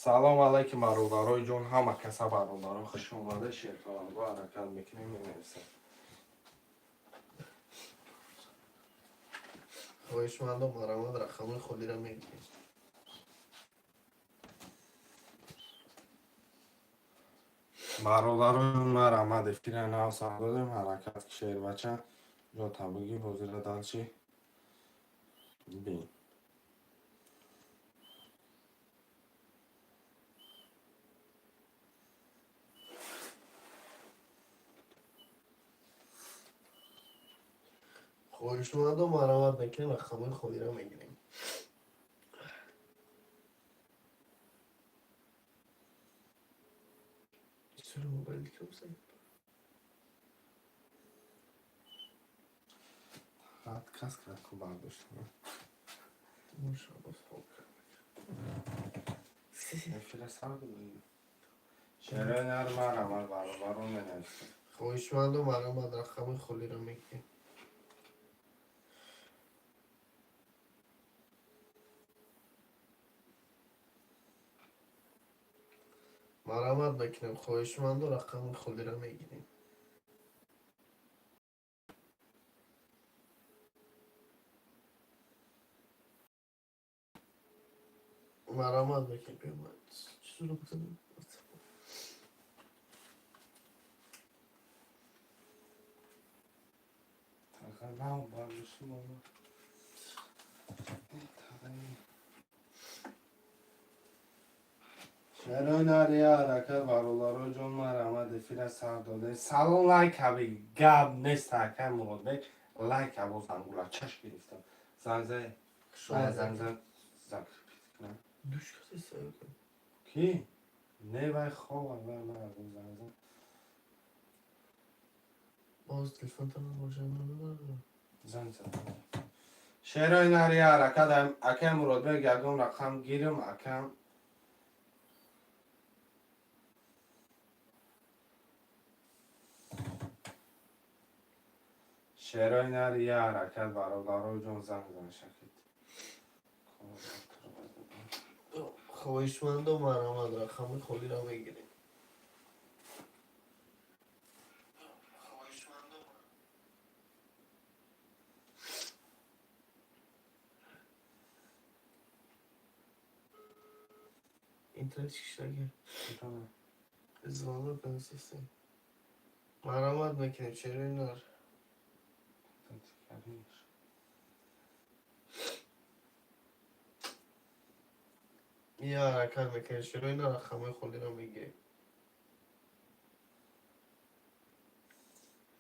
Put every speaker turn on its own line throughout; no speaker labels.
سلام علیکم برادرای جون، همه کسا برادران خوش اومده. شیرخوارنگو حرکت میکنیم می‌نویسیم.
خواهشمندم مرامت رقم خودی را میگیریم.
برادرای جون مرامت افکر نو سر دادیم حرکت شیر بچه جا تبگی بازی را دلچی بین.
خواهشمندم مرامت میکنیم رقم خودی را میگیریم. چرا موبایل کم سید؟
حد کس کرد که برداشتیم
مشابه خوب
افکر سر دادیم شیرای نر مرامت برادران می‌نویسیم.
خواهشمندم مرامت رقم خودی را میگیریم. مرامت میکنیم خواهشمندم رقم خودی را میگیریم. مرامت میکنیم بیامد چطور رو بکنیم؟
تقریبا نه برداشتیم آقا. شیرای نر یه حرکت برادرای جون مرامت افکر سر داده. سلام لایک هبی گب نیست تاکه مراد بی لایک هبو زنگولا چشم گرفتم زنزه
شما
زنزه زنگ نه
دوش کسی سایه کنیم.
کی؟ نه بای خواب نه زنزه
باز تلفن تنها روشن ندارم.
زنزه شیرای نر یه حرکت اکه مراد بی گرگم رقم گیرم اکم شیرای نر یه حرکت برادرای جون زنگ شکید
خواهشمندم مرامت رقم خودی را میگیریم. اینترنت چیش نگه ازوانه بنسیستیم. مرامت میکنیم چرا اینار یه حرکت میکنیم چرا اینا رقم خودی را میگیریم.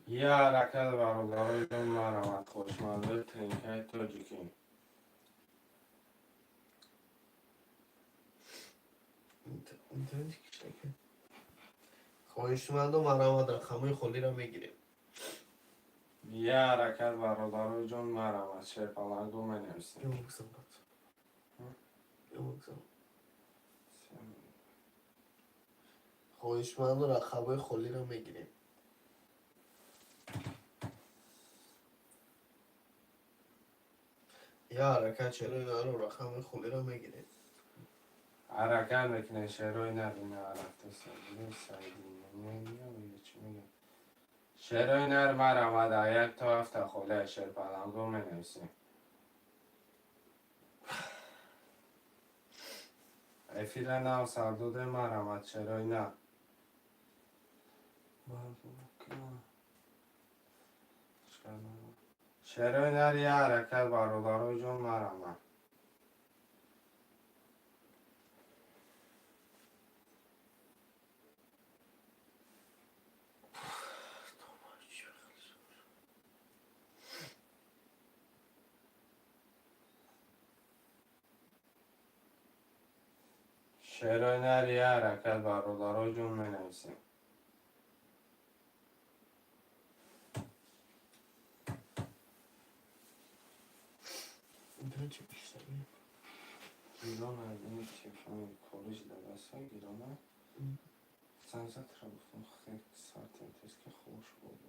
یه حرکت برادرای جون مرامت خوشمنده تنکه تاجیکی
اینترنت چیش نگه خواهشمندم مرامت رقم خودی را میگیریم.
یه حرکت برادرای جون مرامت شیرپلنگو
یه
می‌نویسیم.
مکسم بات یه مکسم خواهشمندم رقم خودی را میگیریم. یه حرکت چرا اینا رو رقم خودی را میگیریم.
حرکت میکنه شیرای نبینه عرفت سعیدی چی میگم شیرای نر مرامت یک تا هفته خوله شیرپلنگو می‌نویسیم. افیل نو سردود مرامت شیرای نر شیرای نر یه حرکت برادرای جون مرامت شیرای نر یه حرکت برادرای جون می‌نویسیم.
اینترنت چی پیش نگه
گیران از این تلفن کالج درسته گیرانه زنگ زد را گفتم خیلی ساعت انتیز که خوش بود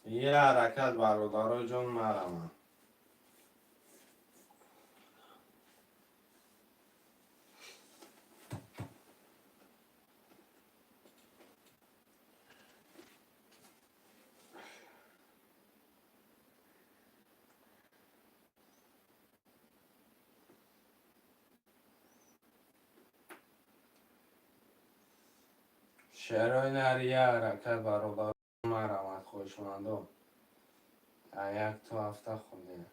یه حرکت برادر جان مرمه. شعرهای نری یه حرکت برادر مرمت خوشمندم. یک تو هفته خونه.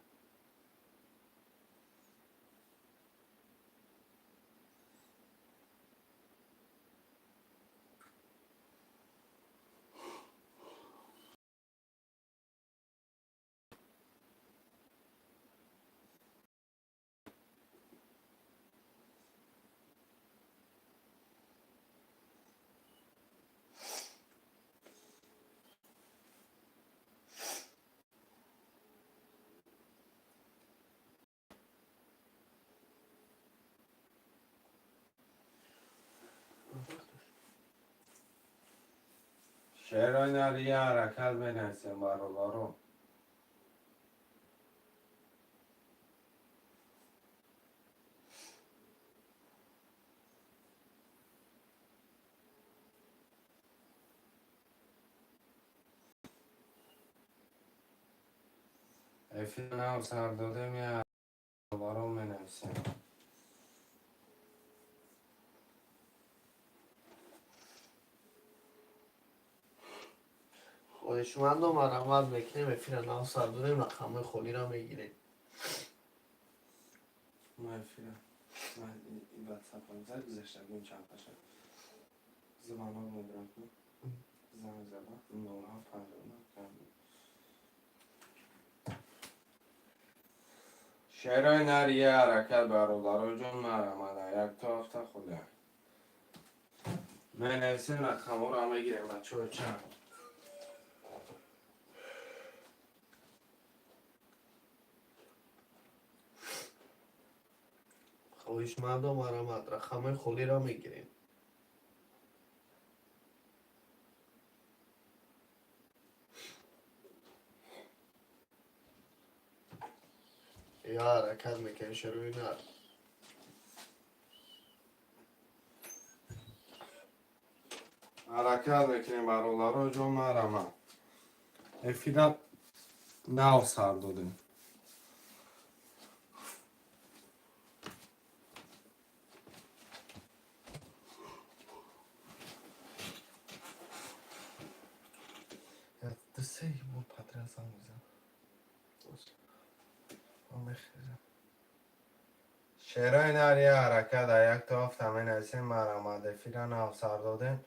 شعرهای نری یه حرکت بنویسیم برادرم. افیل نو سر داده میه برام بنویسیم.
خواهشمند و مرمت میکنیم افیر نو سر دادیم رقم خولی را میگیریم.
ما افیل من این بد سفرم زر گذاشتم این چند پشه زمان ها مدرم کن زمان زبان نوره ها پنجانه کم. شعرهای نری یه حرکت برادر جان مرمه. یک تا هفته خوده. من نویسیم رقم ها رو همه گیریم بچه ها چند.
خواهشمند و مرمت رقم خولی را میگیریم. یا حرکت میکنیم شروع نر.
حرکت میکنیم برادر جان مرمه. افیل نو سر دادیم. Du säger mot Patras Angsa. شعرهای نری حرکت یک تا هفت همه نویسیم مرمد. افیل نو سر دادیم.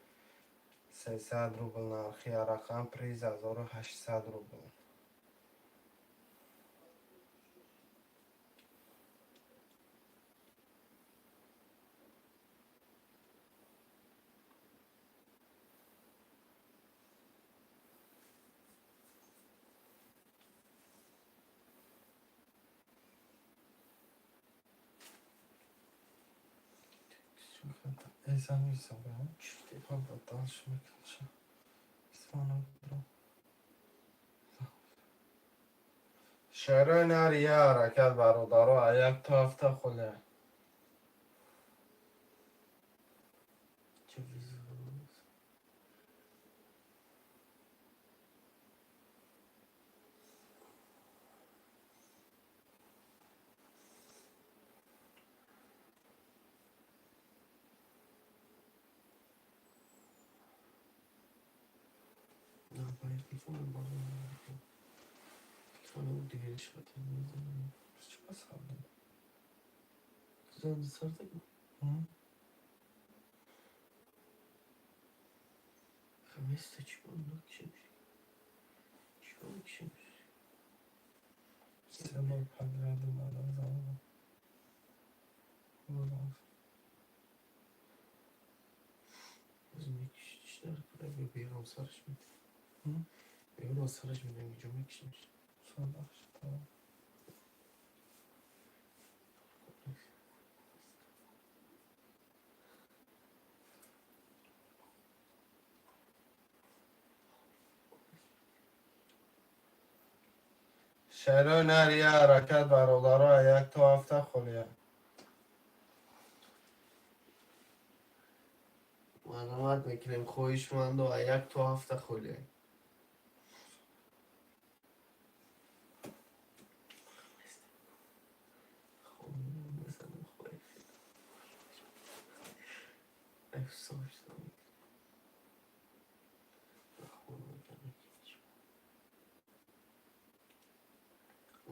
300 روبل نرخی رقم پریز 1800 روبل. Ezan ise ben çifte kalbadan şmekılça. İsmana bro. شعرهای نری یه حرکت برادر یک تا هفته خوله.
نه باید تلفنم بالا نمی‌کنم. تلفنم دیگه شده می‌زنم.
چی بس خواهدم؟
زنده سر دکم. خمیسته چی باید کشیمش؟ چی باید کشیمش؟
سه بار پدردم الان زمان.
از میکشیش در کنه بیرون سرش میده. بیرون سرش میده اینجا میکشیمش.
Son akşam tamam. شعر نری حرکت برادرها یک تا هفته خلیه.
مرحمت میکنیم خواهشمند و یک تا هفته خلیه.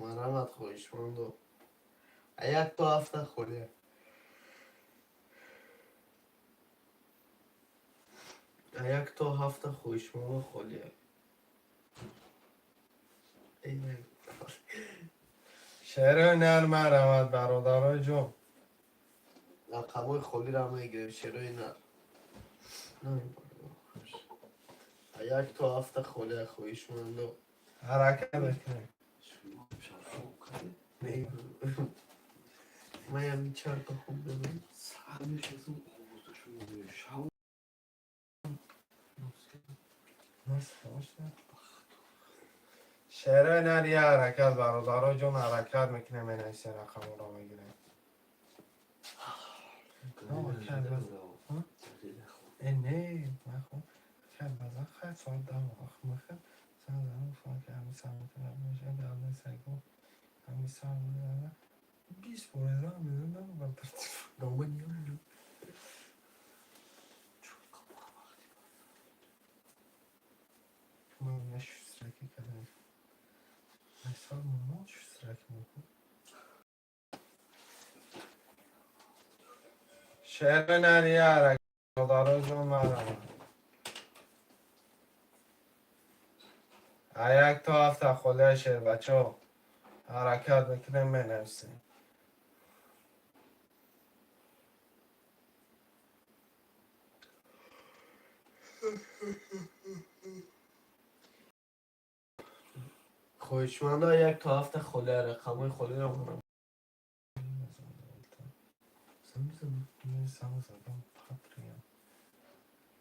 مرحمت خواهشمند و یک تا هفته خلیه. یک تا هفته خواهشمند خلیه.
شعر نر مرحمت برادرها جون.
لقبای خالی را میگیریم شعرهای نر. یک تا هفته خالی خواهشمند و
حرکت بکنیم.
من هم چرک خوب ببین.
شعر نر یه حرکت برادرها جون حرکت میکنه من ایسی رقم را میگیریم. نه نخون کرد بزن خیلی سال دم آخ مخم سن زنم فان که همی سرمت نمیشه دلنه سگو همی سرمت نمیشه 20 بوره زن میزن دم بل ترتیب
دامه نیام
من نشو سرکی کردم مثال من شو سرکی میکن شعر نریه حرکت برادرها جون مرحمت یک تا هفته خلیه شعر بچه ها حرکت میکنیم منویسیم.
خواهشمند ها یک تا هفته خالی رقمای خالی را کنم.
میزم زدم خطریم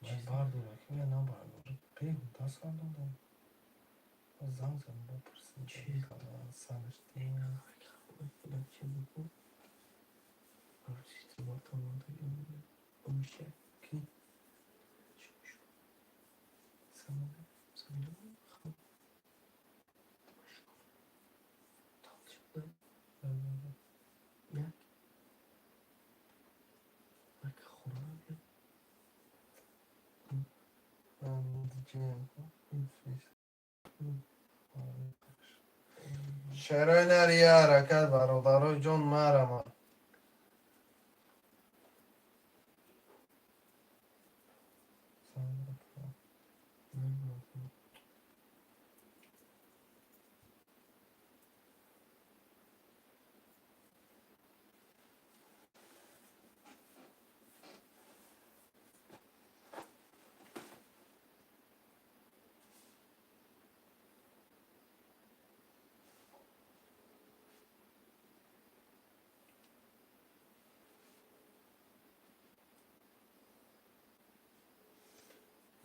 من بردارم که من نبردارم بگو دست کردم زن زدم بپرسیم چی کنم سرش دیم
خودم چه بگو برسیتی با تمام دیگه بمیشه
کی؟
چی شد
سمونه
سمیده خب تال شده یک خورم
شعر نریه حرکت برادرها جون مرحمت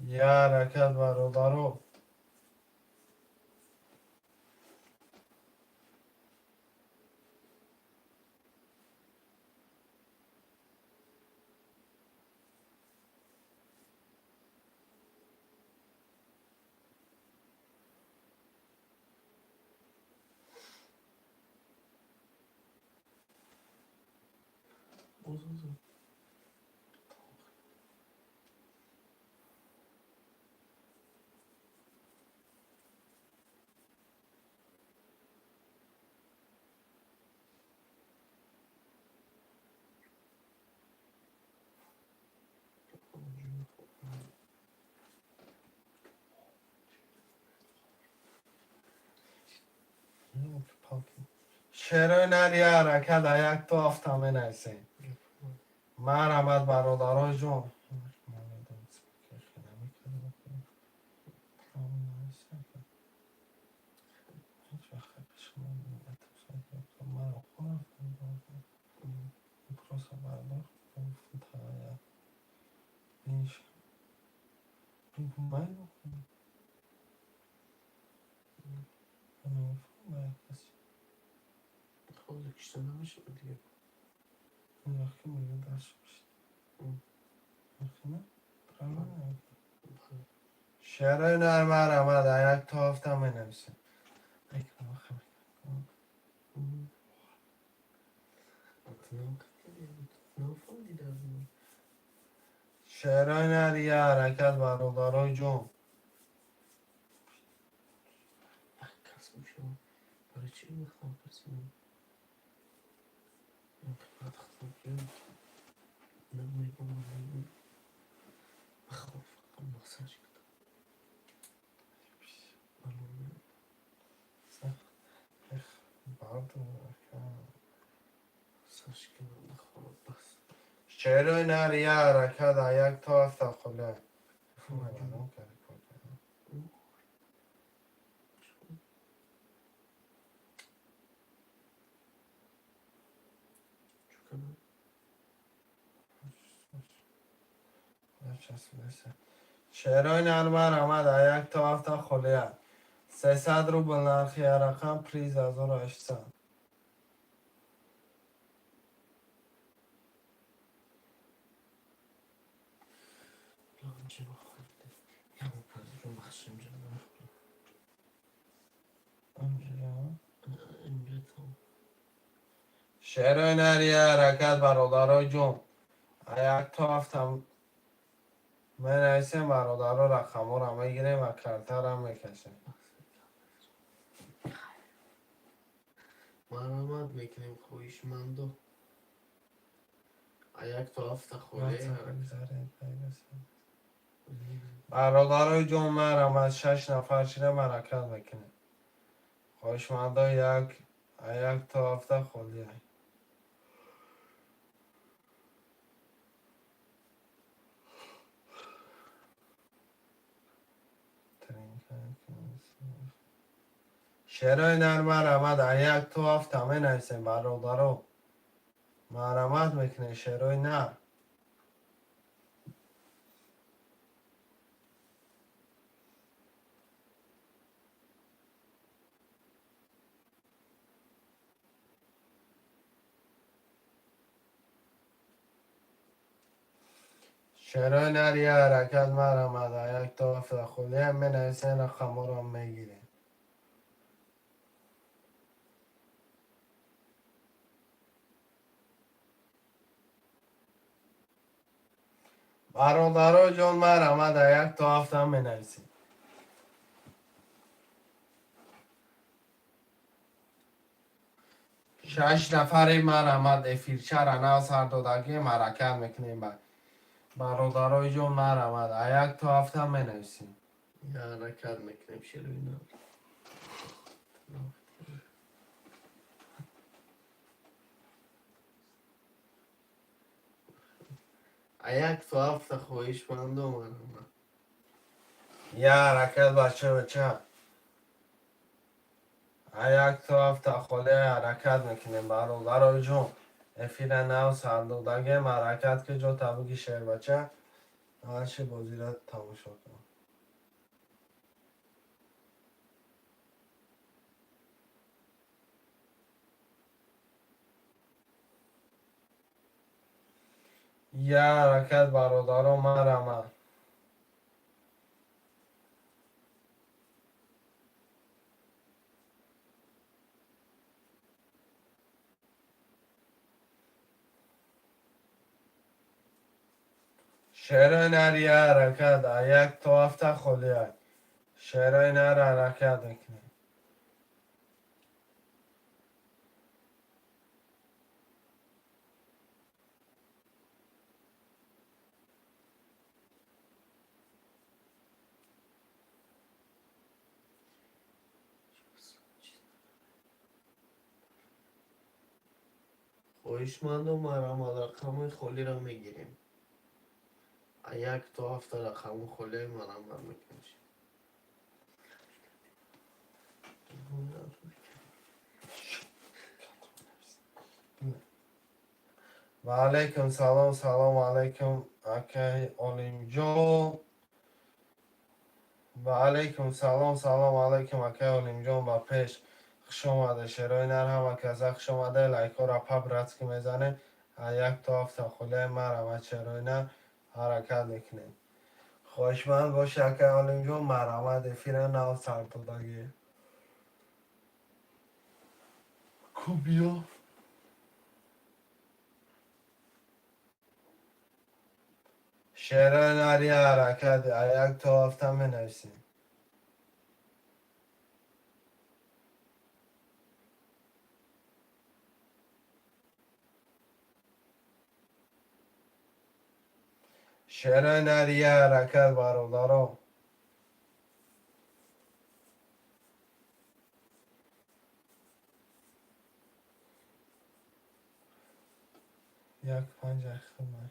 یه حرکت برادرها
بزرگ
شعر نریه حرکت یک تا هفته منویسیم. مرحمت برادرها جون باید کسی
خود کشته نمیشه دیگه.
اون وقت که میگه درس بشید وقتی نه برای من شعرهای نرمه رمد یک تا هفته می نویسیم بکن آخه شعرهای نریه حرکت برادرهای جون
کس میشم برای چی میخوام پسیم اینقدر خطاب جون نمیگم بخواه فقط ماساژ کنم
برد
ماساژ کنم بخواه بس
شعرهای نریه حرکت یک تا هفته خله مجنون کردی کنم
چکنم
شعرهای نرمه رمد یک تا هفته خله 300 روبل نرخی رقم پریز 1800
لانچه بخواه یا پس رو بخشم جانم اینجا تا
شعرهای نریه حرکت برادرهای جون یک تا هفته می نویسیم برادرها رقم ها رو میگیریم و کرتر هم میکشیم
مرامت میکنیم خویشمندو یک تا هفته خوله
برادرهای جون مرمت 6 نفر شیره مرکت میکنیم خوشمنده یک تا هفته خولی شعرهای نرمه رمد یک تا هفته می نویسیم برادرها مرمت میکنه شعرهای نر شعرهای نریه حرکت مرمد یک تا هفته خولی هم می نویسیم رقم ها رو میگیریم برادرها جان مرمد یک تا هفته می نویسیم 6 نفری مرمد افیرچر نو سردادگی مرکت میکنیم برادرهای جان مرمد یک تا هفته می نویسیم
یا حرکت میکنیم شلوی نام یک تا هفته خویشمندو مرامت
یه حرکت بچه یک تا هفته خاله حرکت میکنیم برادرهای جون افیر نو سردادگی مرکت که جا تبوگی شعر بچه هرچی بازی را تماشا کنم یه حرکت برادرها مرمد شعر نری حرکت یک تا هفته خاله شعر نر حرکت میکنیم
خویشمندو مرامت رقم خولی را میگیریم یک تا هفته رقم خولی مرامت میکنیم
و علیکم سلام علیکم اکی علیم جان و علیکم سلام علیکم اکی علیم جان و پیش خوش آمده شیرای نر همه که از خوش آمده لایک ها را پا که میزنه یک تا هفته خله مرا و شیرای نر حرکت میکنه خوشمند باشه که حالیم جون مرامت فیره نو سر دادگی کوبیا شیرای نری حرکت یک تا هفته می نویسیم شیرای نری حرکت برادرم یک پنج خمه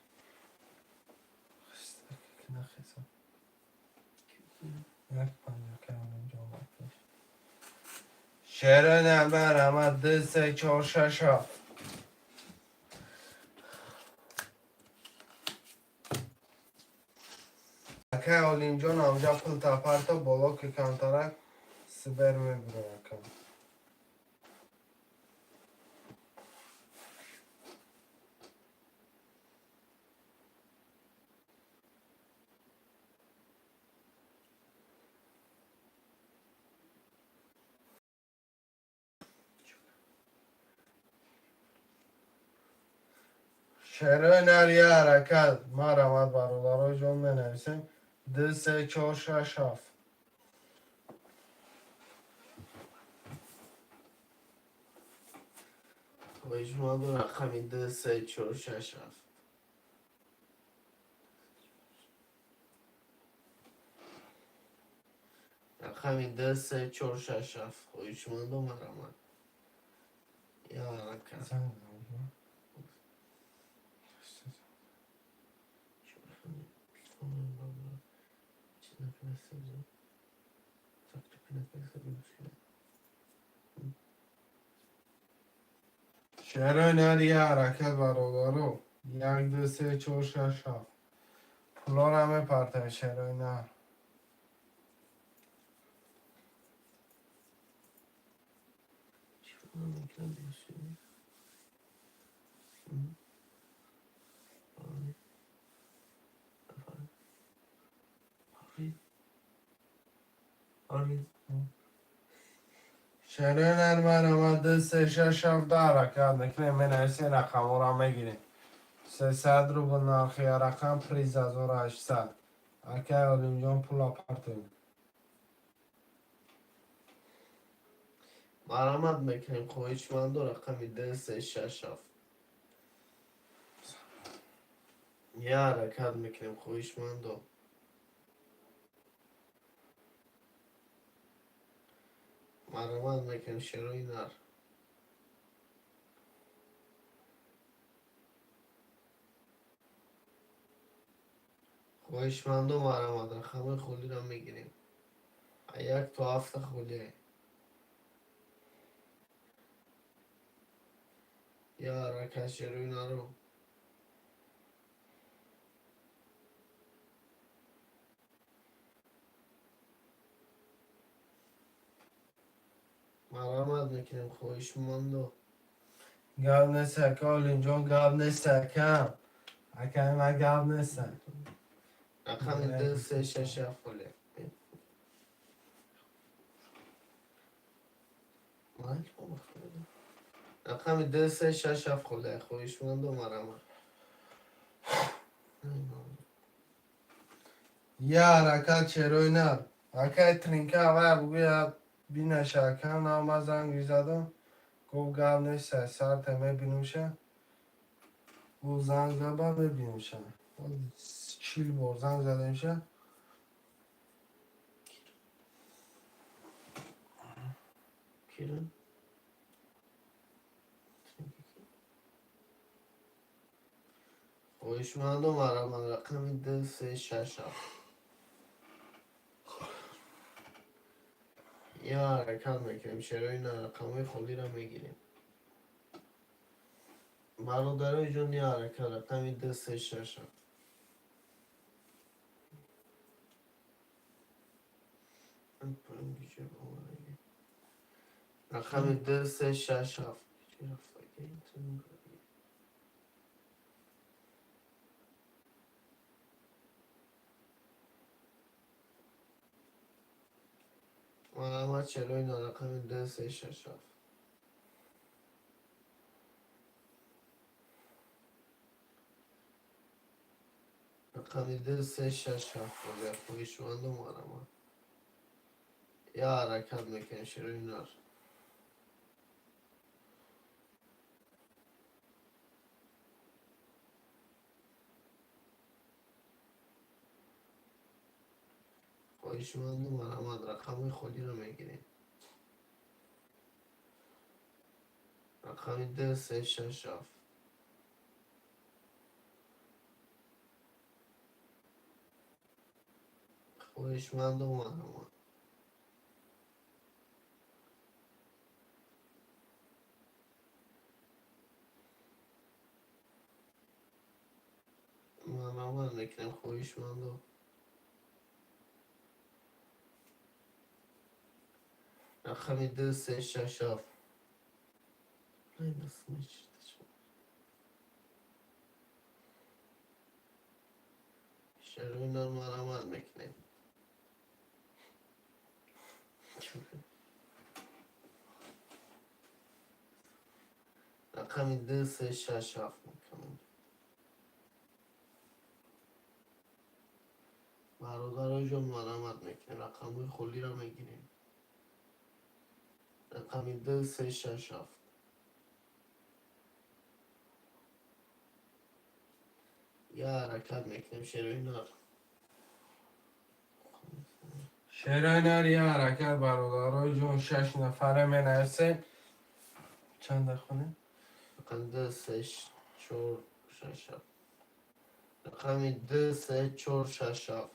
خسته که نخیزم یک پنج که حالیم جون بکش شیرای نر مرامت دو سه چهار شش هفت که حالیم جون آنجا پل تپرتا بالا که کمترک سبر میبره یکم شیرای نر یه حرکت مرامت برادرای جون می نویسیم دو سه چهار شش هفت
خویشمند و رقمی 2 3 4 6 7 رقمی 2 3 4 6 7 خویشمند و مرامت یا حرکت
زنگ زنگ. شیرای نر یه حرکت برادرو یک دو سه چهار شش هفت پولا رو همه پرتای شیرای نر شیرای نر مرامت دو سه شش هفت ده حرکت میکنه می نویسیم رقم ها رو میگیریم 300 روبل نرخی رقم پریز 1800 اکه حالیم جون پولا پرتیم
مرامت میکنیم خویشمند و رقمی 2 3 6 7 یا حرکت میکنیم خویشمند و مرامت میکنیم شیرای نر خویشمند و مرامت رقم خولی را میگیریم یک تا هفته خولی یا حرکت شیرای نر رو مرامت میکنیم خویشمند و
گل نیست اکه حالیم جون گل نیست اکه اکه همه گل نیست
رقم 2 3 6 7 خولی رقم 2 3 6 7 خولی خویشمند و مرامت
یه حرکت شیرای نر اکه ترینکه اوه بگوید بینش اکه نام زنگی زدم گفت گل نیست سر تمه بینوشه او زنگ زبا ببینوشه 40 بار زنگ زده میشه
کیرن خویشمند و مرامت رقم 2 3 6 7 یا حرکت میکنیم شیرای نر رقم خولی را میگیریم برادرای جون یا حرکت رقم 2 3 6 7 پولم گیجه باوره رقم 2 3 6 7 چرا فکر علامت 49 رقم 2 3 6 7 رقم 2 3 6 7 بوده خویشمندم علامت یا حرکت میکنه شروع نار خویشمندم علامت رقم خودی رو میگیریم رقم 2 3 6 7 خویشمندم علامت علامت میکنیم خویشمندم رقم 2 3 6 7 این اسمش شروع نار علامت میکنیم رقم 2 3 6 7 میکنیم برادر جان علامت میکنیم رقم خودی رو میگیریم رقم 2 3 6 7 یا حرکت میکنیم شروع نار
شیرینر یه حرکت برادرای جون 6 نفره می نرسه. چند خونه؟
رقم 2 3 4 6 7 رقم 2 3 4 6 7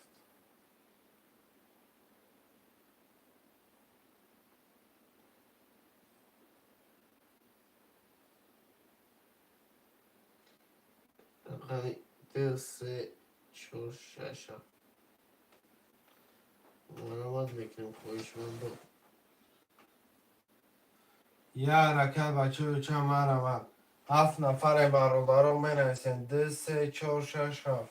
رقم 2 3 4 6 7 علامت میکنیم خویشمندم
یه حرکت بچه چند مرمت 7 نفره برادران می نرسن. 2 3 4 6 7.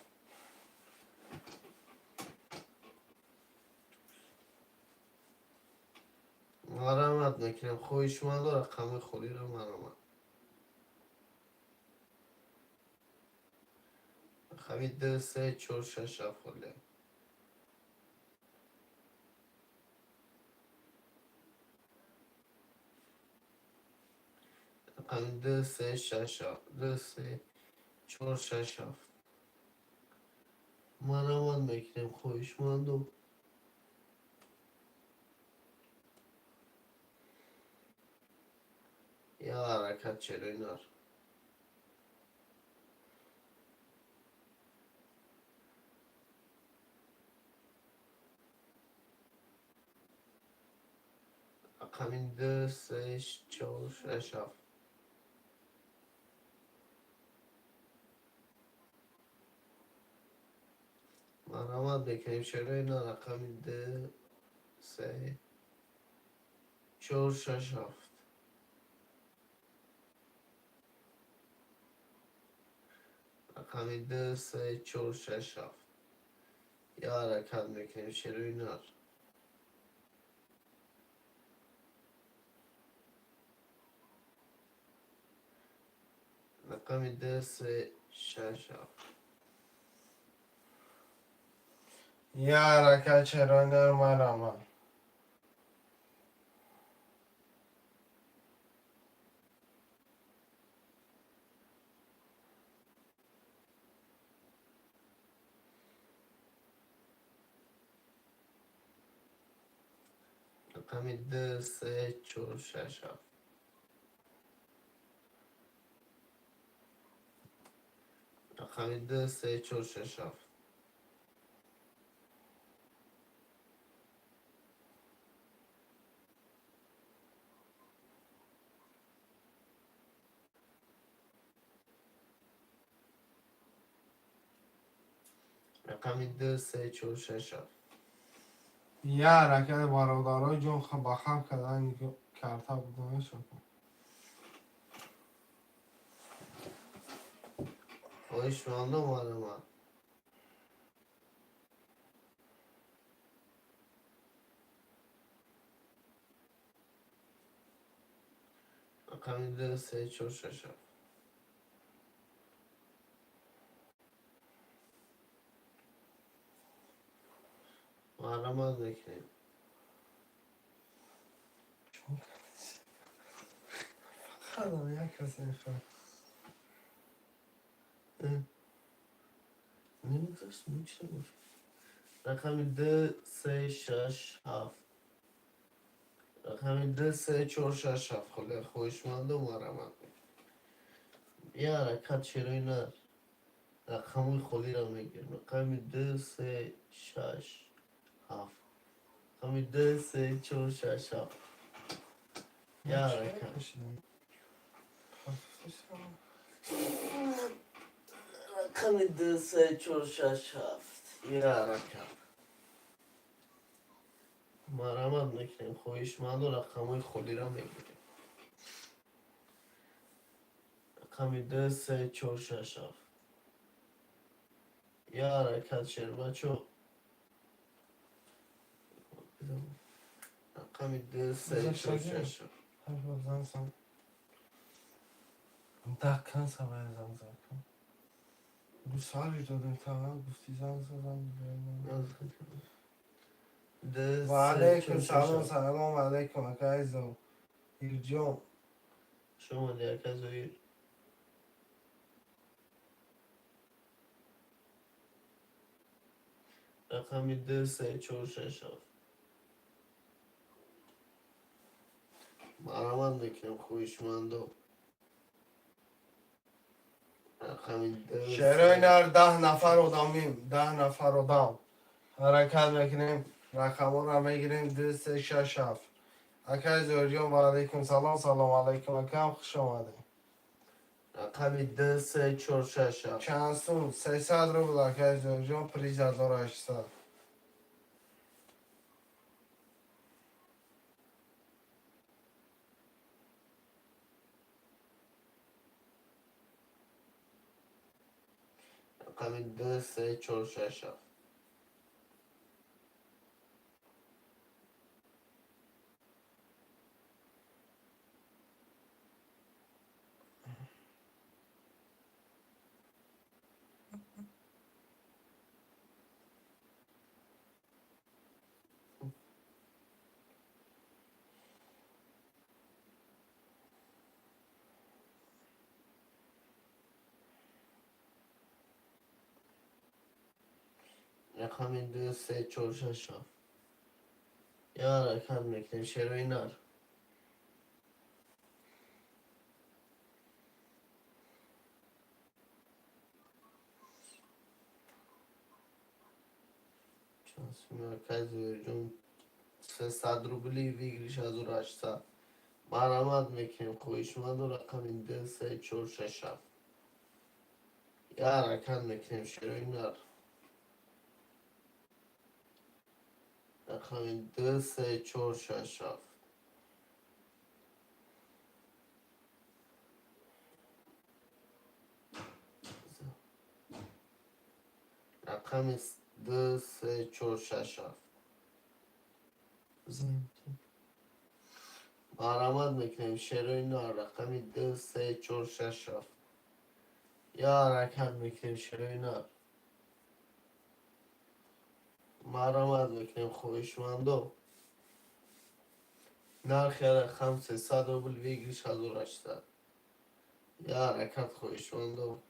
علامت میکنیم خویشمندم رقم خودی رو علامت رقم 2 3 4 6 7 خودی رقم 2 3 6 7 2 3 4 6 7 علامت میکنیم خویشمندم یا حرکت شروع نار رقم 2 3 4 6 7 علامت میکنیم شروع نار رقم 2 3 4 6 7 رقم 2 3 4 6 7 یا حرکت میکنیم شروع نار رقم 2 3 6 7
یه حرکت شیرینر مرمت
رقم 2 3 4 6 7 رقم 2 3 4 6 7 رقم 2 3 4 6 7
یه حرکت برادرای جون با خم کردن کرده بودن شد.
خویشمندم آدم. رقم 2 3 4 6 7. مرمت میکنیم.
خدا یک کسی میخواد
نمیدونست میشه باشه. رقم 2 3 6 7. رقم 2 3 4 6 7. خدا خویشمندم مرمت میکنیم. یه حرکت چرایی نه. رقم خودی را میگیرم. رقم 2 3 6 7. رقم 2 3 4 6 7. یه حرکت. رقم 2 3 4 6 7. یه حرکت. مرمت میکنیم. خویشمند و رقم خودی را میگیریم. رقم 2 3 4 6 7. یه حرکت شد بچه. رقم 2 3 4 6 7.
دکن سوای زن زن دو سالی دادم تا گفتی زن زن و علیکم سلام سلام علیکم اکایزو ایرجون
شما دیگه زویر. رقم 2 3 4 6 7. مرمت میکنیم. خویشمندم. رقم 2
شعرهای نر 10 نفر آدمیم 10 نفر آدم حرکت میکنیم رقم رو میگیریم 2 3 6 7 اکایزو ایرجون و علیکم سلام سلام علیکم اکم خوش آمده
رقم 2 3 4 6 7.
چند سون 300 رو بود اکایزو ایرجون پریز 1800
رقم 2 3 4 6 7. رقم 2 3 4 6 7. یه حرکت میکنیم. شروع نر. مرکز جون 300 روبلی ویگریش از او 800. مرمت میکنیم. خویشمند و رقم 2 3 4 6 7. یه حرکت میکنیم. شروع نر. رقم 2 3 4 6 7. رقم 2 3 4 6 7. مرمت میکنیم. شروع نر. رقم 2 3 4 6 7. یه حرکت میکنیم. شروع نر. مرمت میکنیم. خویشمندو نرخ رقم 300 روبل ویگریش از او 800. یه حرکت. خویشمندو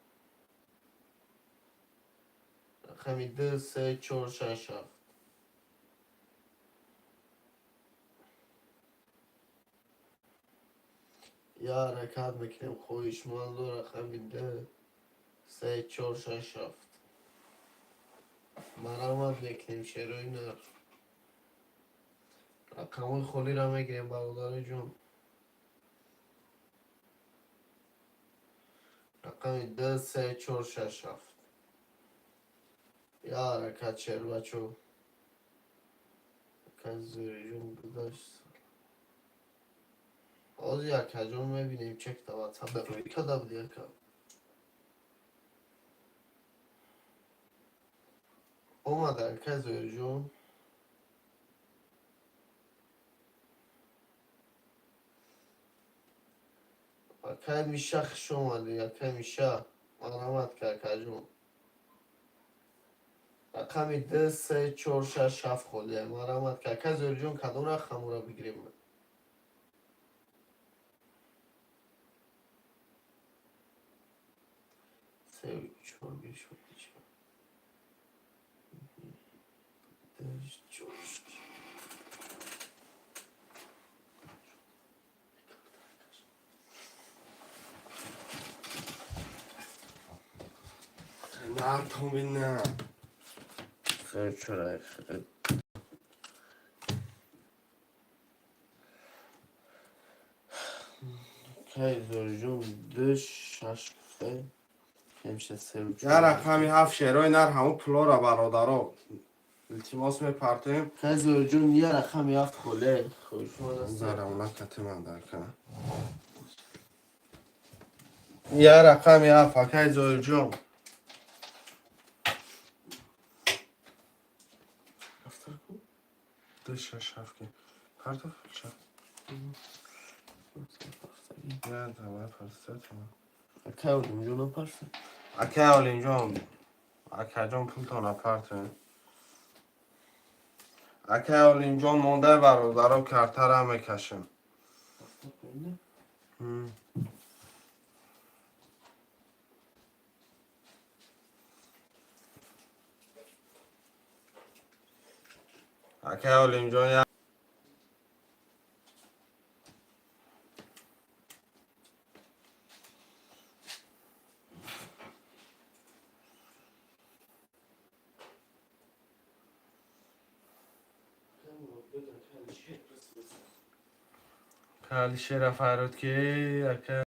رقم 2 3 4 6 7. یه حرکت میکنیم. خویشمندو رقم 2 3 4 6 7. مرمت میکنیم. شروع نر. رقم خولی را میگیریم برادر جون. رقم 2 3 4 6 7. یه حرکت شد بچو. زوری جون گذاشت. باز یکا جون میبینیم چک تا واتساپ روی که دا بود یکا. اومده یکا زوری جون. یکا میشه خش اومده یکا میشه. مرحمت که یکا جون. رقمی 2 3 4 6 7 خالیه. مرحمت که یکا زوری جون کدوم رقم رو بگیریم. 3 4 5 6
نه تو بینه
سر چرا خیلی که زوری جون 2 6 7 همیشه 3
یه رقمی 7 شیرای نر همون پلا را برادرها التماس میپرتیم
که زوری جون یه رقم یافت خاله خوش مانسته.
زره اونا کتی من در کنم یه رقمی 7 فکر زوری جون دو شش هفت که پرتو شد نه تمام پرستت
که اولیم جون پرسه
اکه اول اینجا اکه جان پول تا نپرته اکه اول اینجا مونده برادرها کرتر هم میکشم اکه اول اینجا یه کالی شیر فرود که اکه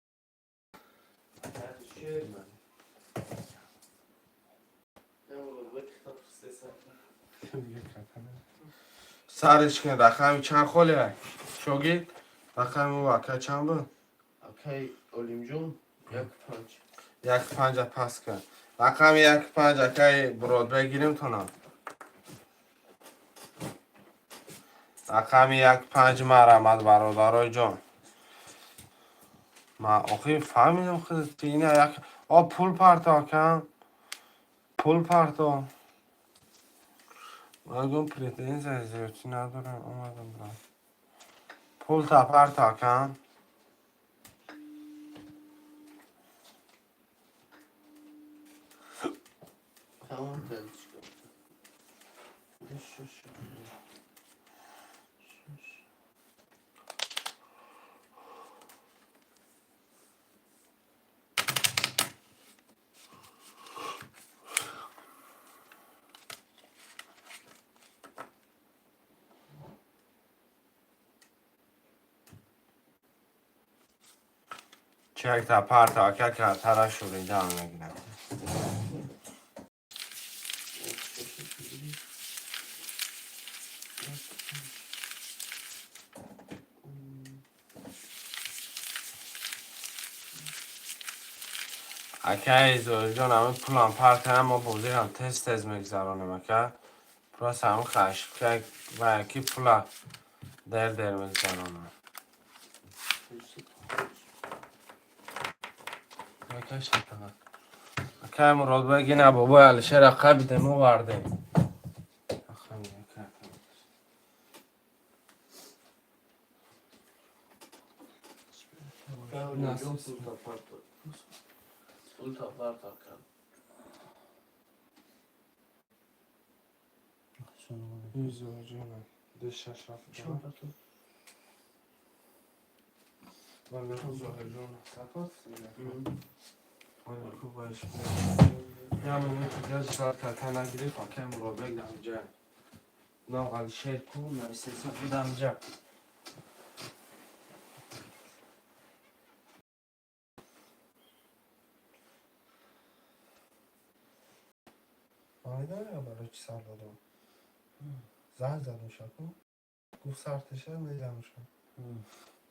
سرش کن رقمی چند خوله شوگید رقمی او اکه چند بود
اوکی اولیم جون 1 5
1.5 پس کن رقم 1.5 اکه برود بگیریم تو نه رقم 1.5 مرمد برادرای جان ما آخی فهمیدم خود اینه یک پول پرتا کم پول پرتا مگم پریتین زیادی ندارم اومدم برم پول تا پرتا کم
همون دلش کن
چک تا پرتا که کرتره شوریده هم نگیرم اکه زوری جان همه پولان پرت هم ما بوزی هم تست از میگذرانم اکه پلاس همه خشک که و یکی پولا در میگذرانم اکه شکل اکه مراد بگی نه بابا علیشه رقه بیده مو ورده
اولیم جون پول تا پرتا کن
زوری جانم دو شش رفت
چون پرتو
والا زوری جانم سپاس والا خوب باش یا من تو جز شاید کتا نگیری فاکه مراد بگم جا نه علیشه کو نویسی سا بودم جا
فایده نه برای چی سر دادم زن زدم شکو گفت سرتشه میدمشم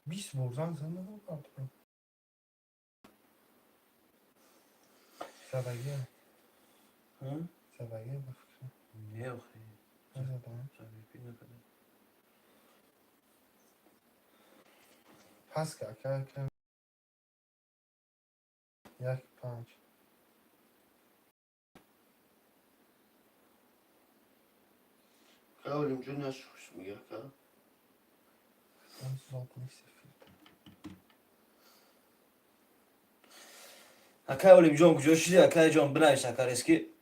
20 برزن زنده رو پرد سبگیه سبگیه بفکرم
نه آخه
نزدم
زمین پی نکده
پس که یک 5
که اولیم جون نشوش میگه که
من زاد نیست سفید
Haka öyle John Joshi haka John Bryce haka eski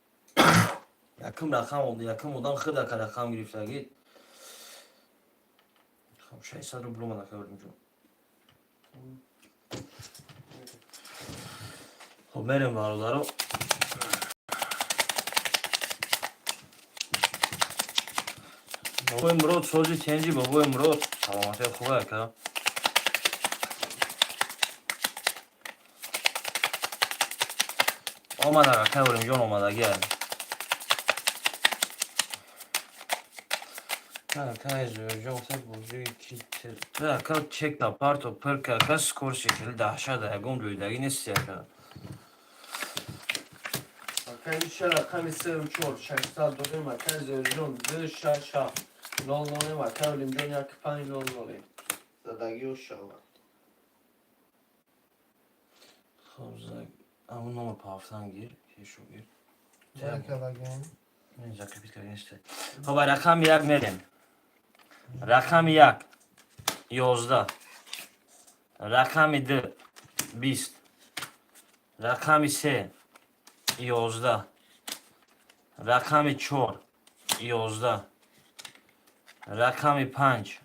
yakın rakam oldu. Yakın odan xırda haka rakam girifler git. Şey sadece bulamadı haka öyle John. خب بریم برادرها بابای مراد سازی تنجی بابای مراد سلامتی خوبه که آمده که بریم جان آمده گرد که از جان سب بوزوی کلتر که چک تا پارت و پر که سکور شکل دهشه ده گم رویدگی نیستی که
که چرا کمی سرم چور 600 دلار مکان زوجون 267 00 مکان اولیم جون یک 500 زدگی و شود
خب زد اون نام پافتن گیر کشو گیر
یک لگن
اینجا که پیت نیسته خب رقم یک میریم رقم یک 11 رقم دو 20 رقم سه 11 رقم 4 11 رقم 5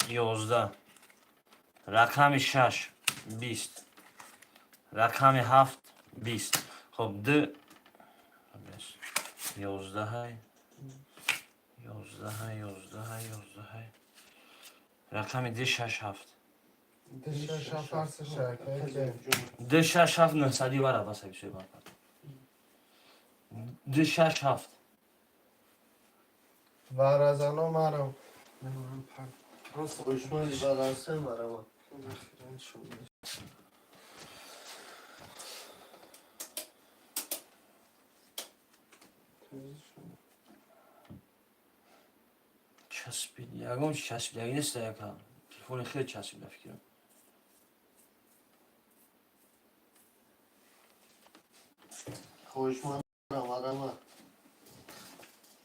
11 رقم 6 20 رقم 7 20 خب دو 11 های 11 های 11 های 11 های رقم 2 6 7
دشه شفرس شرکه که
2 6 7 900 برا بس بشه بار 2 6 7
ورزالا مرم
نمیدونم پرد
خوشمالی بالانسه مرا
اخیرا شده
چسبید یکم چسبید یکی نیست یکم تلفن خیلی چسبید فکرم
خوشمال مرا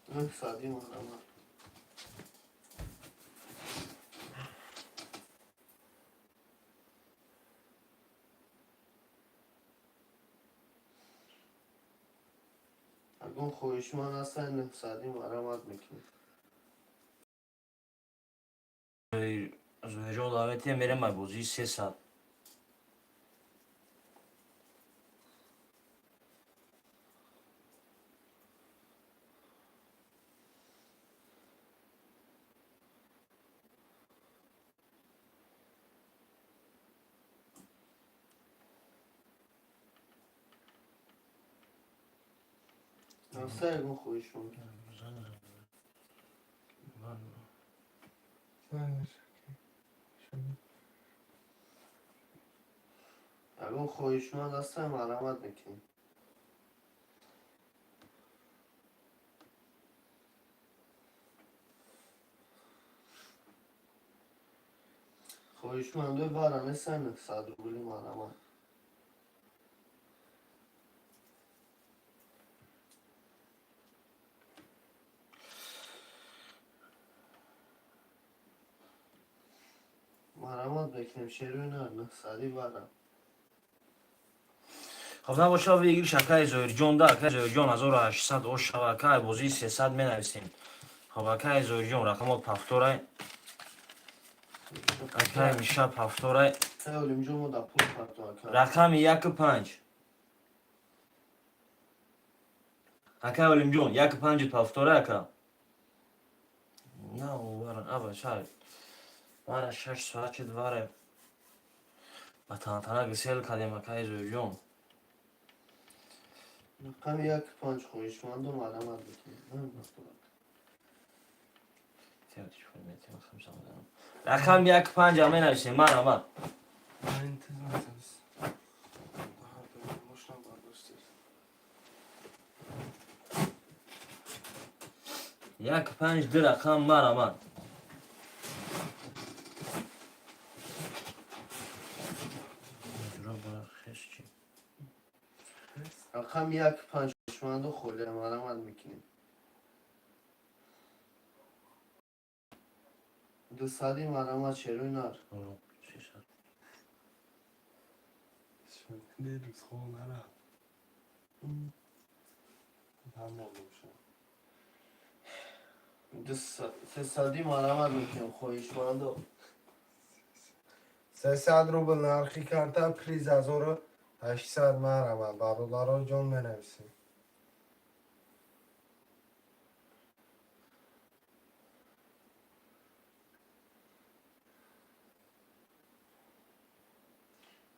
900 مرا اگه خوشمان هستن 900 مرا میکنه
زوجان دعوتی میرم بازی 300
نفسه اگه خوشمان اگه خوشمان هستن مرا میکنه خوشمنده بارانه سن 900 روبلی مرا مرا بکنیم شروع نه 900 بارم
خب نباشه بگیر شکای زوجان ده که زوجان 1800 او شبکه بازی 300 می نویسیم خب که زوجان رقمات پفتوره که میشه پفتوره
اولیم جمعه دا پول پرتو کرد
رقم 1 5 اکا ولیم جون 1 5 پفتوره اکا نه ورن ابا شاید واره 6 ساعت چید واره با تانتانا گسیل کدیم اکای زوجان
رقم 1 5 خوشمند و مرا بکنیم
رقم 1-5 همه نوشتیم من آمد.
من انتظار هست. daha böyle boşuna bardاشتید.
1-5 دو رقم من آمد.
رقم 1-5 هوشمند و خلی مرمت میکنیم. 200 مرمت چروی نار.
Şimdi değiliz onlara. Ben de olmuşum.
300 مرمت میکنیم خویشمند و
300 روبل نرخی کرده پریز از او رو 800 مرمه برادرها جان بنویسیم.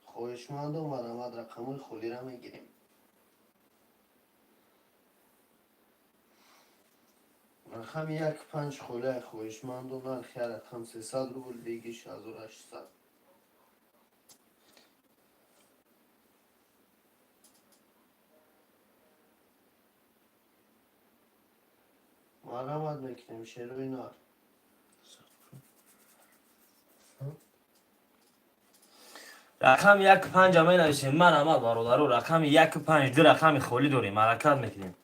خویشمند و مرمت رقم خلی را میگیریم. رقم 1-5 خلی خویشمند و نرخی رقم 300 روبل بیگیش از او 800. مرمت میکنیم شروی نار.
رقم 1-5 همه نوشتیم من آمد برادرو. رقم 1-5 دو رقم خالی داریم حرکت میکنیم.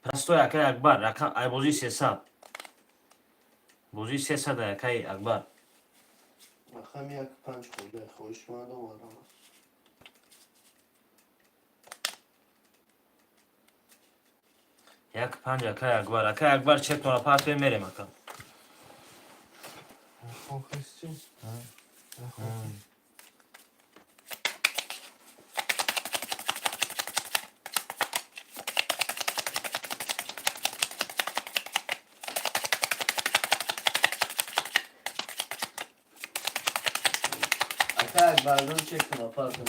پس تو یکی اکبر رقم ای بازی 300 بازی 300 یکی اکبر
رقم 1-5 خلی خویشمند و مرمت
1-5 یکی اکبر چک تو را پرت میریم اکا.
خوخیستی؟
بردم چک کنم پارت کنم.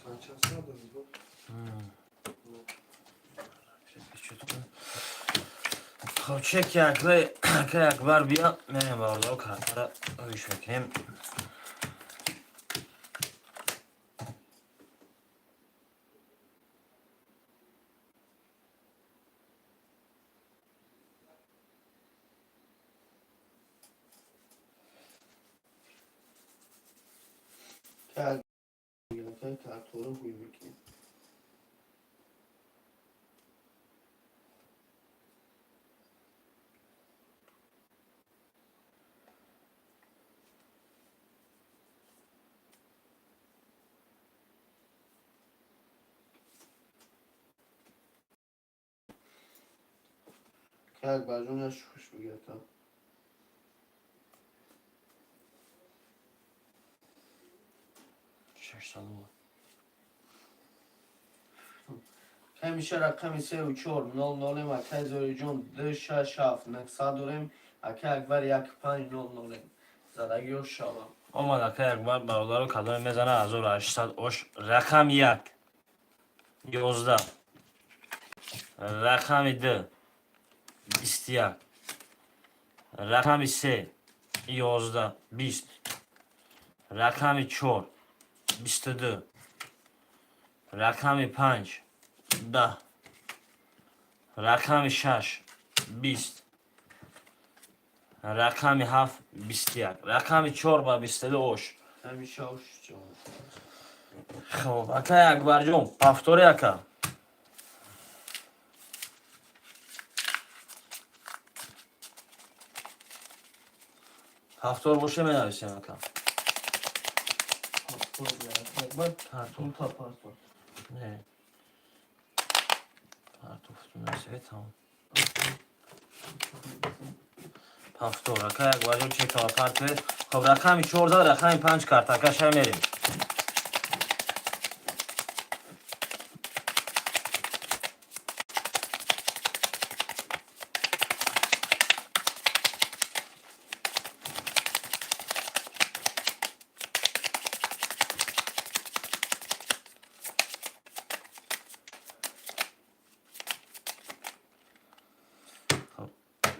Sen çarşıda da bu.
خب چک یکی اکبر بیا میریم باردارو کارت را رویش میکنیم.
کارت رو روی میکنیم. که برجونش خوش بگیرد. که میشه رقم 3 و 4 0 0 اکه زوری جون 2 6 7 نکسا داریم اکه اکبر 1-5 0 0 زدگی و شابم
آمد اکی اکبر برادارو کدام میزنه از او 800 اوش. رقم 1 11 رقم 2 21 رقم 3 11 20 رقم 4 22 رقم 5 10 رقم 6 20 رقم 7 21 رقم 4 با 22 اوش.
همیشه اوش جون.
خب اکی اکبر جون پافتوری اکا پافتور باشه می نویسیم اکا.
اون تا پاسپورت
نه پارتوفتون نویسه تمام. پافتور اکی اکبر جون چک تا پارت. خب رقم 14 رقم 5 کارت اکاش هم میریم.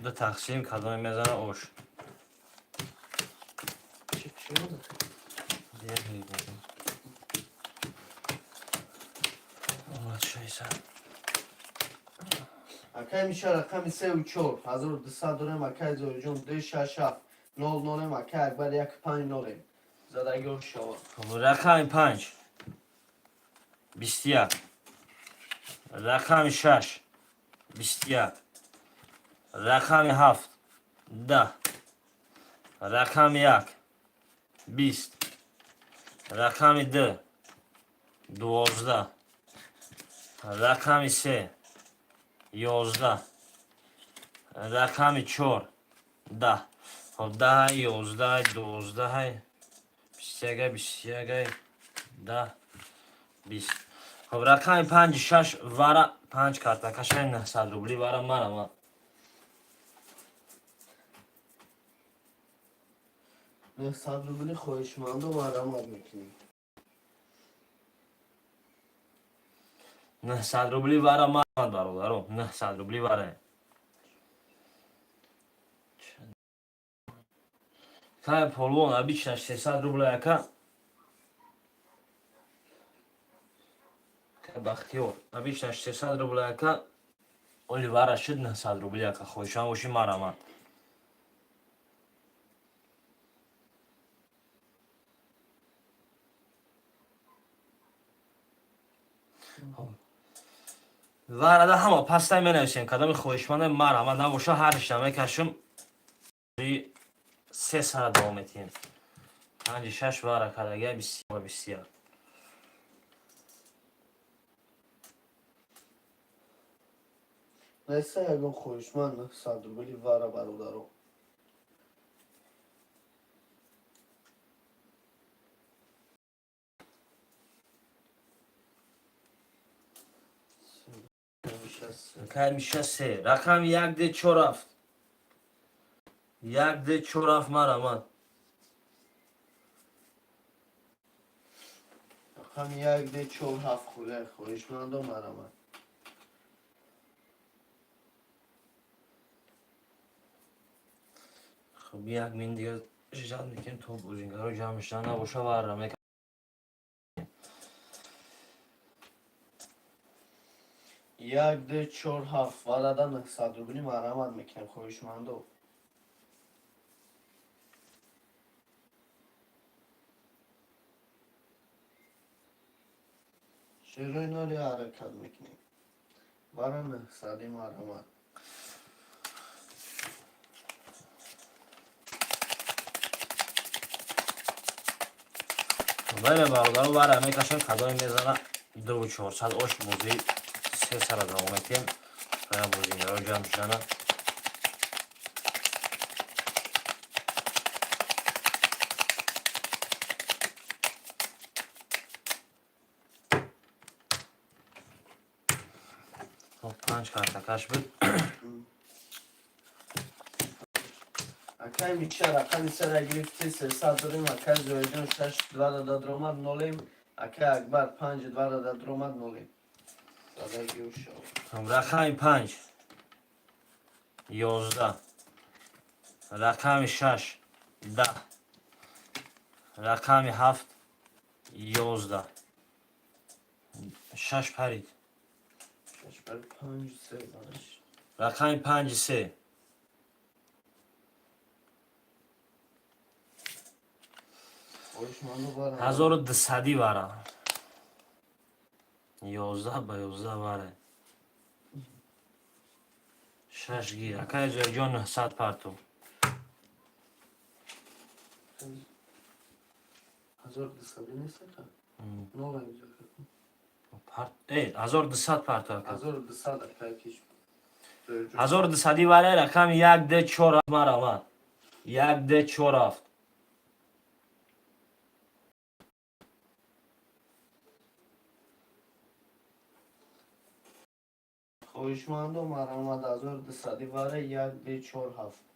ده تقسیم کدام میزنه اوش
چی شد؟
دیگه میگم اومد شایسته
اکای میشه رقم 3 و 4 1200 دارم اکای زوری جون 267 00 اکای اکبر 150 زدگی و شوا
خب رقم 5 21 رقم 6 21 رقم 7 10 رقم 1 20 رقم 2 12 رقم 3 11 رقم 4 10 خب 10 11 12 21 21 10 20 خب رقم 5 6 واره 5 карта кашай 900 рубли вара марама
900 روبلی خواهشمند و مرمت میکنیم
900 рубли вара марама бародаро 900 рубли вара кай полвон обычно 600 рублей ака бахтиёр обычно 600 рублей ака оли вара шуд 900 рублей ака хоҳишам боши марама варада ҳама пастай менависем кадоми хоҳишманда марама набоша ҳаришта мекашум 3 сара давом метиҳем 5-6 вара кадаги бисёр бисёр
نیسته یکم خواهشمند 900 روبلی واره برادرو
кай миша 3 рақами 1d47 1d47 марама
رقم 1 د 47 خواهشمند و مرمت
خب یک من دیگه جمع میکنیم تو بوزینگرها جمع شدن نباشه وره میکنم
1 د 47 وارده 900 روبلی مرمت میکنیم خواهشمند و شروع نالی حرکت میکنیم واره 900 مرمت
بله برادران وره میکشم کدای میزنه 2400 آش بوزی 3 سر دوام میکنیم باید بوزینگرها جمع شدن خب 5 карта کش بود
اکای میشه رقم سر گرفتی 300 داریم اکای زویجان 6 دوار داد رومد نولیم اکای اکبر 5 دوار داد رومد نولیم دادگی و شو
خب رقم 5 11 رقم 6 10 رقم 7 11 6 پرید
6 بر 5 3 باش
رقم 5 3
خواهشمند و باره
1200 واره 11 با 11 واره 6 گیر اکای زویجان 900 پرتو
1200 نیست که نولا اینجا
پرت ای 1200 پرتو اکا
1200 اکای کش
1200 واره رقم 1 د 4 مرا 1 د 4
خواهشمند و مرمت 1200 واره 1 د 4 7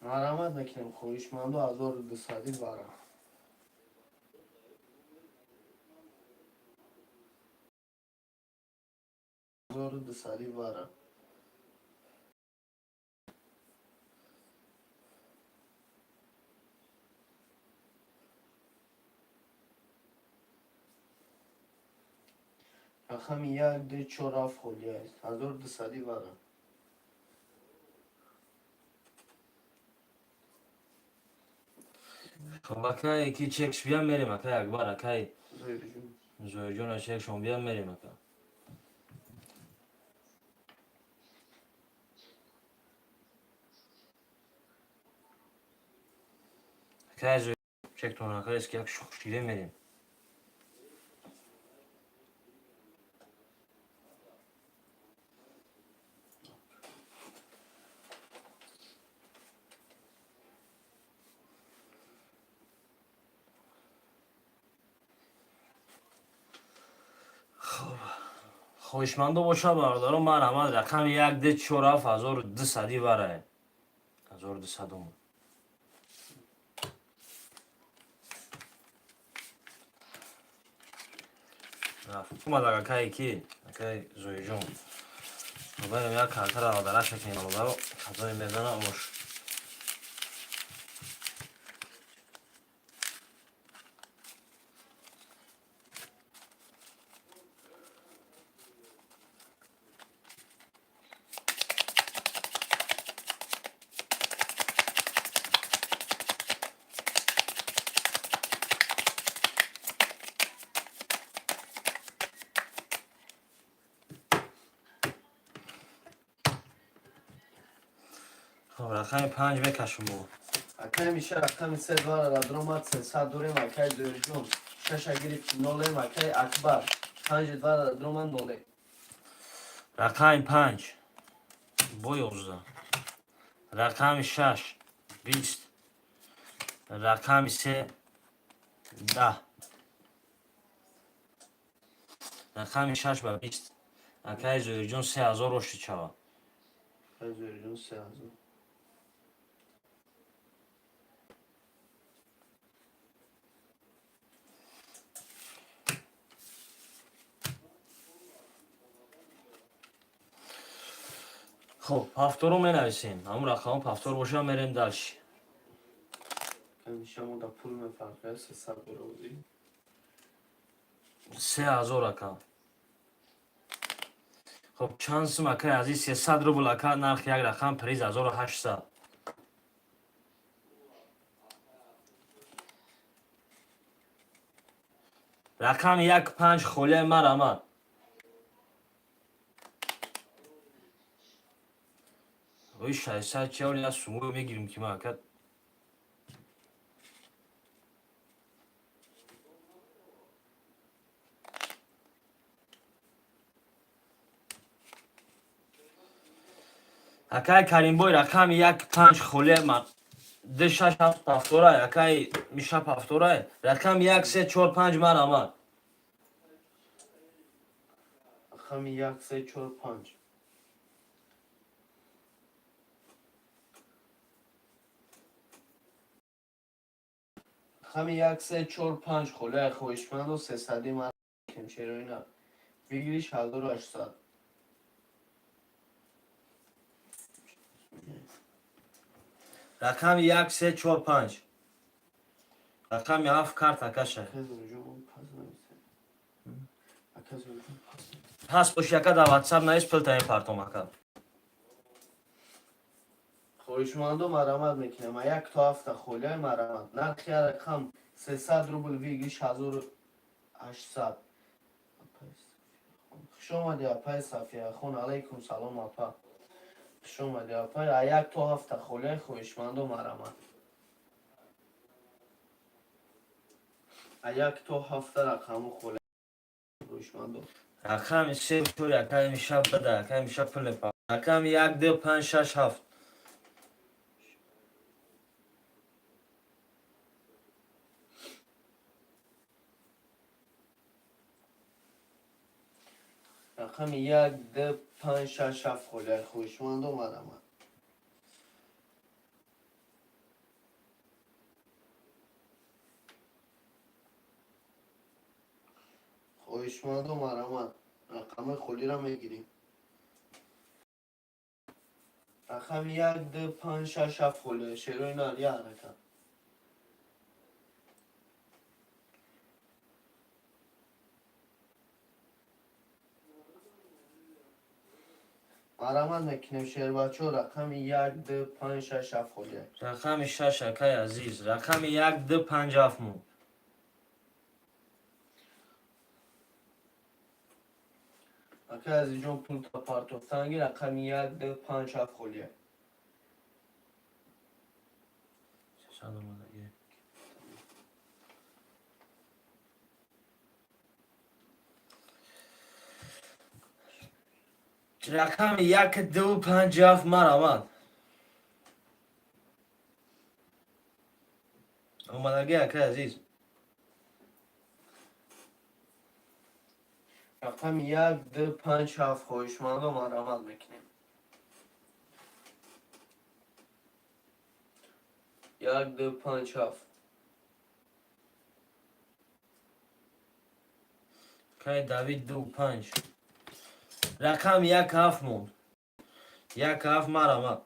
مرحمت میکنیم خویشمند و 1200 واره. 1200 واره. رقم 1 2 4 7 خلیه است. 1200 واره.
خب اکا یکی چکش بیام بریم اکا اکبر اکا
زهیر جون.
زویر جون چکشون بیام بریم اکا. اکا زویر چکتون اکا اسکی یک شخشیده میریم. خوشمندو باشه بردارم مرحمت رقم 1 ده 4 7 1200 واره 1200 اومد اکا یکی اکا زویر جون بریم یک کلتر آدرش کنیم رو کلتر میزنم باش. خب رقم 5 بکشم بابا.
اکا میشه رقم 3 واره را درآمد 300 دوریم اکا زهیر جون. 6 گرفت 0 اکا اکبر. 5 واره را درآمد 0.
رقم 5 با 11 رقم 6 20 رقم 3 10 رقم 6 با 20 اکای زویر جون 3000 روشتی چوا.
اکا زهیر جون 3000.
خب هفتارو می نویسیم همون رقم هفتار باشه میریم دلش.
اکا میشه ما دا پول مفرقه 300 برو بودی.
3000 اکا. خب چند سم اکای از این 300 روبل اکا نرخ یک رقم پریز 1800. رقم 1 5 خوله مرحمت. وی 600 چهل از سمو میگیریم که ما اکا. اکای کریم بای رقم 1 5 خوله من. ده 6 7 هفتاره اکای میشه هفتاره رقم 1 3 4 5 مرحمت.
رقم 1 3 4 5. رقم 1 3 4 5 خله خویشمند و 300 من کم چرا اینا بگیریش 1800.
رقم 1 3 4 5 رقم 7 کارت اکاشه.
اکا زهیر جون پس نمیسه. اکا زهیر جون پس.
پس باش یکا در واتساپ نیست پل تایم پارتوم اکا.
خویشمند و مرحمت میکنم یک تا هفته خوله مرحمت نرخ رقم 300 روبل ویگیش 1800. خوش آمدی اپای صفیه خون علیکم سلام اپا. خوش آمدی اپا یک تا هفته خوله خویشمند و مرحمت. یک تا هفته رقم خوله خویشمند و
رقم 3 4 اکا میشه بده اکا میشه پل پا. رقم 1 2 5 6 7
رقم 1 2 5 6 7 خوله خویشمند و مرحمت. خواهشمند و مرحمت. رقم خالی را میگیریم. رقم 1 2 5 6 7 خالی شروع نال یک حرکت. مرحمت میکنیم شیر بچه ها. رقم 1 2 5 6 7 خالی.
رقم 6 اکای عزیز. رقم 1 2 5 7 مون.
اکا از اینجا پول تا پارتوفتانگی. رقم 1 2 5 7 خالی.
رقم 1 2 5 7 مرحمت. اومدگی اکای عزیز.
رقم 1 2 5 7 خواهشمند و مرحمت میکنیم. 1 2 5 7.
اکای داوید 2 5. رقم 1 7 مون. 1 7 مرحمت.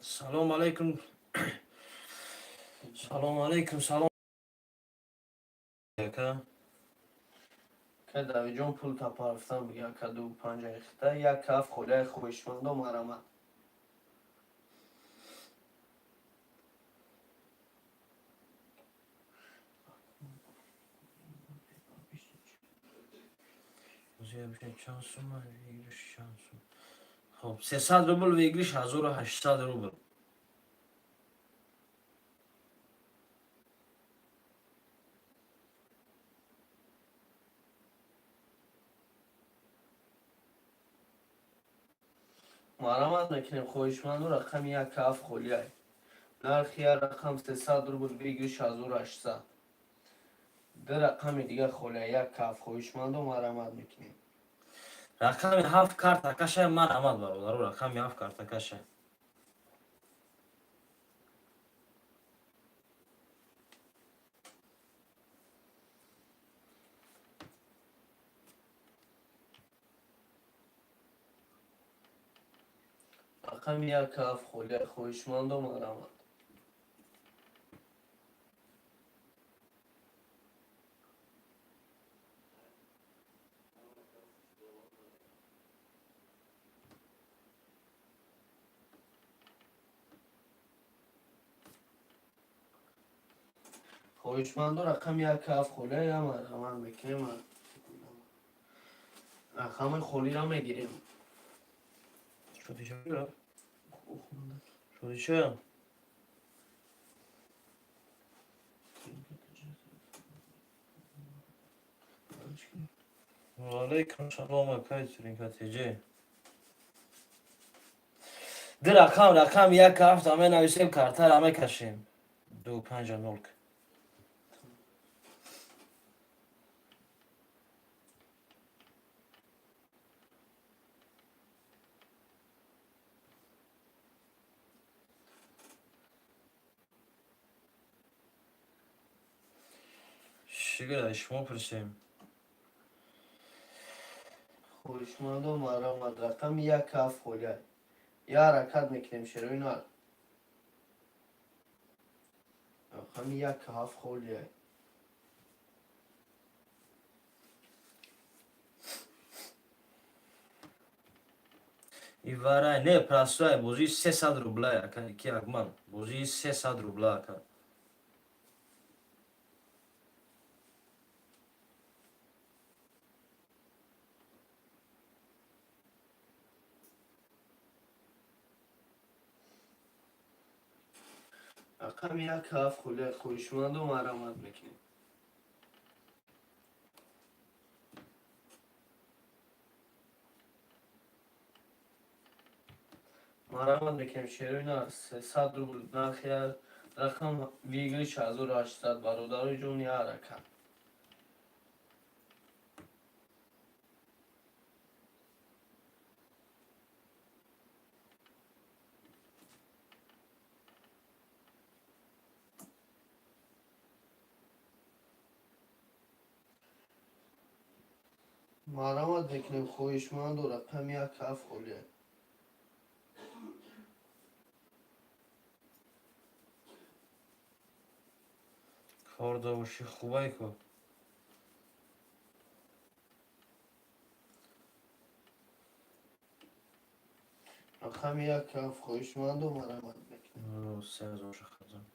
سلام علیکم. سلام علیکم. سلام. اکا
که دوی جان پول تا پارتوفتان بگه. 1 2 5 اخته. 1 7 خالی خواهشمند و مرحمت.
خب 300 روبل ویگلیش 1800 روبل.
مرحمت میکنیم خواهشمند و رقم 1 7 خالی. نرخی رقم 300 روبل بگیرش 1800. ده رقم دیگه خالی. 1 7 خواهشمند و مرحمت میکنیم.
رقم 7 کارت اکاشه مرحمت برادر. رقم 7 کارت اکاشه.
رقم 1 7 خالی خواهشمند و مرحمت. خواهشمند و رقم 1 7 خالی یا مرحمت میکنیم. رقم خالی را میگیریم.
شدی چه؟ شدی چه؟ علیکم سلام اکای ترینکاتیجی. ده رقم 1 7 همه نویسیم کارتر همه کشیم. 2 5 0. شگر شما پرسیم.
خواهشمند و مرحمت. رقم 1 7 خالی. یا حرکت میکنیم شروع نال. رقم 1 7 خالی.
ایواره نه پرستوی بوزی 300 روبله اکا کی اگمان بوزی 300 روبله اکا.
رقم 1 7 خالی خواهشمند و مرحمت میکنیم. مرحمت میکنیم شروع نال. 300 روبل نرخی رقم ویگلیش 1800 برادر جون یا حرکت. مرامت میکنیم خویشمند و رقم یک کف خولیه.
کار داشتی خوبه که
رقم یک کف خویشمند و مرامت میکنیم.
3000 خزان.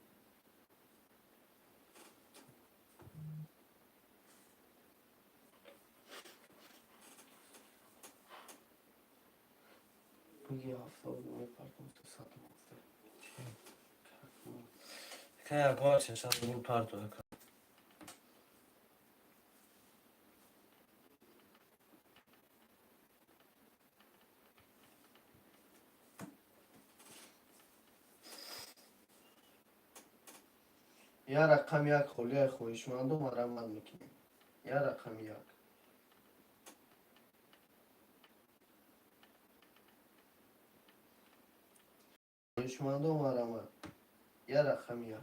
میگی 70 میپردم تو 100 مفته.
که یک بار 300 رو پرتو اکا.
یا رقم یک خولیه خویشمند و مرامت میکنیم. یا رقم یک. خویشمند و مرامت. یا رقم یک.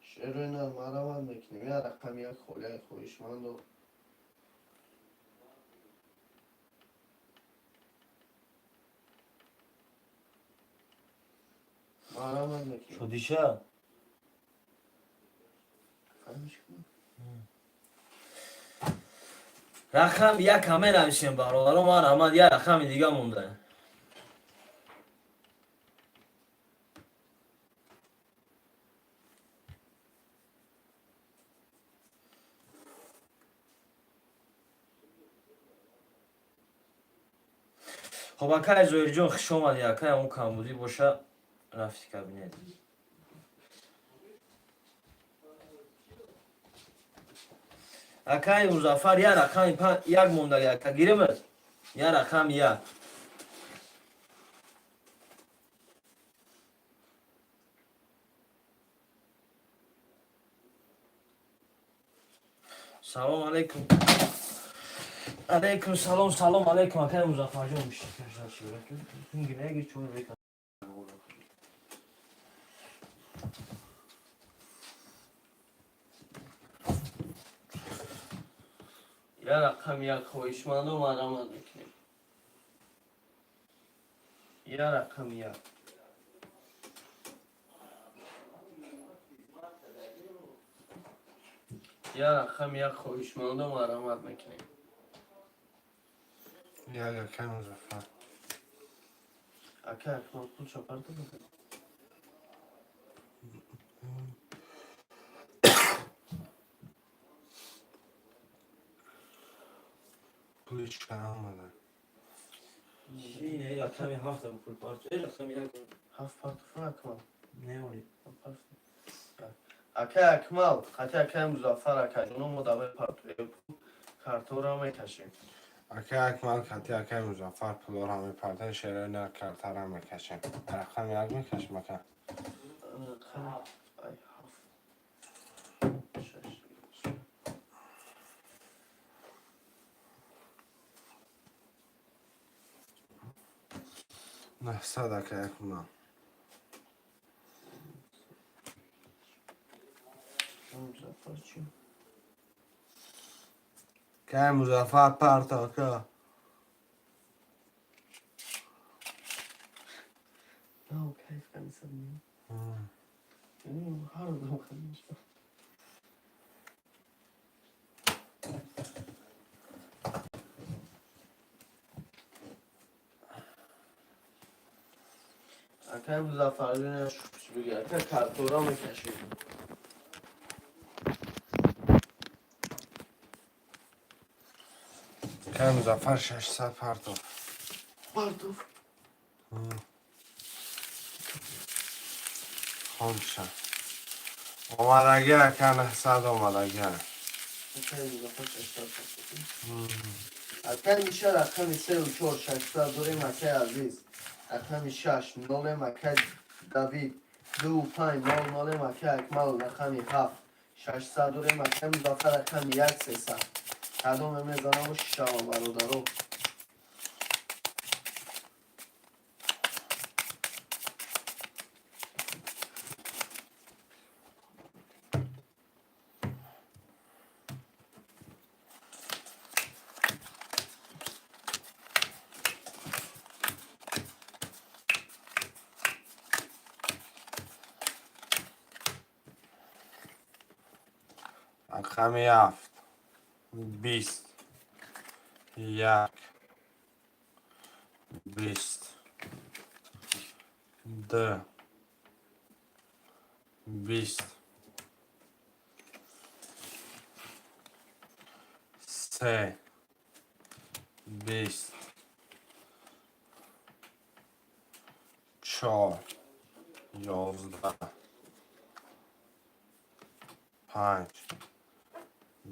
شروع نر مرامت میکنیم. یا رقم یک خولیه خویشمند و مرامت میکنیم.
شدی چه؟
فهمیش کنم.
رقم یک همه نمیشیم برادر من احمد یه رقم دیگه مونده. خب اکای زویر جون خوش اومدی اکای اون کمبودی باشه رفتی کابینت. اکای مظفر یه رقم یک مونده اکا گیرمت یه رقم یک. سلام علیکم. علیکم سلام سلام علیکم اکای مظفر جون میشه کجا شده که این گیره چون بکن.
یا رقم یک خویشمند و مرامت میکنیم. یا رقم یک. یا رقم یک خویشمند و مرامت میکنیم.
یا که مظفر
اکا اکمال پول چپر تو بکنیم.
پولی چکر آمده
اینه یه رقم هفته بکل پارتو یه رقم یک
7 پارتوفه اکمال.
نمونی.
اکا اکمال خطی اکا مظفر اکا جونو مدابه پارتوی کارتو را میکشیم.
اکه اکمال کتی اکه مظفر پلور همه پردن شیره نه کرتر هم میکشیم. رقم یک میکشیم اکه
رقم ای 7 6
نه صد اکه اکمال
مظفر چی؟
که مظفر پرتا اکه
نه کیف کنی سبنیم. یعنی هر دو خمیش اکا مظفر بینه شوش بگه اکا کارتو را میکشیم.
که مظفر 600 پرتا
پارتوف
خونشه آمدگی اکه 900 آمدگی
اکا مظفر 600 پارتوف اکا میشه رقم 3 و 4 600 داریم اکا عزیز. رقم 6 نولم اکا دوید 2 و 5 نول نولم اکا اکمال. رقم 7 600 داریم اکا مظفر. رقم 1 300 کدوم میزنم و 6 برادرو.
رقم 7 20 1 20 2 20 3 20 4 11 5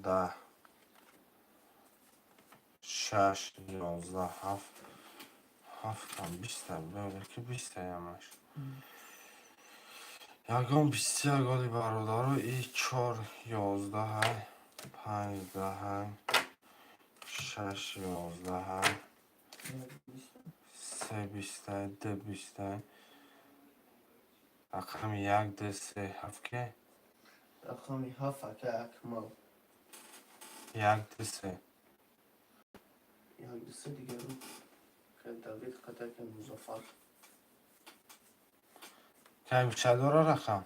10 6 11 7 7 20 böyle ki 20 yamaş. Ягон 20 голи бародару и 4 11 15 6 11 3 20 2 20 رقم 1 2 3 7 که
رقمی 7 که اکمال
1 2 3
یک دسته دیگه رو که دوید قطعه که مزافر
که همیشه داره رقم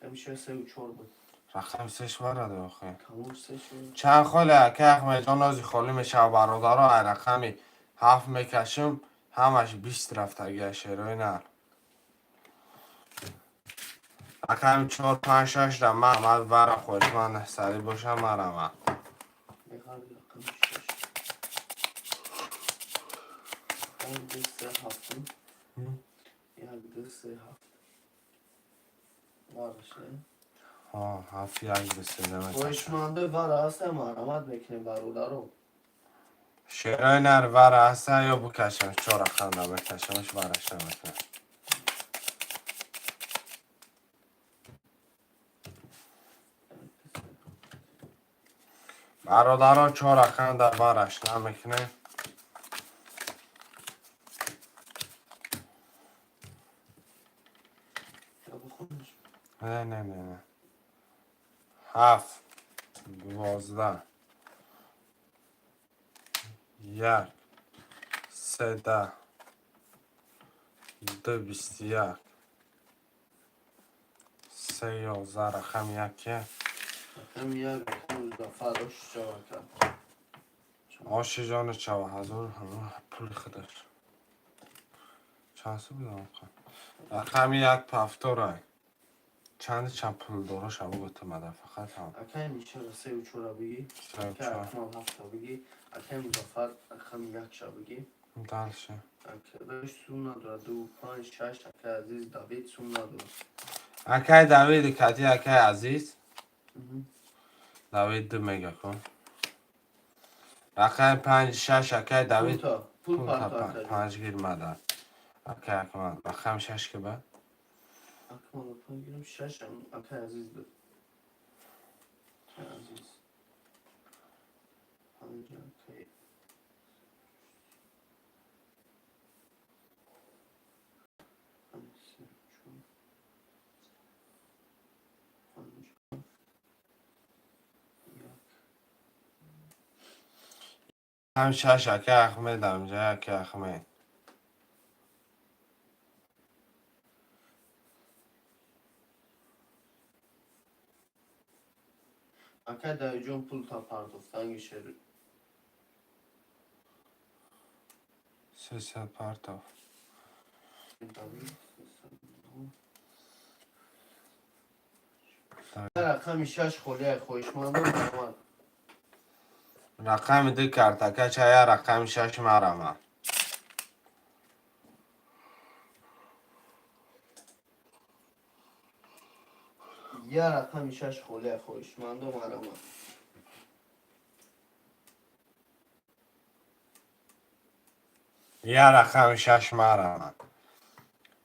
همیشه 3 و 4 بود
رقم 3 شواره ده آخه
تموم 3 شد
چند خاله که اخمه جان نازی خالی میشه و برادر های رقمی 7 میکشم همش 20 رفته گه شیرای نر رقم 4 5 6 ده محمد برا خوش من سری باشم مرمه
میخواد رقم 6 یک دسته 7 یک دسته 7 وارش نه
ها 7 1 2 3 نمیکشم
خوشمانده وار هست مرمت میکنیم برادرو
شیرای نر ور هسته یا بکشم 4 رقم ده بکشمش ورش نمیکنم برادرها 4 رقم ده ورش نمیکنه
یا بخونش
نه 7 12 1 13 2 21 3 11 رقم 1 که
رقم یک مزافر روش جواب کرد
آشی جان 4000 پول خودش چند سو بیدم کن رقم 1 پفتوره چند پول داره شما گفتم مده فقط هم
اکه میشه 3 و 4 بگی
3 و
اکه
4
اکمال 7 بگی اکه مزافر رقم 1 شا بگی
دلشه
اکه داشت سون نداره 2 5 6 اکه عزیز دوید سون نداره
اکای دوید کتی اکای عزیز دوید 2 میگه کن رقم 5 6 اکای دوید
پول
پول تا
پانتا
5 گیر مدر اکای اکمال رقم 6 که به
اکمال 5 گیرم 6 اکه عزیز بود اکه عزیز 5 اکه
هم 6 اکای احمد همجا اکای احمد
اکه دایی جون پول تا پرداختنگی شد
300 پرتاف
رقم 6 خولی خوشمانده مرمت
رقم 2 کرتکه چه رقم 6 مرمه
یه رقم 6 خولی خوشمانده مرمت
یه رقم 6 مرمه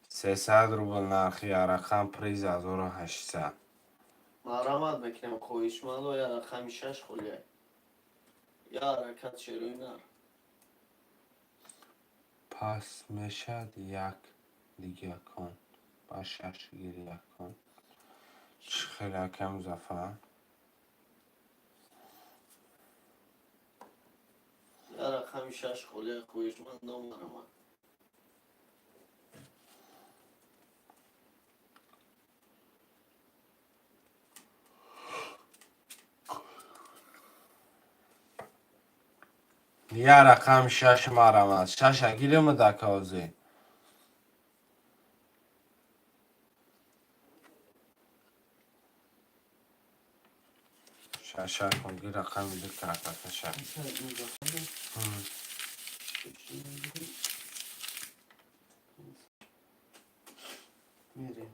300 روبل نرخی یه رقم پریز 1800
مرمت میکنم خوشمانده یه رقم 6 خولی یه حرکت شروع نر
پس میشد یک دیگه کن با 6 گیر یک کن خیلی کم زفه
یه رقم 6 خولی خوشمانده مرمت
یه رقم 6 مارم است 6 گیرم دکازی شش کن گیر رقم میده کرده شش
میره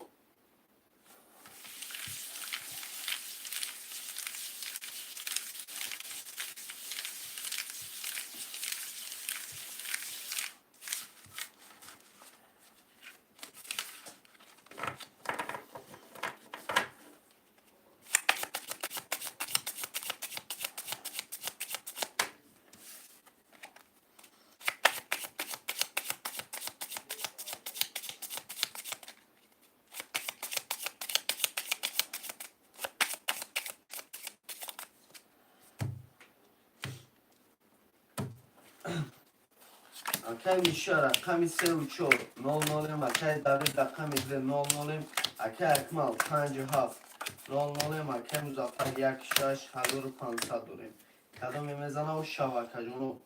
اکای میشه رقمی 3 و 4 نول نولیم اکای دوید رقمی 2 نول نولیم اکای اکمال 5 و 7 نول نولیم اکای مزافر 1 6 1500 داریم کدام میزنه و شبکه جونو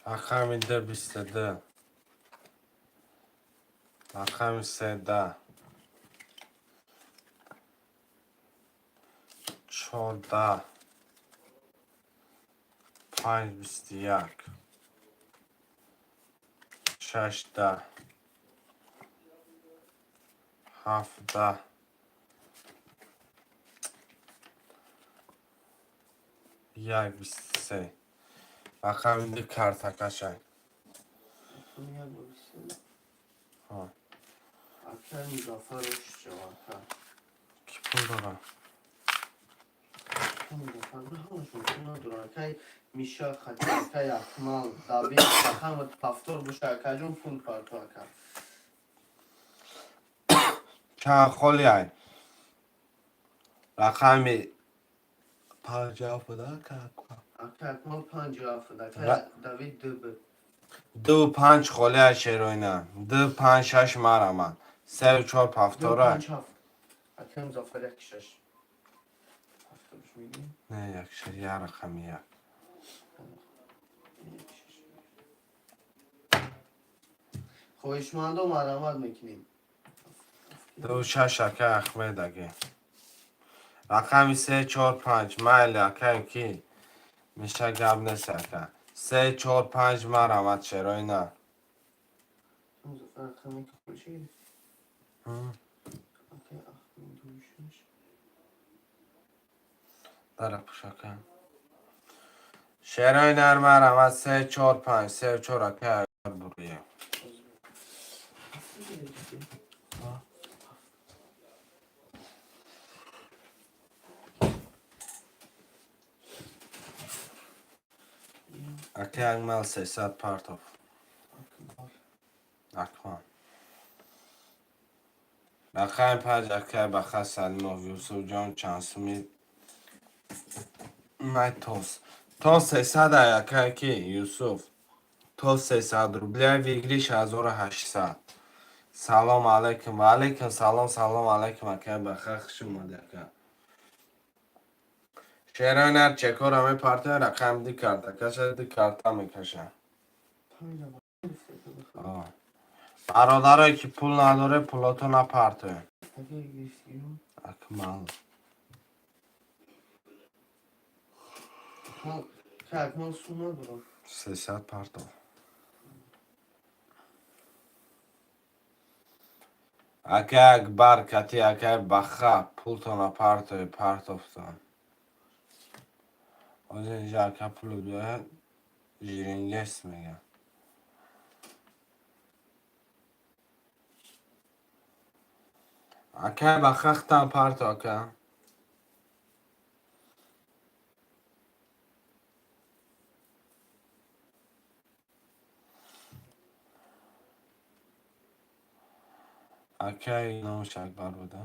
رقم میده 22 رقم 13 14 5 21 16 17 1 23 رقم میده کرده قشنگ ها
اکای مزافر 6 شبکه
کی پول دارم
که میشه خطی که احتمال دابی رقم پفتور بشه که جون پول پارتو که
که خالی های رقم 50 بوده که
که احتمال 5 افده که دوید دو بود
2 5 خالی های شیروینه 2 5 6 مرمن 3 و 4
دو
پفتوره
5 هفت اکه مزافر 1 6 پفتورش میگیم
نه یک شد یه رقم یک
خویشمند و مرمت میکنیم
2 6 اکه اخمه دگه رقمی 3 4 5 مایل اکه کی میشه گب نیست اکه 3 4 5 مرمت شیروینه
مزافر رقمی که خوشی اکه اخمی دوشش
داره پوشاکه شیروینه مرمت 3 4 5 3 4 اکه برویه اکه اگمال 300 پارتوف اکمان رقم 5 اکه بخه سلیموف یوسف جان چانسومی مای تو 300 اکه کی یوسف تو 300 روبله ویگریش 1800 سلام علیکم و علیکم سلام علیکم اکه بخه خوش اومده اکه شیرانر چکور همه پارتی رقم دی کرده کشه دی کرده میکشه
5 افده
برادرایی که پول نداره پولاتو نپارتی
اکه گیریم
اکمال
که اکمال سو ندارم
300 پارتو اکه اکبر کتی اکه بخه پولتو نپارتی پارتوفتان از اینجا اکه پولو دوه جیرینگست میگه اکه بخه ختم پارتو اکه اکه اینامش اکبر بوده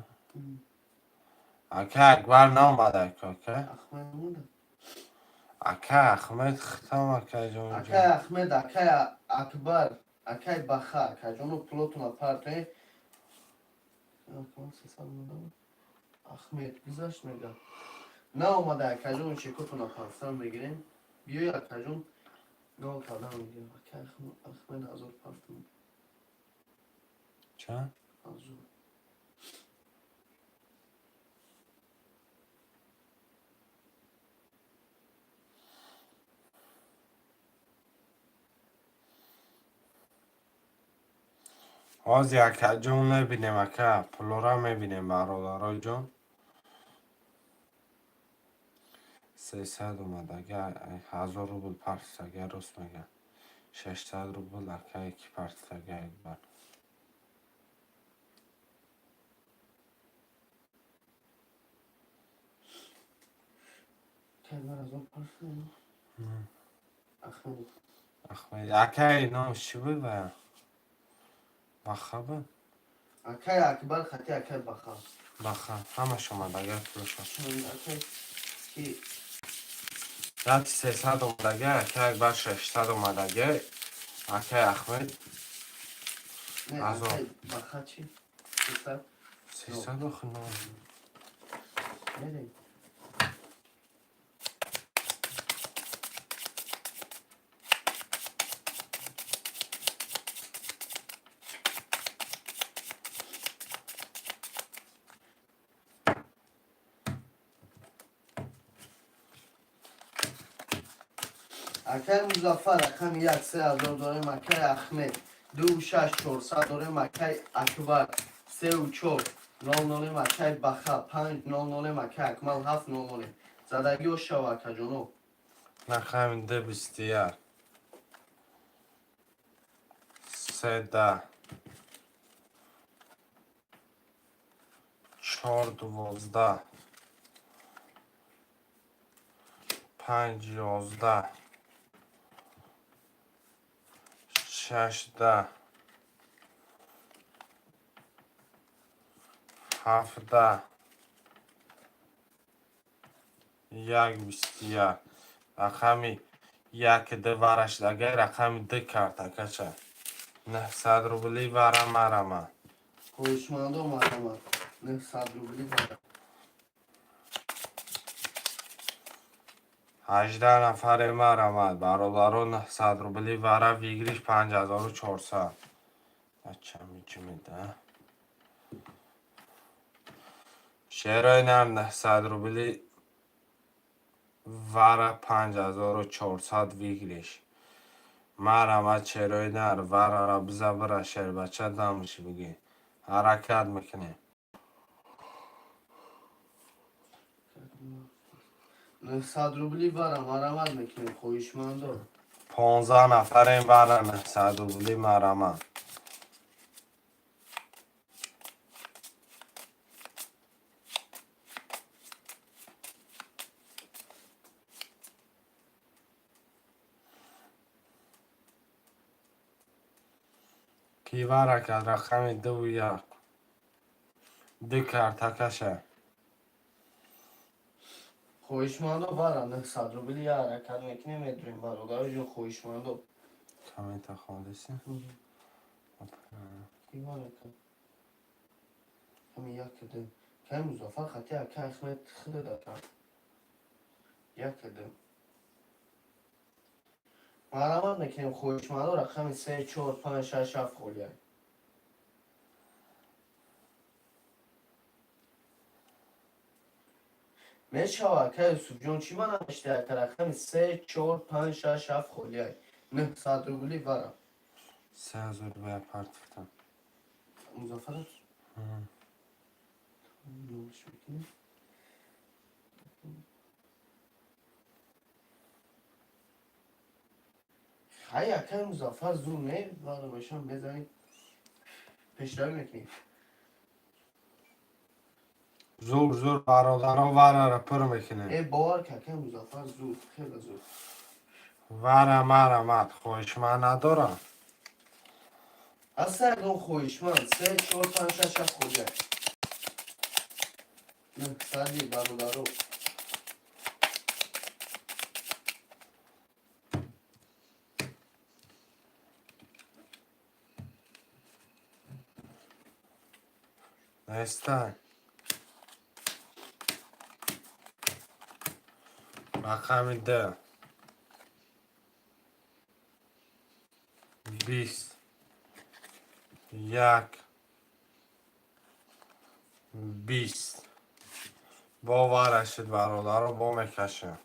اکه اکبر نامده اکه
اخمه نمونه
اکه احمد ختم اکه جون
اکه احمد اکه اکبر اکه بخه اکه جونو پلوتون پارتی اکمال 300 مونده احمد گذاشت میگم نه اومده اکجون شکوتون پرستان بگیریم بیای اکجون نه کادم میگیریم که اخمه 1000 پرستان
چند؟
1000
آز یک جون میبینیم اکا پلورا میبینیم برادرای جون 300 اومد اگر 1000 روبل پرس اگر راست میگه 600 روبل اکا یکی پرس اگر یک بار
که 1000 پرستان اخمه
اخوی اکا اینا چی بگه بخبه
اکای اکبر خطی اکای بخار
همش اومد اگر پلوشا
چون اکای کی
یکی 300 اومد اگر اکا یک بار 600 اومد اگر اکا اخمد
نه
از
اکای بخار چی 300
300 آخه نه
میریم اکای مزفر رقم 3000 داریم اکای احمد 26400 داریم اکای اکبر 34 00 اکای بخا 500 اکای اکمل 700 زدگی و شو اکا جونو
نخواهیم ده بستیار 310 412 511 16 17 یک بستیار رقمی یک ده ورش دگه رقمی ده کرد اکچه 900 روبلی ورم مرمه
خوشمانده اومدم 900 روبلی بده
18 نفر مرمه برادرو 900 روبلی وره ویگریش 5400 بچه میچه میده شیرای نم 900 روبلی وره 5400 ویگریش مرمه شیرای نر وره را بزه بره شیر بچه دمشی بگی حرکت میکنه
900 روبلی بده مرمت میکنیم خوشمانده
15 نفر این وره 900 روبلی مرمه کی وره که رقم 2 و 1 دو کرتکشه
خوشمانده بده 900 روبلی یه حرکت میکنیم میدریم برادر جو خوشمانده
کمیت خالصی
کی باره که همین یک ده که مزافر خطی اکا اخمت خیلی دکن یک ده مرمت میکنیم خوشمانده رقم 3 4 5 6 7 خولیه میشه که یوسف جون چی من نوشته که رقم 3 4 5 6 7 خولیه 900 روبلی بره
3000 به پرتفتم
مزافر نوش میکنیم خیلی اکا مزافر زور نه باره باشم بزنیم پیشروی میکنیم
زور برادرها وره را پر میکنه
ای باور که اکا مزافر زور خیلی زور
وره مرمت خوش من ندارم
از سردون خویشمند 3 4 5 6 7 خولیه نه سردی برادرو
نیستن رقم 10 20 1 20 باورشید برادر رو با میکشه.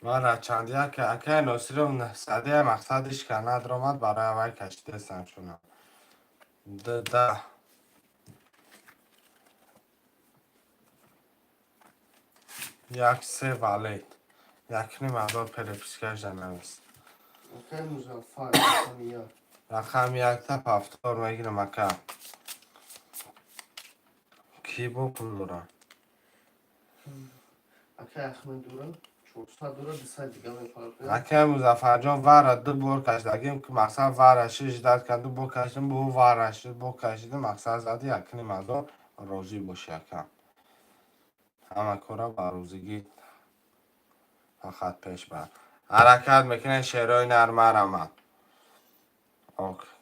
من چندیه که اکه نصیرم صده مقصدش که ندرامد برای اوی کشیده سمشونم. ده یک سه ولید یک نیم عداد پرپیسکش نویست.
اکه مزفر رقم 1
رقم 1 تا پفتار میگیرم اکه کی با پول دارم.
اکه احمد دوره 400 دوره 200 دیگه میپرد.
اکه مظفر جان وره دو بار کشیدگیم که مقصد ورشش داد کندو با کشیدم با ورش با کشیدم مقصد زدی یک نیم عداد راضی باشی اکه. همه کارا با روزگی فقط پیش بر حرکت میکنه شعرهای نرمه رمد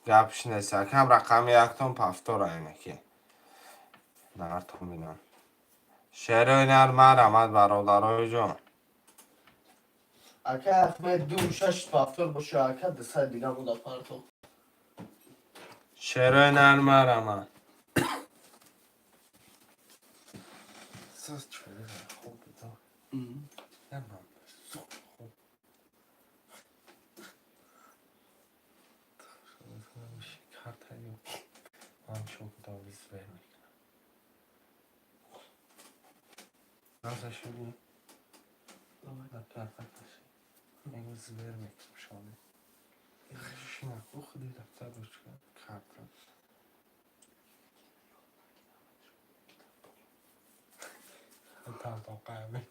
گپش نیست یکم رقم 1 تون پفتار اینه که نرتون بینم شعرهای نرمه رمد برادرای جان.
اکه احمد 2-6 پافتور باشه اکه 200 دیگه مونده پرتو.
شعرهای نرمه رمد خوب من çok davis vermek. Nasıl şimdi? Hatta arkadaşlar. Davis vermek şu an. Şuna oku değil hatta başka kartı. Tamam tamam.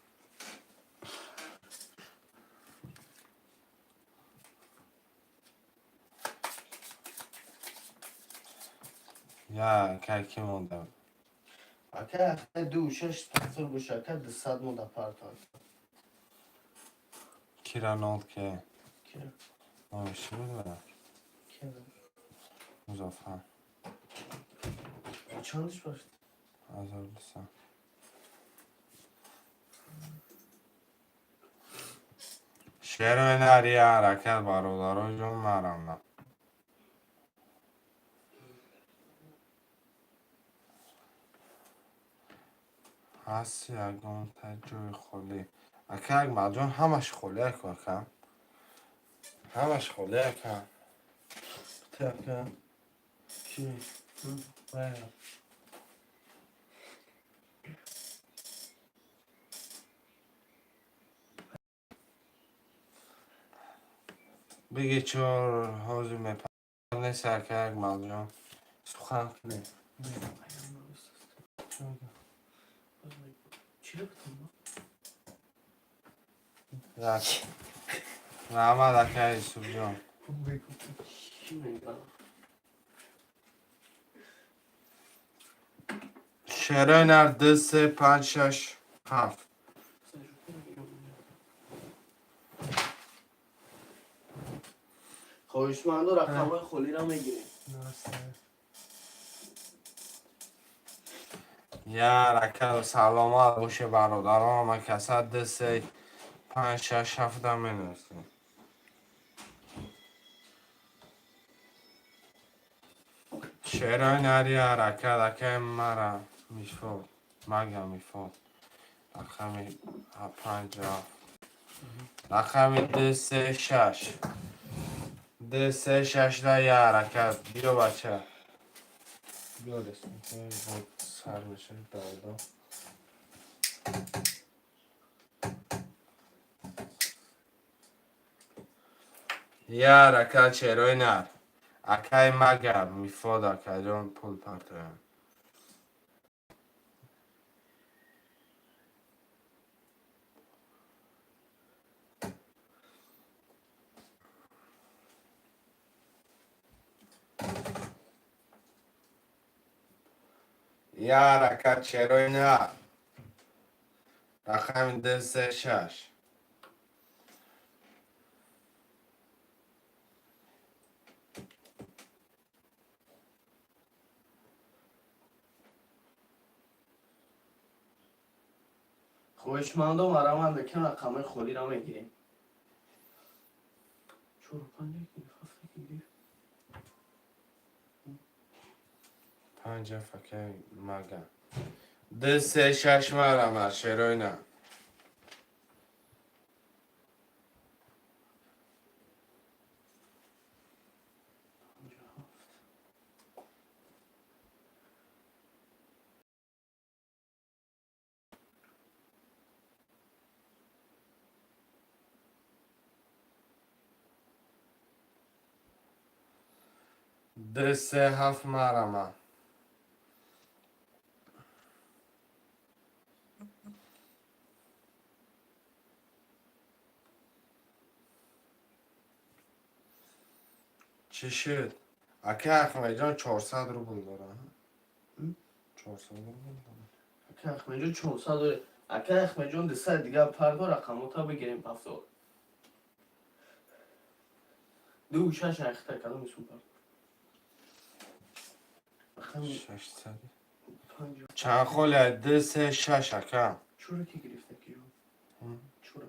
Ya kalki monda.
اکه احمد 2-6 پافتور باشه اکه 200 مونده پرتو.
Kiranol ki.
کی؟
Mamışı mı?
کی؟
Muzaffer.
چندش باشه؟
Hazırlısan. شعر و نری حرکت برادرای جون مرمم. هستی اگون تا جوی خالی اکه اگ مجان همش خالی اکا همش خالی اکا تکه کی باید بگی چور حوضی میپرد نیست اکه اگ مجان سخن کنی
چی رو بکنم؟
یک رحمت اکه یوسف جان
چی میگم؟
شعر نر 2 3 5 6 7
خواهشمندو رقم های خالی را میگیریم.
یا رکت سلامت باشه برادران ما کسد 2 3 5 6 7 هم مینویسیم. شعرهای نری حرکت اکه مرا میفود مگه میفود رقم 50 رقم 2 3 6 2 3 6 دا یه حرکت بیا بچه بیا رسم بود سر میشه دادا یه حرکت شعرهای نر اکه مگه میفود اکه جان پول پرتویم یا رکت چروی نه رقم 236
خوشمندم آرامنده که رقم خولی را میگیریم. چورو پنجه گرفت هفته گرفت
5 فکر مگه 236 مرمه چروی نه
پنجه هفت
ده سه هفت مرمه چی شد؟ اکه اخمه جان 400 روبل داره 400 روبل داره
اکه اخمه جون 400 داره. اکه اخمه جون دسته دیگه پرده رقم تا بگیریم هفته دو شش اخته کدام میسون پرده رقم
600
پنجه
چند خوله 236 اکه
چورو که گرفته که جون چورو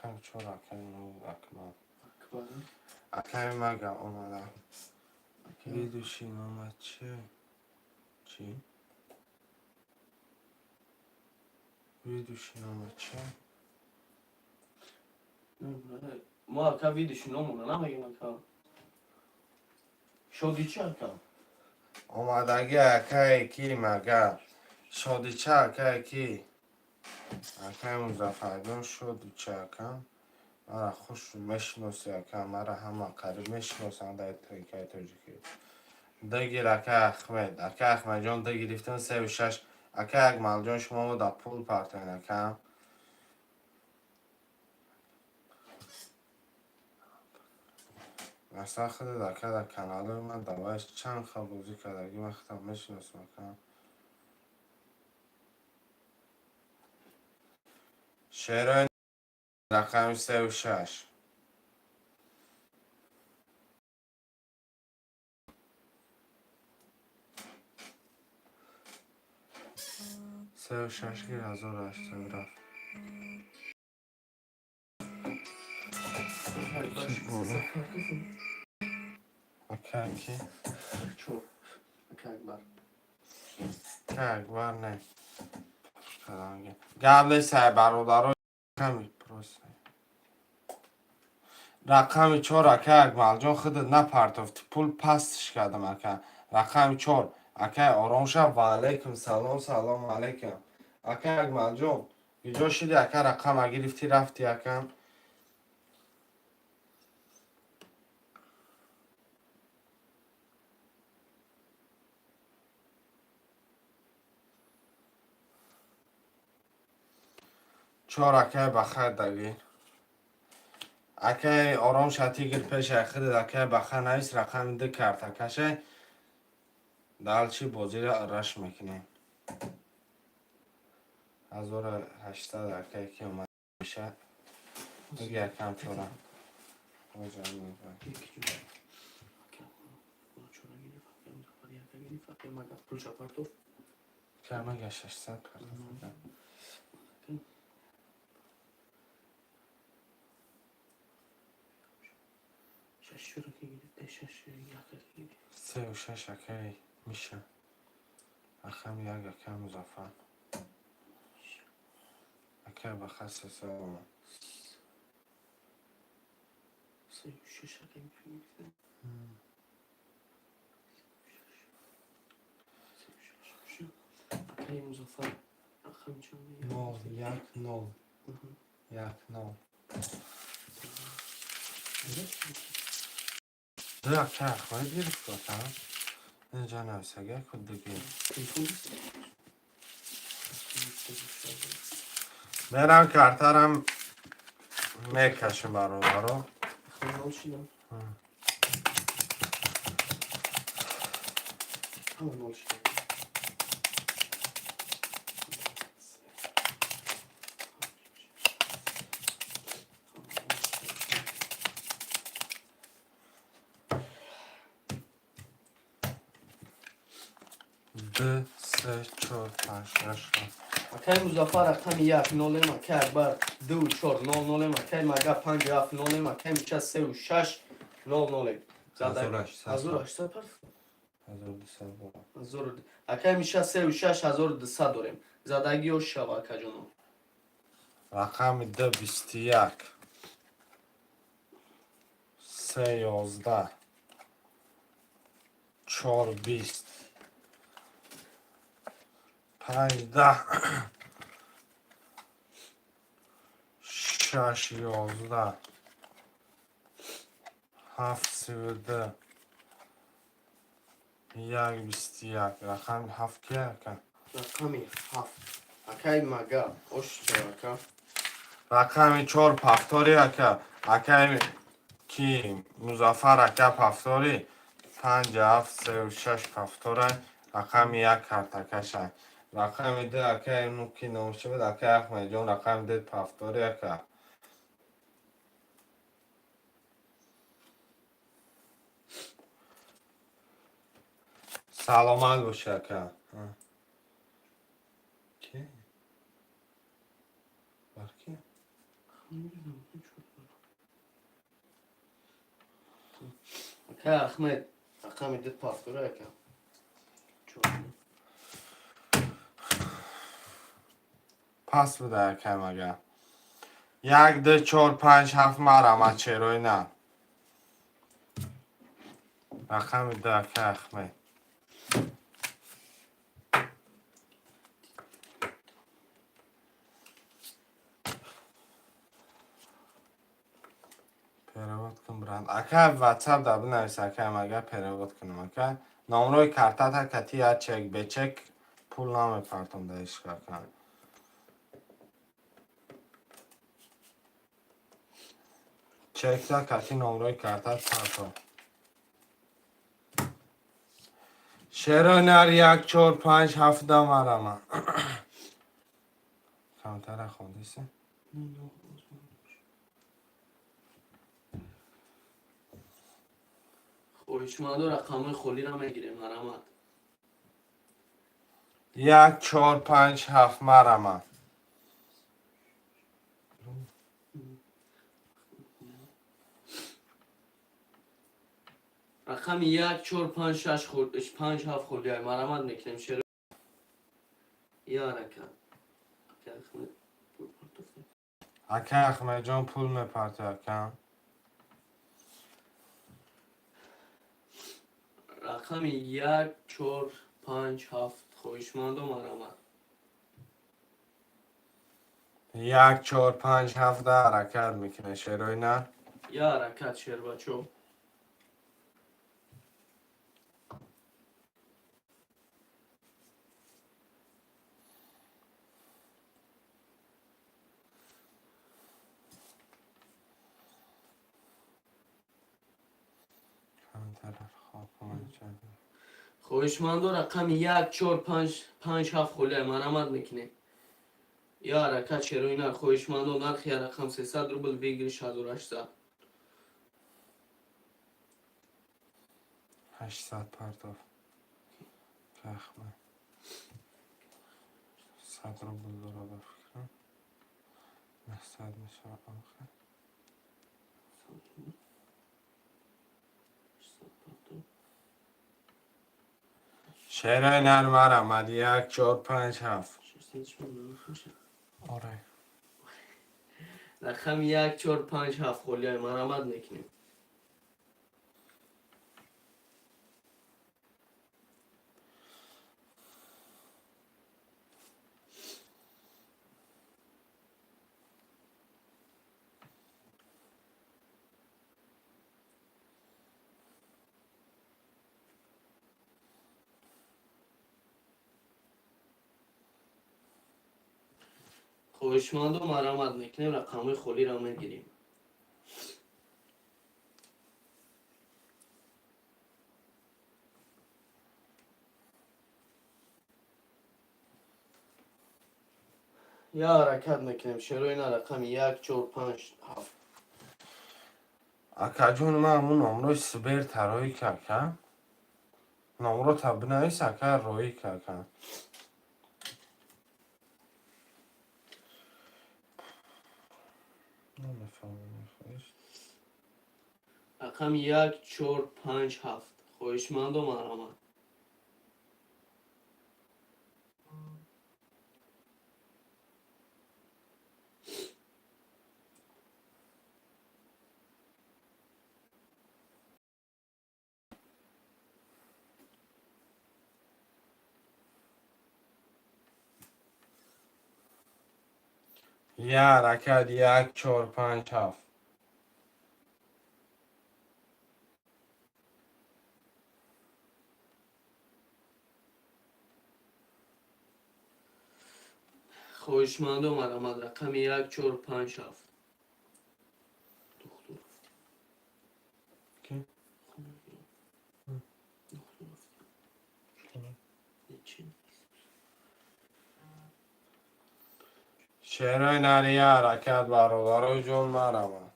خیلی چرا اکه نو اکمال
اکبر
اکه مگه اومده ویدوشین آمد چی؟ ویدوشین آمد چه؟
ما اکه ویدیش نمونه نمیگیم اکه شادی چه اکه
اومدگی اکه کی مگه شادی چه اکه کی اکه مزفردون شادی چه اکه مرا خوش رو مشنوسی اکه مرا همه قریب مشنوسن در تریکه ترجیکی دگیر اکه احمد جان دگیرفتن 36 اکه اکمال جان شما در پول پرتین اکه مثلا خود دکه در کانال من دوایش چند خواه بوزی کردگی من خودم میشناسم اکه شعرهای رقم 36 36 گیر 1800 رفت اکه کی؟
چور اکه اکبر
که اکبر نه قبل سه برادرها کمی پروسه رقم 4 اکه اکمال جان خود نپرتفت پول پستش کردم اکه رقم 4 اکه آرام شب و علیکم سلام علیکم اکه اکمال جان اینجا شدی اکه رقم گرفتی رفتی اکه 4 اکه بخیر دگیر اکه آرام شتی گیر پیش اخیر اکه بخیر نیست رقم ده کرد اکشه دلچی بازی را رش میکنیم 1800 اکه که اومد میشه دیگه یکم چورم
یکی جون اکه اونا چورا گرفت اکه مزفر یکه گرفت اکه مگه پول شپرتو
که مگه 600 کرد
شش چورا که گرفته شش یکه گرفت
36 اکه میشه اخم یک اکه مزفر اکه بخیر 300 اومد
36 اکه گرفته اکه مزفر رقم چند
یک نو دو اکه اخواه گرفت باتم اینجا نویسگه کد دیگه میرم کرترم میکشم برادرو
خیال شدم همه نال شدم
سه چهار پنج شش
اکای مزافر رقم یک نولیم اکای اکبر 2 4 0 نولیم اکای مگا 5 7 نولیم اکای میشه 3 و 6 0 نولیم زده 1800 پر
1200
اکای میشه 3 و 6 1200 داریم زدگی و شبکه جانم
رقم 2 21 3 11 4 20 5 10 6 11 7 32 1 21 رقم 7 که
رقمی 7 اکای مگا اوش شبکه
رقم 4 پفتاری اکا اکا کی مزافر اکا پفتاری 5 7 3 و 6 پفتاره رقم 1 کارتکشه رقم 2 اکا اینو کی نوشته بود اکا احمد جان رقم 2 پفتاری اکا سلامت باشه اکا کی؟ برکی؟
اکای احمد رقم 2 پافتوره اکا
پس بده اکا مگه 1 2 4 5 7 مرمت چروی نه رقم 2 اکا احمد پیروت کن برند اکا واتساپ دا بنویس اکا مگه پیروت کنم اکا نامروی کارتا تا کتی یا چک به چک پول نام پرتم دایش کن چک تا کتی نامروی کارتا پرتم شیرونر 1 4 5 7 مرمه کمتر خوندیسی
خویشمند و رقم خولی را میگیریم مرمت
1 4 5 7 مرمه
رقم 1 4 5 6 خورد 5 7 خوردی های مرمت میکنیم شروع یا رکن
اکا احمد جان پول میپرته اکا
رقم 1 4 5 7 خویشمند و مرمت
1 4 5 7 حرکت میکنه شیروی نه
یا رکت شیر بچو
کمتر خواب کنم
خویشمند و رقم 1 4 5 7 خولی مرمت میکنیم یا رکت شیروی نه خویشمند و نرخی رقم 300 روبل بگیرش 1800
800 پرتاف که احمد 100 رو بلدارا بفکرم 900 میشه آخر شیروی نه مرمد 1 4 5 7 آره
رقم 1 4 5 7 خولی های مرمت میکنیم خویشمند و مرمت میکنیم رقم خولی را میگیریم یا حرکت میکنیم شروع این رقم 1 4 5 7
اکا جون من همون نامروی سبیر ترایی که نامرو تا بنویس اکا روی که نمیفهمم خودش.
رقم 1 4 5 7 خواهشمند و مرحمت.
یه حرکت 1 4 5 7.
خواهشمند و مرحمت. رقم 1 4 5 7 دختر
کی؟
چی؟
شعرهای نری یه حرکت برادرای جون مرمه.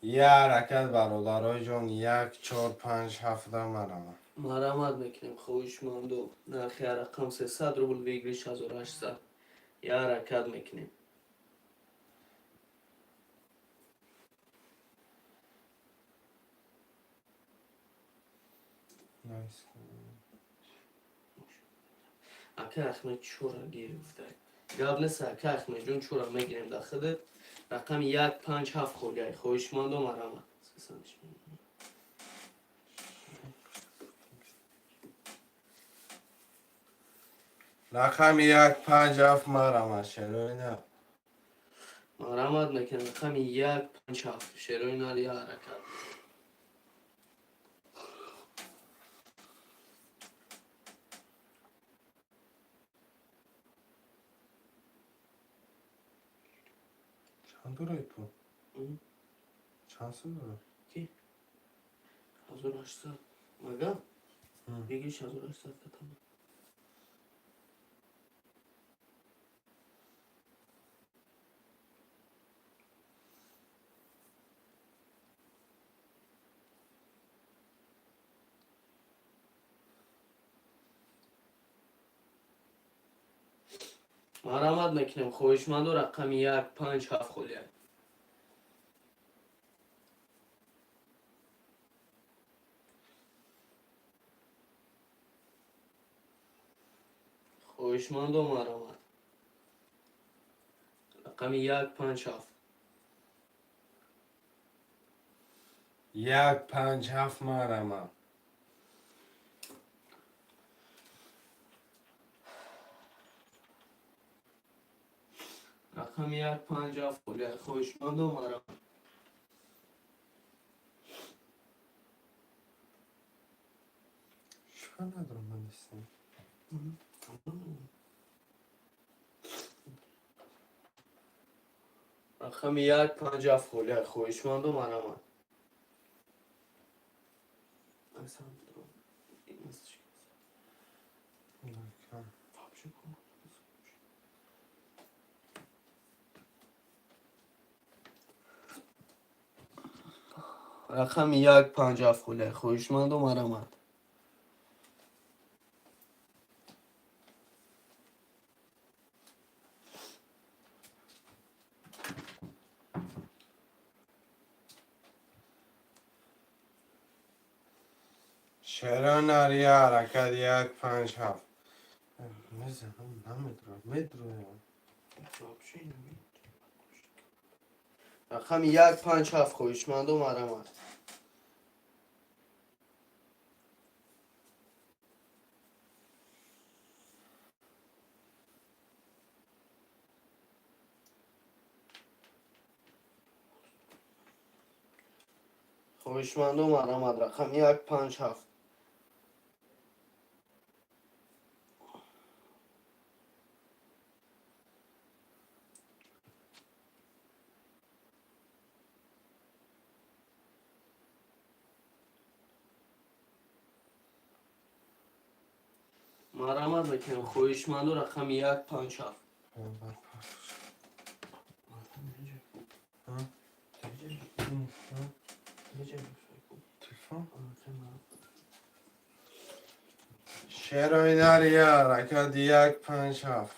یه حرکت برادرای جون 1 4 5 7 مرمه.
مرحمت میکنیم. خواهشمند و نرخ رقم 300 روبل بگیریش 1800. یه حرکت میکنیم.
نایس.
اکه اخمه چورا گرفته گاب نسه اکه اخمه جون چورا میگیریم داخل رقم 1 5 7 خولیه. خواهشمند و مرحمت.
رقم 1 5 7 مرمه. شعرهای نه.
مرحمت میکنیم. رقم 1 5 7 شروع نال یه حرکت.
چند داره ایپو؟ چند سو داره؟
1800 مگه؟ بگیش 1800 کتم. مرحمت میکنیم. خواهشمند و رقم 1 5 7 خولیه. خواهشمند و مرحمت. رقم 1 5 7
1 5 7 مرمه.
رقم 1 5 7 خولیه. خواهشمند و مرحمت.
چرا ندارم من نیستم؟
رقم 1 5 7 خولیه. خواهشمند و مرحمت. رقم 1 5 7 خولیه. خواهشمند و مرحمت.
شعرهای نری یه حرکت 1 5 7. میزنم نمیدرم.
رقم 1 5 7 خواهشمند و مرحمت. خواهشمند و مرحمت. رقم 1 5 7 مرحمت میکنیم. خواهشمند و رقم 1 5 7
شیرینار یار اکاد یک 5 7.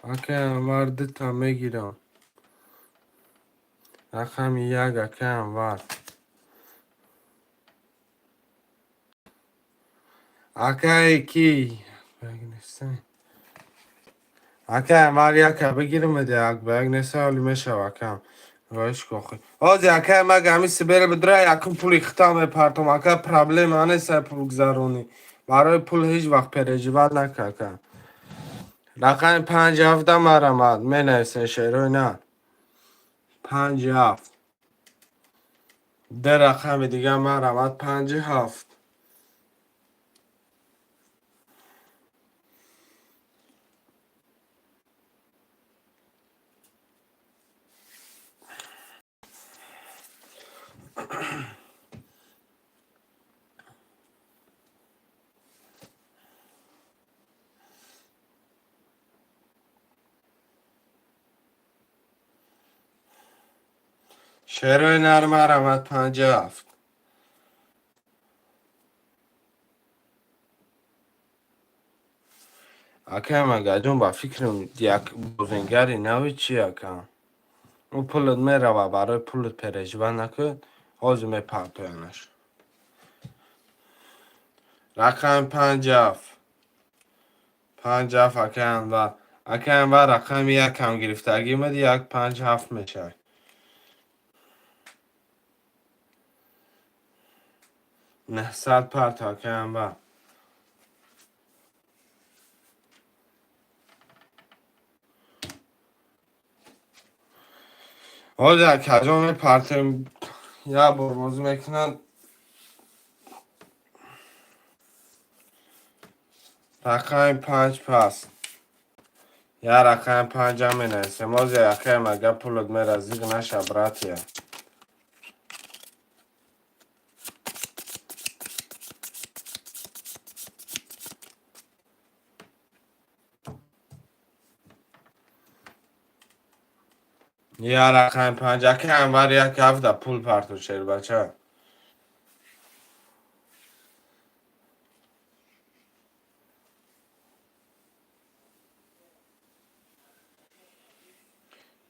اکه مرد تا میگیرم رقم یک اکه انور اکه کی اکه انور یک بگیرم ده یک بگ نیسته حالی میشه اکم رویش کخی آزی اکه مگه همی سبیل بدره یکم پول اختام پرتم اکه پرابلم هنیسته پول گذارونی برای پول هیچ وقت پریجیبت نکه اکه رقم 5 7 مرمد می نیسته شیروی نه 5 7 ده رقم دیگه مرمد 5 7 شیروی نر مرمد 5 7 اکه مگه جون با فکرم یک بوزنگری نوی چی اکه او پولت میره و برای پولت پریجبه نکن آزو می پرتوینش رقم 5 7 5 7 اکه انور اکه انور رقم یک کم گرفتگی مدی یک 5 7 میشه نه صد پرت اکه انور آزو اکه جون می پرتوین یا برموز میکنن رقم 5 پس یا رقم 5 هم می نیسته موزی اکه مگه پولت میره زیگ نشه براتیه یا رقم 5 اکه انور یک هفته پول پرتو شیر بچه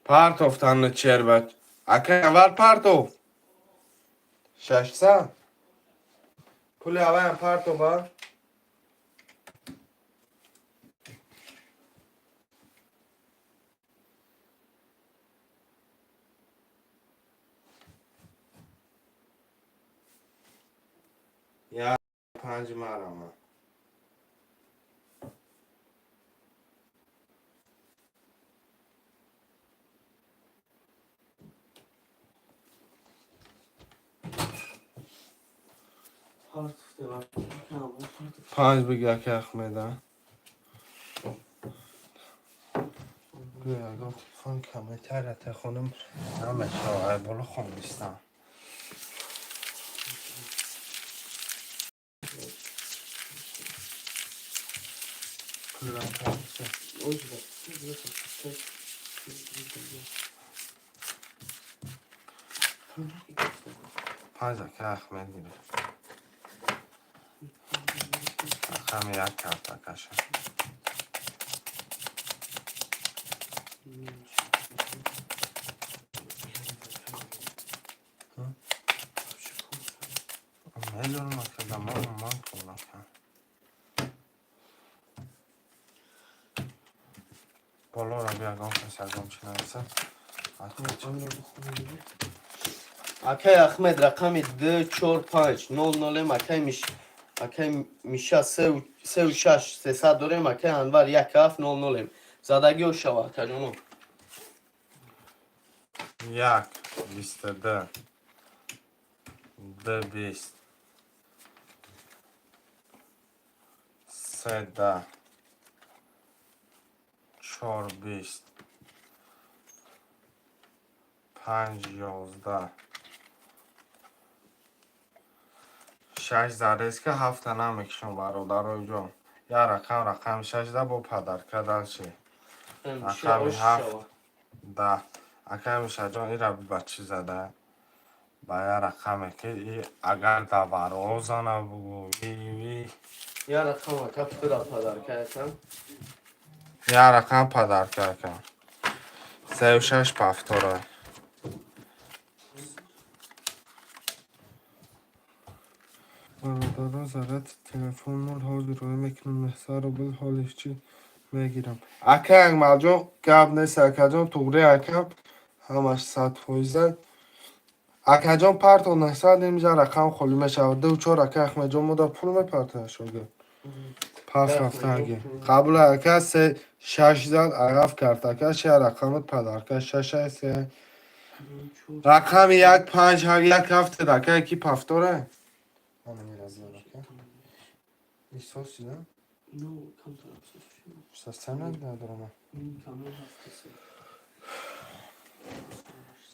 پرت افتن چیر بچه اکه انور پرتو 600 پول اول هم پرتو با یا 5 مرمه پنج بگه که اخمیده گویا گفت تلفن کمه تره خونم همه شاعر بلو خون نیستم پنج که اخمیده همه یک کرد کشه میدونم که دمان من کنم بالا را بیا گام پسر گام چی نویسه
اکه احمد رقم 2 4 5 0 0 اکه میشه 3 و 6 300 داریم اکه انور 1 7 0 0 زدگی و شوا تجانو
1 22 2 20 3 10 4 20 5 11 6 زده است که 7 نمیکشم برادر جان یا رقم 16 با پدر کدل چی
امشی
رقم
آش
7
شوا
10 اکا میشه جان این را بچه زده با یا رقمه که اگر دوار اوزانه بگو وی
یا رقم اکا پدر پدر کردم
یا رقم پدر کن 36 پفتوره برادرها زرد تلفن مال حالی روی میکنم محصر رو بل حالش چی میگیرم اکا اگمال جان گب نیست اکا جان توگری اکا همش 100%. اکا جان پرت و نحصر نمیجا رقم خالی میشود 2 4 اکا اخمه جان مدر پول میپرت نشده پس رفته اگه قبل اکا 6 زد عقف کرد اکا چه رقمت پدر که 6 3 رقم 1 5 1 هفته اکا یکی پفتوره آنه میرازی اکا ایساسی نه
نو کم طرف سوشیم
سستم ندارم
این کامل هفته سه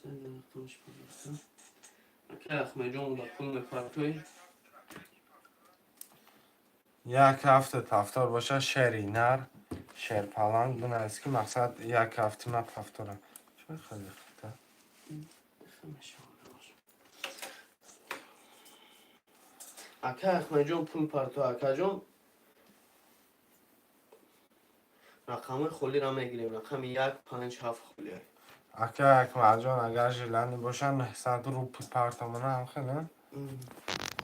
سه رقمش پدر اکا اخمه جون دا پول میپرتوی
یک هفته پفتار باشه شرینر شر پلنگ دونه از که مقصد یک هفته من پفتارم چه خیلی خیلی
اکا اخمه جون پول پرتو اکا جون رقم خالی را میگیریم رقم 1 5 7 خالی
اکا یک مجان اگر جلنی باشن 900 روپی پرتامونه هم خیلی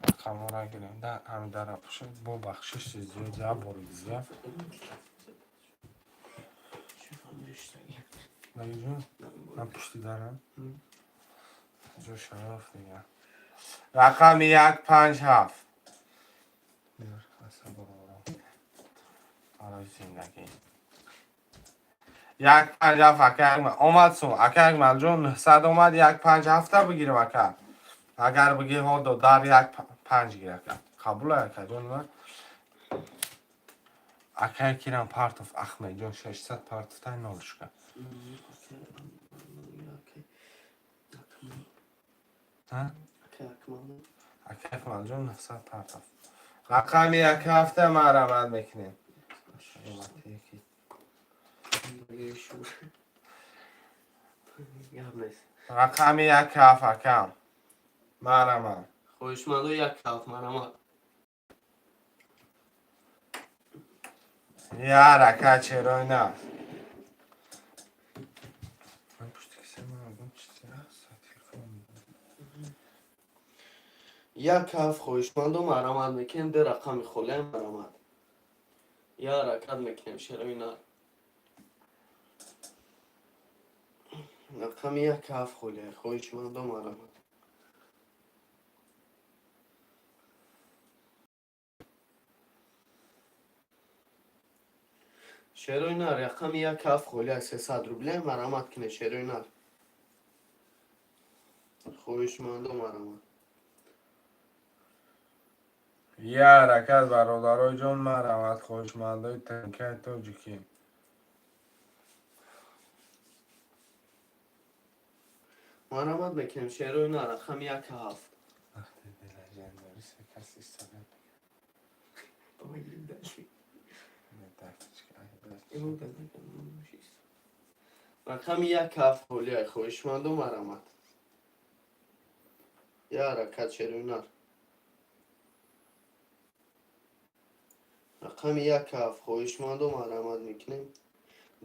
رقم را گیریم در همین در اپشه با بخشش زیاد یا باری زیاد نگی جون من پشتی دارم جو شرف دیگه رقم 1 5 7 برای زندگی 1 5 7 اکا اومد سو اکا اکمل جون 900 اومد 1 5 7 بگیریم اکا اگر بگی ها دو در 1 5 گیر اکا قبول اکا جون من اکا کیرم پارت of اخمه جون 600 پارت تای نولش کن ها اکا اکمل جون 900 پارت of رقم 1 هفته ما رمد میکنیم رقم 1 هفته اکا ما رمد
خوشمندو یک کف مرمت
یا رکا چرا نه من پشتی کسی من چیزی هست
یک کف خوشمندو مرمت میکنیم ده رقم خالی مرمت یا رکت میکنیم شروع نار رقم 1 کف خالی خوشمندو مرمت شروع نار رقم 1 کف خالی 300 روبله مرمت کنه شروع نار خوشمندو مرمت
یا رکت برادرای جان من رمت خوشمندای تنکه تو جکی
مرمت میکنیم شروع نار رقم 1 کف
وقتی لژندری سه کسی استفاده
بابا این داشتی
میکنه
رقم 1 کف خالی خوشمندو مرمت یا رکت شروع نار رقم 1 کف خوشمندو مرمت میکنیم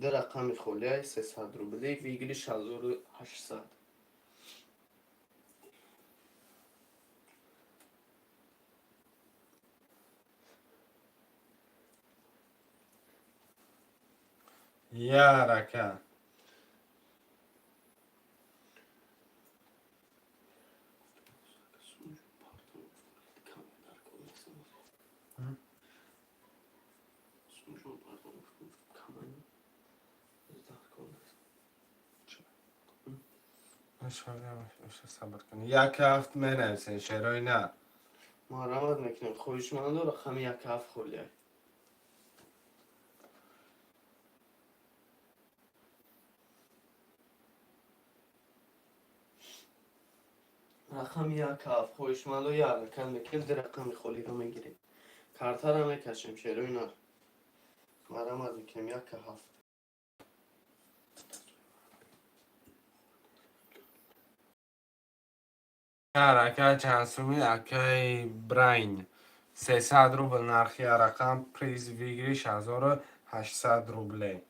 ده رقم خالی 300 روبله ویگلی 6800
یا رکت صبر کنی یک هفت می نویسه شروع نه
مرمت میکنیم خوشمندو رقم 1 کف خالی رقم 1 کف خوشمندو یا رکت میکنیم ده رقم خالی رو میگیریم کارتا رو میکشیم شروع نار مرحمت میکنم یک هفت.
اکای چند سومی اکای براین 300 روبل نرخی رقم پریز ویگری 6800 روبله.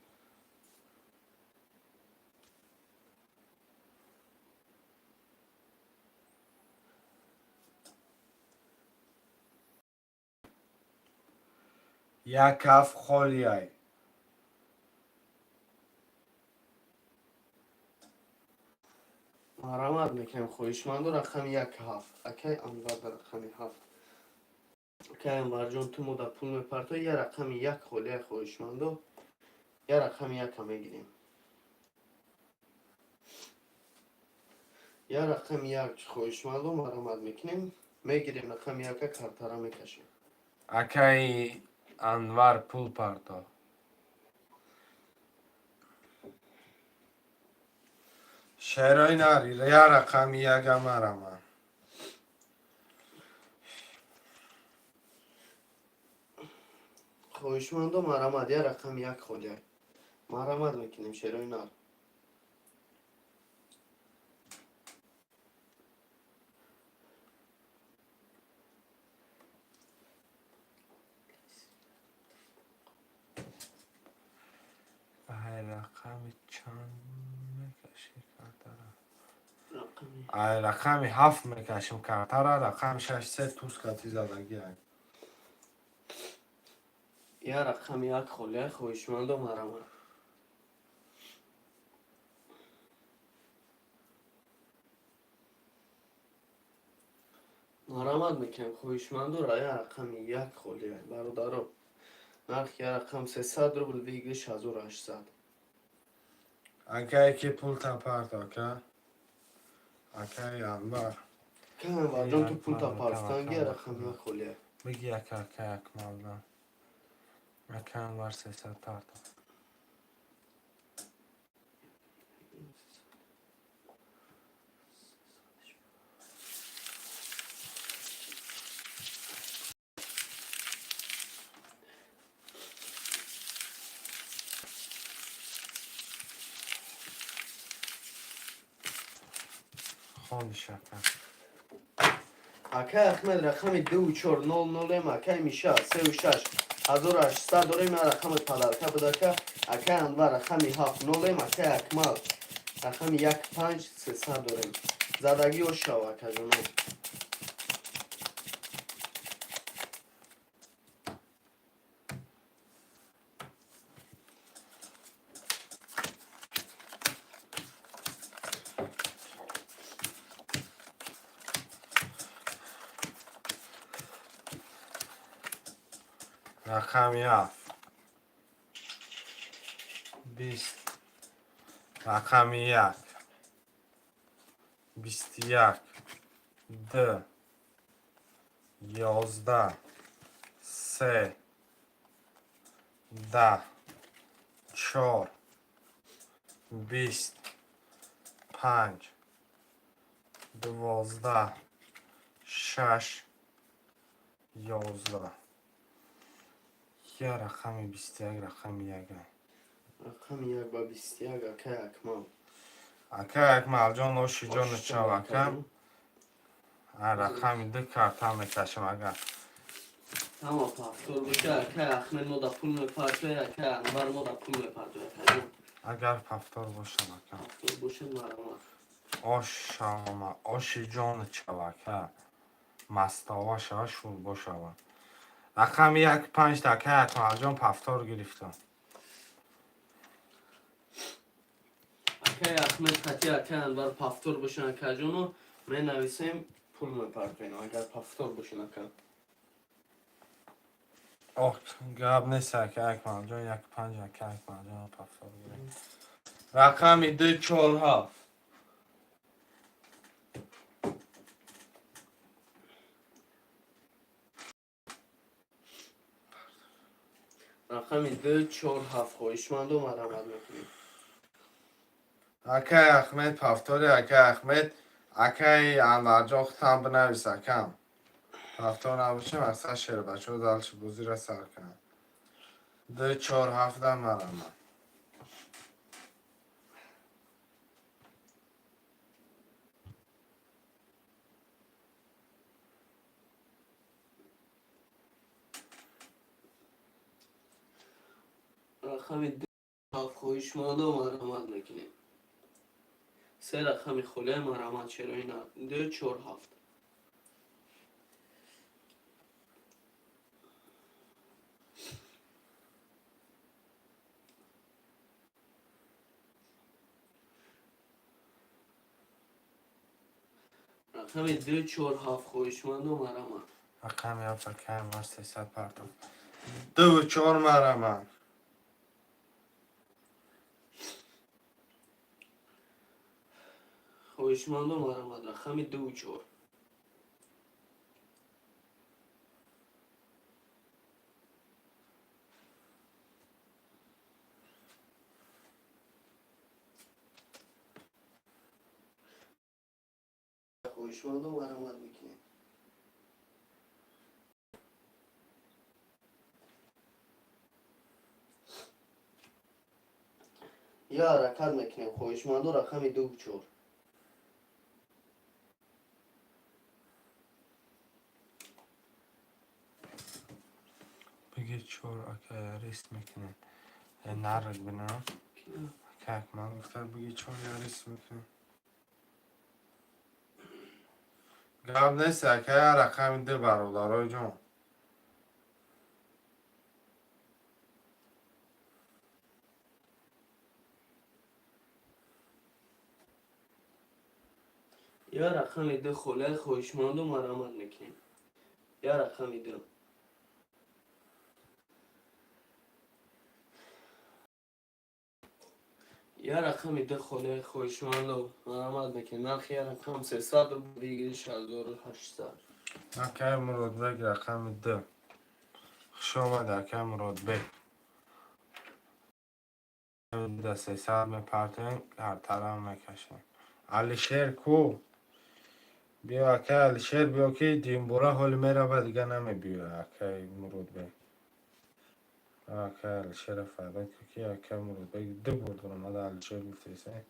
یک کف خولیای
مرحمت میکنم خویشمند رقم یک هفت. اکی انور در رقم هفت. اکی انور جان تو مدت پول میپرتو یه رقم یک خولیه خویشمندو یه رقم یک هم میگیریم. یه رقم یک خویشمندو مرحمت میکنیم میگیریم رقم یک کارتره میکشیم.
اکای انور پول پرتا شهرهای ناری یه رقم یک مرمه
خویشمندو مرحمت یه رقم یک خولیه مرحمت میکنیم شیروی نار.
ای رقم چند میکشی کارتره
رقم
ای رقم 7 میکشیم کارتره رقم 6 3 توس کتی زدگی ای
یه رقم یک خولیه خویشمندو مرحمت. مرحمت میکنم خویشمندو را یه رقم یک خولیه برادرو نرخ یه رقم 300 روبل ویگری 6800.
اکای که پول تا پرتا که اکای انور
که انور جان تو پول تا پارستان یه رقم یک خولیه
بگی یک اکای اکمال دن اکای انور 300 پرتا خالی شکر
اکای احمد رقم 2400 اکای میشه 36 1800 داریم رقم پدرکه بده که اکای انور رقم 70 اکای اکمل رقم 15300 داریم زدگی و شوکه جانو.
رقم 7 20 رقم 1 21 2 11 3 10 4 20 5 12 6 11 یه رقم 21 رقم 1
رقم 1 با 21 اکای اکمل
اکا اکمل جان نوشی جان چاوکم رقم 2 کارتا میکشم اگر
اما پافتور بشه اکای احمد ما دا پول میپرتوی اکای انور ما دا پول میپرتوی اکای
اگر پفتار باشم اکم
پافتور بشه مرمت.
آش شاما آشی جان چاوکه مستاوا شوا شور باشم رقم 1 5 تکه اکمل جان پفتار گرفتم
اکای احمد خطی اکای انور پافتور بشه اکای جانو می نویسیم پول میپرتوین اگر پافتور بشه اکای
آخ گب نیست اکه اکمل جان 1 5 اکه اکمل جان پفتار گرفتم رقم 2 4 7
رقم 2 4 7 خویشمند و مرمت میکنیم
اکای احمد پفتاری اکای احمد اکای انور جان خودم بنویس اکم پفتار نباشیم اصلا شیر بچه ها دلش بوزی را سر کنم ده 4 7 مرمه
رقم 2 هفت خواهشمند و مرحمت میکنیم. 3 رقم خله مرحمت چرا اینا 2 4 7. رقم 2 4 7 خواهشمند و مرحمت.
رقم یا فکر ما 300 پرتم 2 4 مرمه
خواهشمند و مرحمت. رقم 2 4. خواهشمند و مرحمت میکنیم. یا حرکت میکنیم. خواهشمند و رقم 2 4.
بگی 4 اکه ریست میکنه نرگ بنا که من گفتم بگی 4 یا ریست میکنه گرم نیست اکه رقم 2 برادرای جان
یا رقم 2 خله خواهشمند و مرحمت میکنیم. یا رقم 2 یا رقم 2 خله خواهشمند و مرحمت میکنیم. نرخ یا رقم 300 و بگیرش 1800.
اکه مراد بگ رقم 2 خوش آمد اکه مراد بگ ده 300 میپرتیم هر طرف میکشیم علی شیر کو بیا اکه علی شیر بیا که دیمبورا حالی میره و دیگه نمی بیا اکه مراد بگ اکه علی شیر فردا که اکه مراد بگ 2 بود اومده علی شیر گفتیسه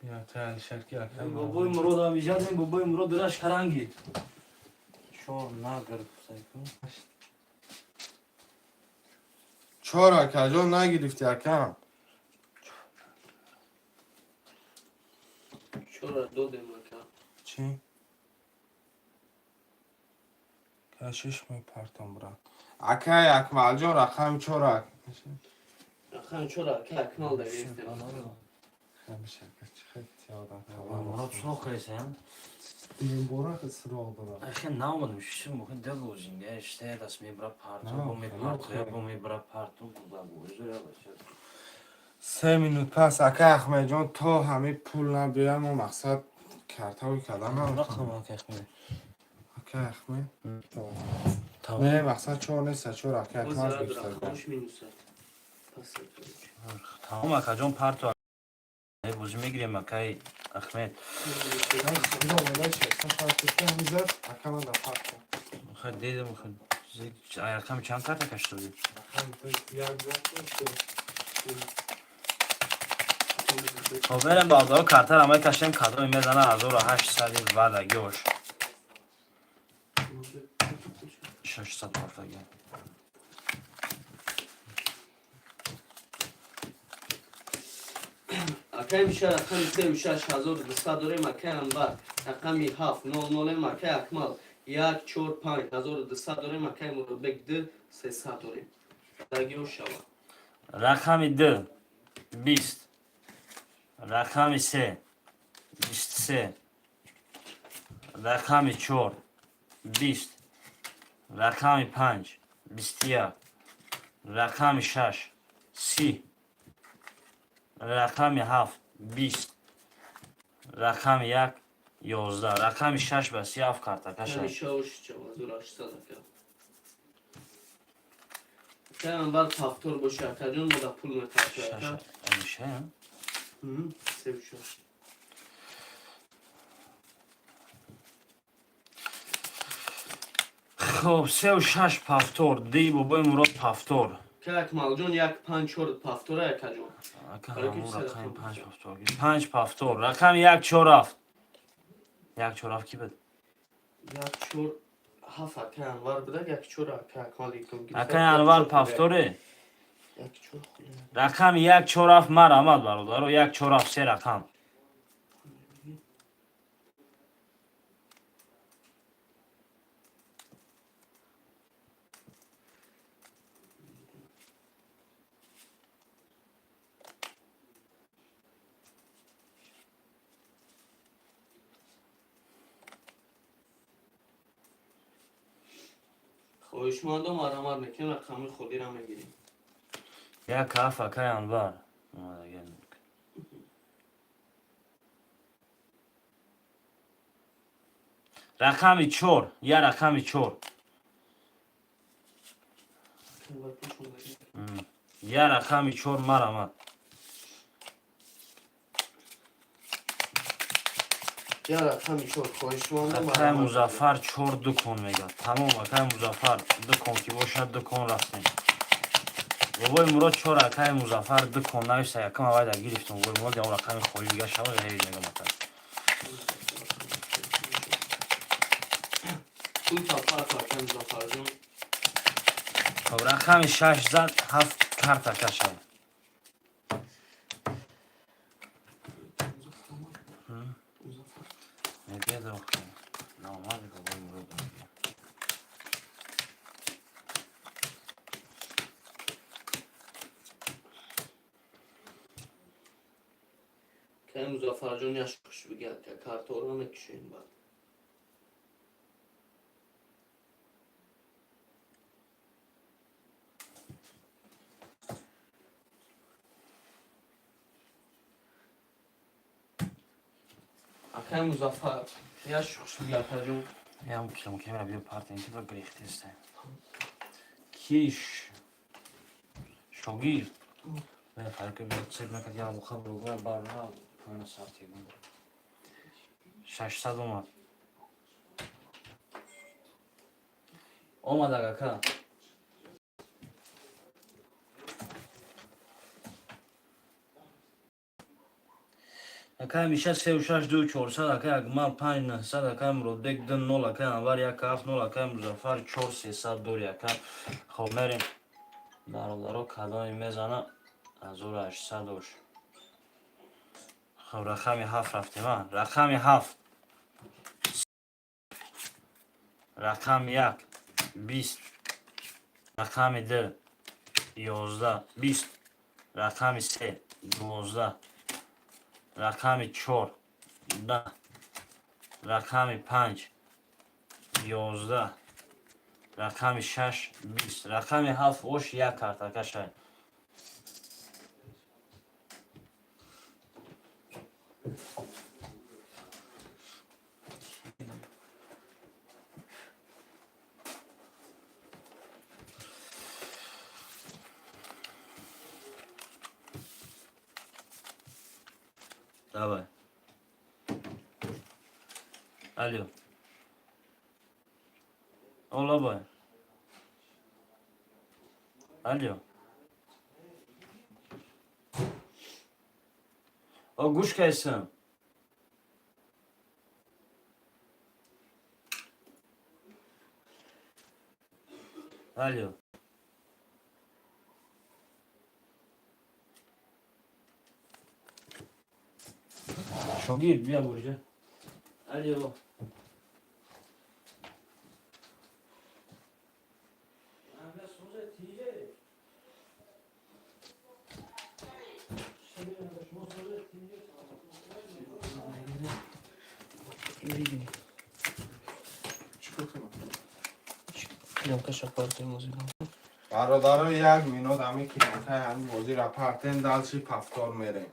بیا اکه علی شیر که اکه
این بابای مراد هم ایجاد این بابای مراد درش کرنگی شو نگرد سایکون
4 اکه جان نگرفتی اکه
چرا دو دمکه
چی؟ کشش میپرتم برا اکه اکمل جان رقم 4 اکه
رقم چرا که اکنال داریم.
همیشه خیلی یادم
مراد سراخ رسیم
دیمبورا خیلی سراغ دارم
اخی نامدم شیم ممکن دلوزین یا işte دست میبره پارتو
نه،
با میپرتو
خیلی
یا با میبره پارتو بودا بوزه یا باشه
3 minut پس اکه احمد جان تا همه پول نبیرم و مقصد کرتاوی کردم
رقم ها که اخمی
اکه احمد نه
تمام
مقصد 4 نیست 4 اکه
او
احمد
زرد
بیشتر
رقمش مینوسد. پس
تمام اکا جان پارتو بوزی میگیریم اکای احمد
اینا ولای شد کشتی همی زد اکه من در پرتم
خیلی دیدم خیلی رقم چند کارت کشته بودی خب بریم بازار کارتر همه کشتیم کادو میزنه 1800 بعد اگه 600 پارتاگه
اکه میشه رقم 36,200 داریم. اکه انبر رقم 700 اکه اکمال 145,200 داریم. اکه مربک 2 300 داریم. دگیو شوا
رقم 2 20 رقم 3 23 رقم 4 20 رقم 5 21 رقم 6 30 رقم 7 20 رقم 1 11 رقم 6 بس 7 کارت کشه
همیشه اوش چوا 1800 اکه اکه انبر تفتور باشه اکه جون مده پول میترسه اکه
میشه
سیو شد.
خب 3 و 6 پافتور دی بابای مراد پافتور
که اکمال جون یک 5 4 پافتوره یک جون برای که
همون
چیز
رقم
رقم
5 پافتور 5 پافتور رقم 1 4 7 1 4 7 کی بده
یک 4 7 که انوار بده یک 4 که اکمالی کن
اکا انوار پافتوره
یک 4 خلی
رقم 1 4 7 مرامد برادر و 1 4 7 3 رقم
خوشمندم آرامار میکنم رقمی خودی را میگیریم
1 7 اکا انوار رقم 4 یه رقم 4
انوار پوشون بگیم
یه رقم 4 مرامد
یا رقمی 4 خوشمندم
اکای مزفر 4 2 کن میگه تمام اکای مزفر 2 کن که باشد 2 کن رفتیم بابای مراد 4 اکای مزفر 2 کن نویسته یکم اول در گرفتم بابای مراد یا رقم خوری دیگه شود هیچ میگه مثلا
تو تا پاک کن زفر جون
خب رقم 6 زد 7 کارت اکا شد میگه دو نامردی بابای مراد
که مزفر جون یش کش بگید که کارتور رو نکشین بعد اکای مزفر یش کش بگید که جون
یا هم کلم که میره بیو پارت اینکه با گریخته است کیش شوگیر به فرق بیاد سر نکرد یا مخبر رو گوه بار ها پایین ساعتی بود 600 اومد اگه که اکای میشه 3 و 6 2 400 اکای اگمال 5 900 اکای مرودک دن 0 اکای انوار 1 7 0 اکای مزفر 4 300 دوری اکای خب میریم برادرها کدایی میزنه از او 800 دوش خب رقم 7 رفتیم رقم 7 رقم 1 20 رقم 2 11 20 رقم 3 12 رقم 4 10 رقم 5 11 رقم 6 20 رقم 7 اوش یک کارت کشای давай алло ола бай алло о гуш кайсам алло شوگیر بیا برجا الو
برادر یک مینود همی کلمه همین بازی را پرتن دلشی پفتار میریم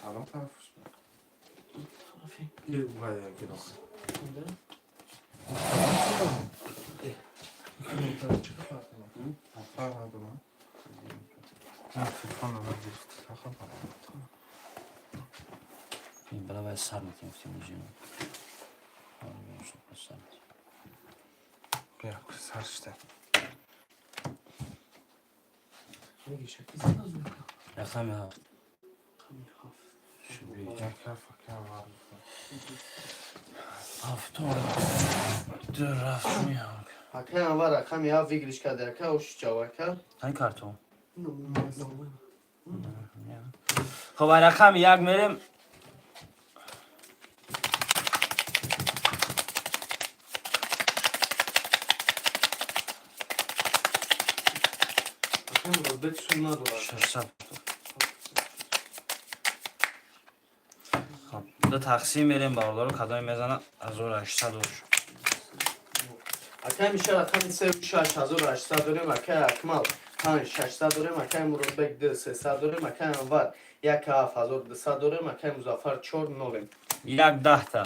الان طرفش یه باید یکی داخل
این بلا باید سر میتیم فتیم جنو سر میتیم
بیا سرشته
میگی شکلی زناز میکنم
رقم هفت
خمی هفت
شبیه یک فکر var.
هفتاد در رفت میاد
اکه انوار خمی هفت ویگلیش کرده اکه اوش جاوکه
این کارتون
نمونه
خب رقم یک میریم
اکه مربط سون نداره
600 خب دو تقسیم میریم باردار رو کدای میزنه 1800
اکه میشه رقم 3,600 داریم اکه اکمال 5,600 داریم اکه مربط 2,300 داریم اکه انوار 1,700 داریم اکه مزافر 4 نولیم
یک 10 تا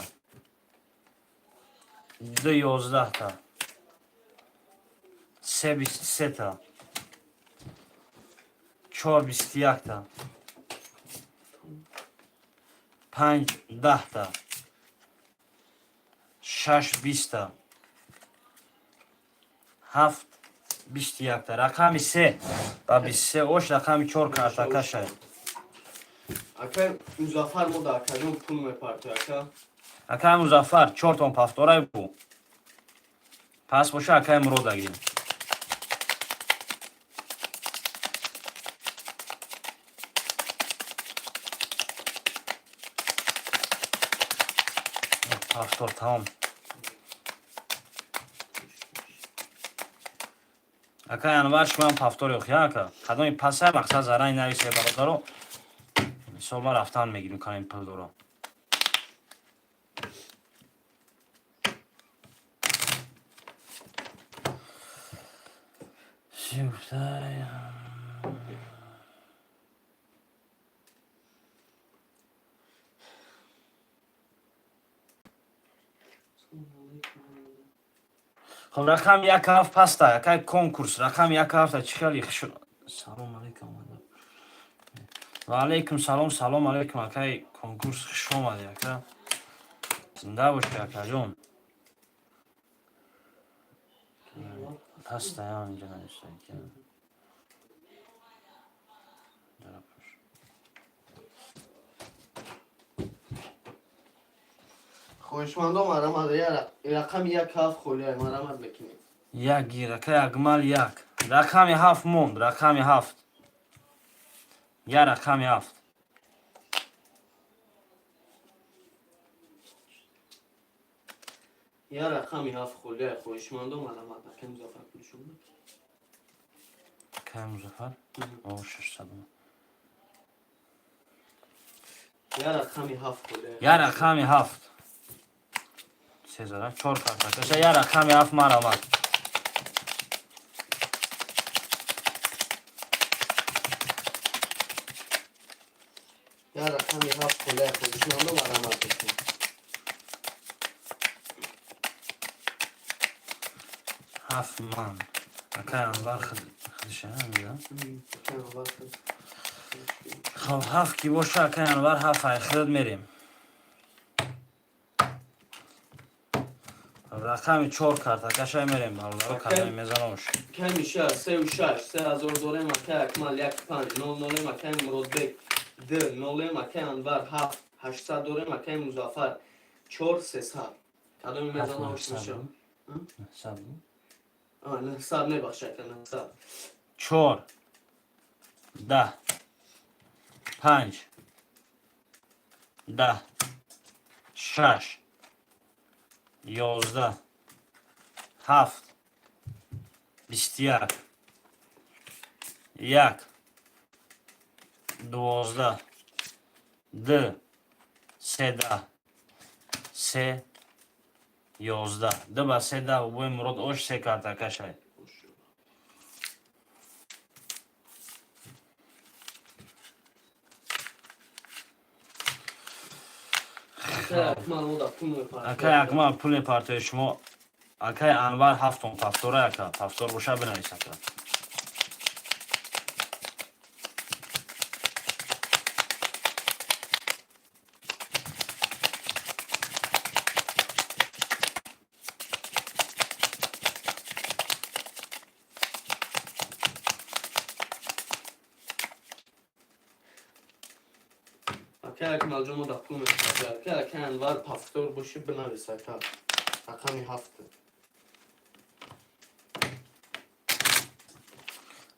دو 11 تا سه 23 تا 4 21 تا 5 10 تا 6 20 تا 7 21 تا رقم 3 و 23 اوش رقم 4 کارتا کشه
اکه مزافر مو دا اکه جون پول میپرتو اکه
اکه مزفر 4 تون پافتورای بو پس باشه اکه مرو دگیم پافتور تمام اکه انوار شما پافتور یخ یا اکه قدامی پسه مقصد زرین نویسه برادارو صبح رفتن میگیریم کنیم پل دورو شیفتای خب رقم یک هفت پسته یک کنکورس رقم یک هفته چی خیلی خشو سلام علیکم و علیکم سلام سلام علیکم اکی کنکورس خوش اومده اکی زنده باشه اکی جون پسته یا اینجا نوشته اکی
خوشمندم مرمت رقم 1,700 خولیه مرمت بکنیم
یک گیر اکی اگمال یک رقم هفت موند رقم هفت یا رقم هفت
یا رقم 7 خولیه خوشمندم مرمت اکه مزافر پولشون بکنیم
اکی مزفر او 600
یا رقم 7 خولیه
یا رقم هفت 3000 4 کارتا کشه یا رقم هفت مرمت
یا رقم 7 خولیه خوشمندم مرمت بکنیم
هفت من اکی انوار خودشه هم خب هفت کی باشه اکی انوار هفت های خرد میریم رقم 4 کارتا کشه میریم بالا کدای میزنوش
که میشه 3,600 3,000 داریم اکه اکمال 1,500 اکه مربط 2 اکه انوار 7,800 داریم اکه مزافر 4,300 کدام میزنه هاش میشه نه حساب نبخشه که نه حساب
4 10 5 10 6 11 7 21 1 12 2 13 3 11 دو با 13 و بوی مراد اوش 3 کارتا کشه
اکه اکمال مو دا پول میپرتو
اکی اکمال پول پارتای شما اکی انوار هفتون پافتوره اکا پافتور باشه بنویس اکا
Akaya Kemalcan o da pul mesela. Akaya Kemal var paftör boşu bınavisa ka. Rakami haftı.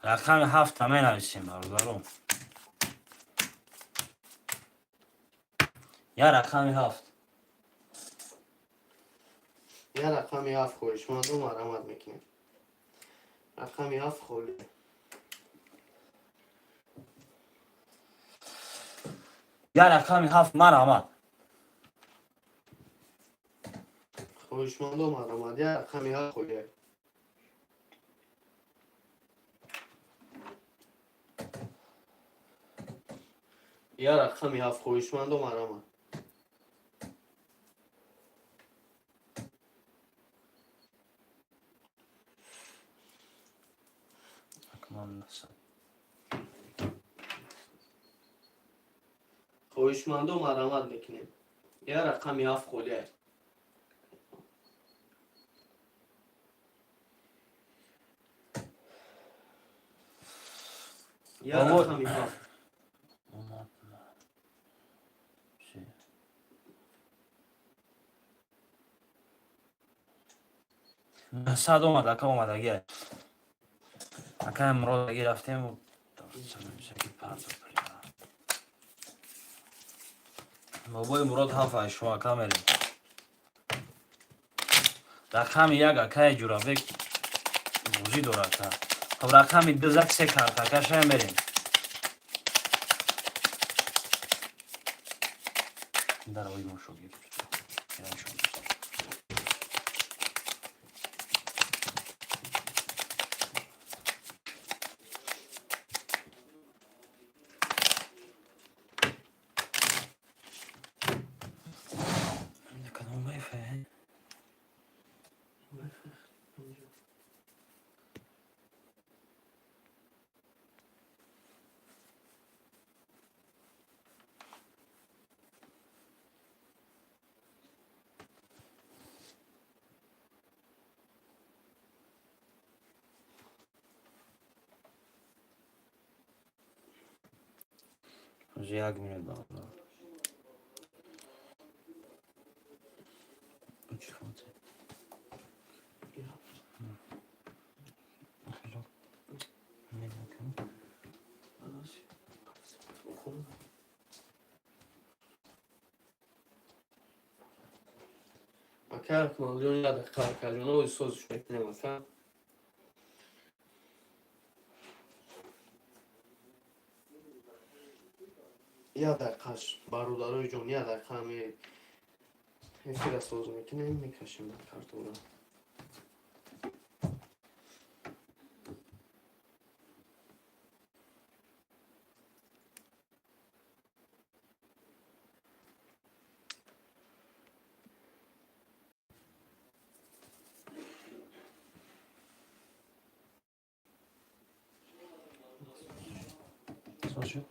رقم 7 همه نویسیم برادرم. یا رقم 7.
Ya rakami haf koyuşmadım aramat mekine. Rakami haf koy.
یا رقم 7 مرحمت.
Koyuşmadım aramat ya rakami haf koy. Ya rakami haf koyuşmadım aramat.
Aman nasıl?
Koyuşmadım aramat mekine. Ya rakami haf koy. Ya
Ama-
rakami haf.
ساعت اومد اکا اومد اگه اکا امروز اگه رفتیم و بابای مراد هفت شما اکا میریم رقم 1 اکا جورابک موزی داره اکا خب رقم 2 زد 3 کرد اکا شایم بریم در آقای ما شو گیر کدام وایفه یک منت بعد
Akaya Kemalcan ya da Kalkalcan o söz mekine mesela. Ya da kaç baruları ucun ya da kami hepsi söz mekine mi kaşım kartona.
Saçı.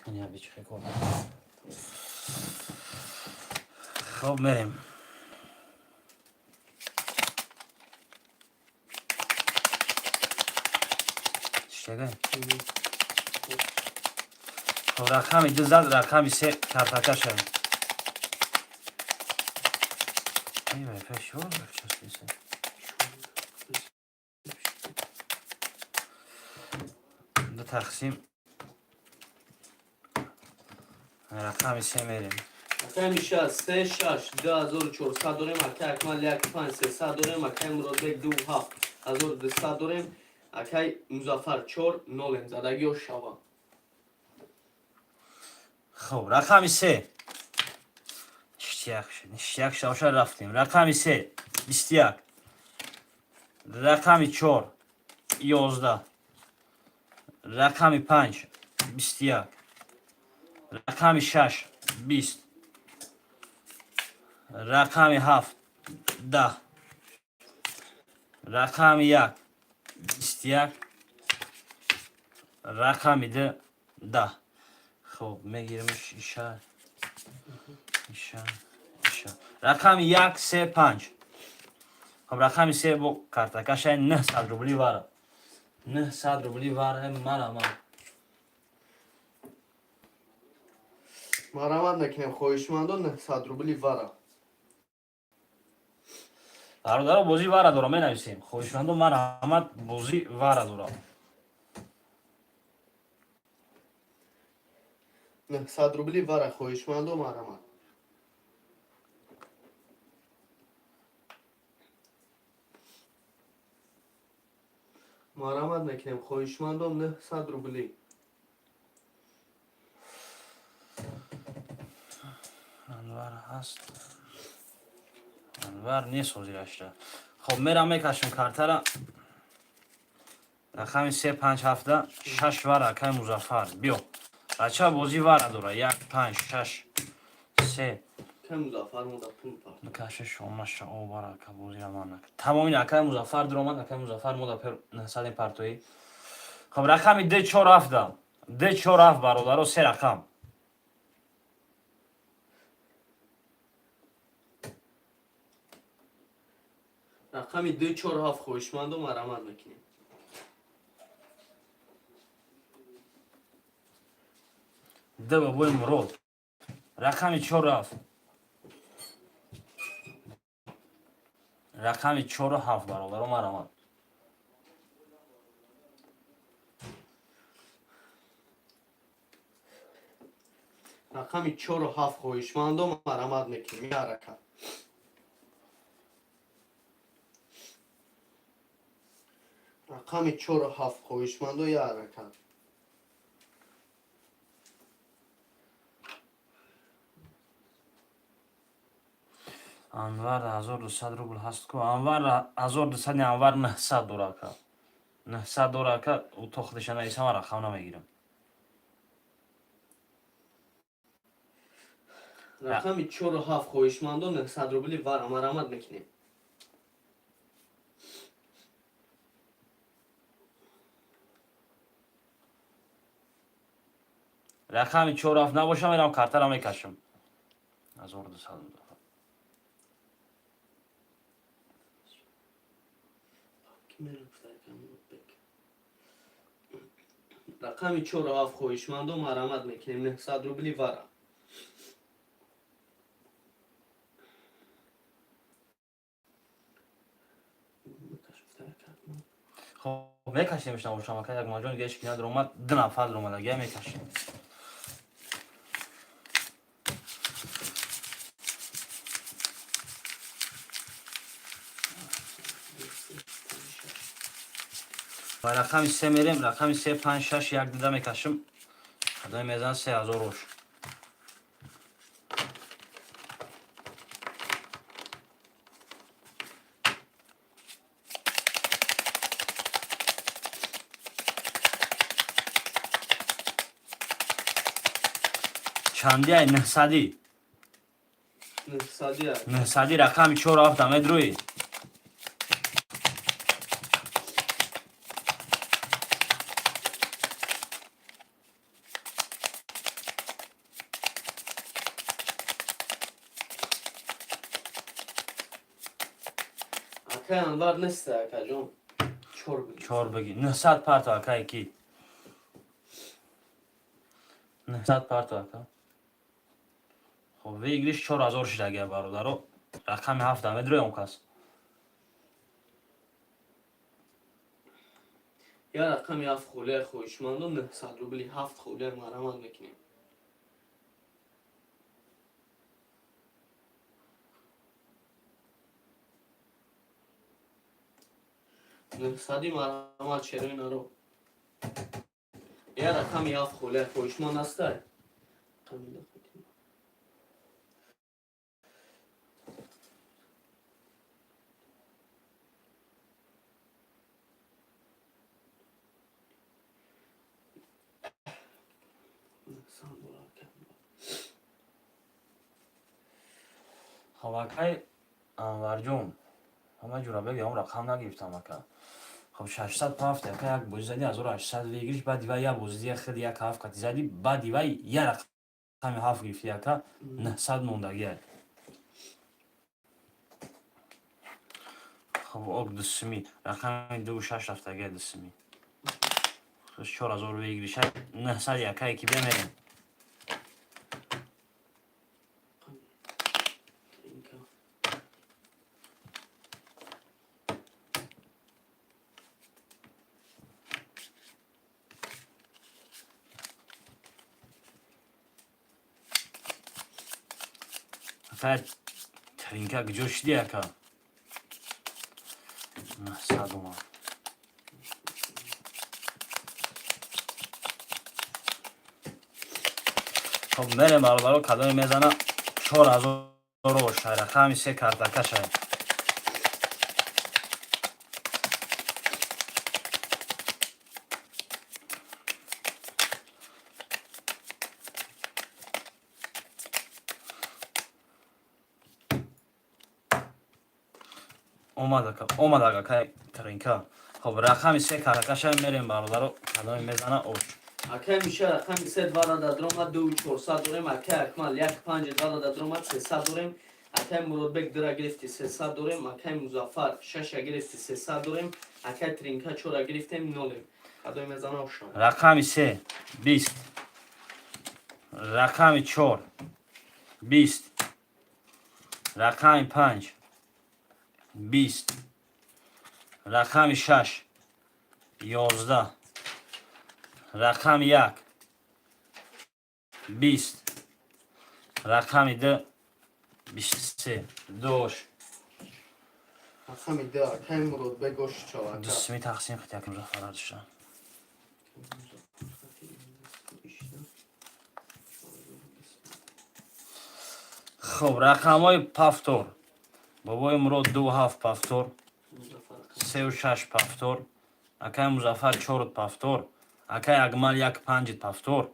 کنیا بیچاره کن. خب بریم. چیه؟ خب رقمی 2 زد رقمی 3 کرتاکه شد. این وایفه شو چسبیسه. دو تقسیم رقمی 3 میریم.
Akaya Mişa 3 şaş 2400 داریم Akaya Kemal 1300 داریم Akaya Murodbek 2700 داریم Akaya Muzaffer 4 0 زدگی و شوا.
خب رقمی 3 اشتیاق شد رفتیم. رقمی 3 21 رقمی 4 11 رقمی 5 21 رقمی 6 20 رقمی 7 10 رقمی 1 21 رقمی 2 10 خب میگیریم ایشا رقمی 1 3 5 خب رقم 3 بو کارتکش 900 روبلی واره 900 روبلی واره من
مرحمت نکنیم خواهشمندان 900 روبلی وره
برادر بازی واره دارم می نویسیم خوشمندو مرحمت بازی واره دارم
900 روبلی وره خواهشمندان مرحمت مرحمت نکنیم خواهشمندان 900 روبلی
انور هست انور نیست حضیرشته خب میرم میکشم کارته را رقم 3 5 7 6 واره که مزفر بیا بچه بازی واره داره 1 5 6 3
که مزافر مونده پول پرد
مکشه شما شما واره که بازی را من نکرد تمامی اکه مزفر درآمد اکه مزفر مونده پر 900 پرتویی خب رقم 2 4 7 2 4 7 برادر 3 رقم
رقمی 247 خواهشمندان مرحمت نکنیم
ده بابوی مرود رقم 4 7 رقم 4 7 برادر مرحمت
رقمی 47 خواهشمندان مرحمت نکنیم یه حرکت رقمی 47 خواهشمندان یه حرکت
انور 1200 روبل هست کو انور 1200 نه انور 900 دلار که 900 دلار که او تو خودش نیست ما رقم نمیگیرم
رقمی 47 خواهشمندان 900 روبلی ور مرحمت نکنیم
رقم 4 7 نباشه میرم کارت را میکشم 1200
رقمی 47 خواهشمندان مرحمت میکنیم 900 روبلی وره
خب میکشیمش نباشم که یک ماجون دیگه شکینا در اومد 2 نفر در اومد دیگه میکشیم و رقم 3 میریم رقم 3 5 6 1 دیده میکشم خدای میزن 3000 روش چندی های 900 900 رقم 4 7 همه روی
اکه انور نسته اکه جون
4 بگی 900 پرت اکا کی 900 پرت اکا خب ویگریش 4000 شده اگه برادرو رقم 7 همه روی اون کس
یا رقمی 7 خوله خواهشمندان 900 روبلی 7 خوله مرحمت میکنیم نهصدی مرحمت چرا اینا رو یا رقمی 7 خوله خواهشمند هسته
خب اکای انور جون همه جورا بگم رقم نگرفتم اکا خب 600 پافت اکا یک بوزی زدی 1800 ویگریش بعد دیوای یک بوزی خیلی یک هفت کتی زدی بعد دیوای یک رقم هفت گرفتی اکا 900 موندگی خب اوک دسمی رقم 26 رفتگی دسمی 4000 بگیری شد 900 یکی که بمیریم
ترینکا
اکای ترینکا گجوش دی اکا 900 اومد خب میریم برو کدومی میزنه 4000 رو شاید رقمی 3 کارتکه شاید اومد اگه که ترینکا خب رقمی 3 کارتکه شاید میریم برو کدومی میزنه اوش
اکه میشه رقم 3 دوار در درآمد 2400 داریم اکه اکمال 15 دوار در درآمد 300 داریم اکه مرادبک درا گرفتی 300 داریم اکه مظفر 6 گرفتی 300 داریم اکه ترینکا 4 گرفتیم 0 کدوم میزنه اوشم
رقمی 3 20 رقمی 4 20 رقمی 5 20 رقمی 6 11 رقم 1 20 رقم 2 23 دوش
رقم 2 اکه مرادبک گوش چاو اکه
دسمی تقسیم خیلی یکم فرار داشتن خب رقم های پافتور بابای مراد 2 7 پافتور 3 و 6 پافتور اکه مظفر 4 پافتور اکه اگمال 1 5 پافتور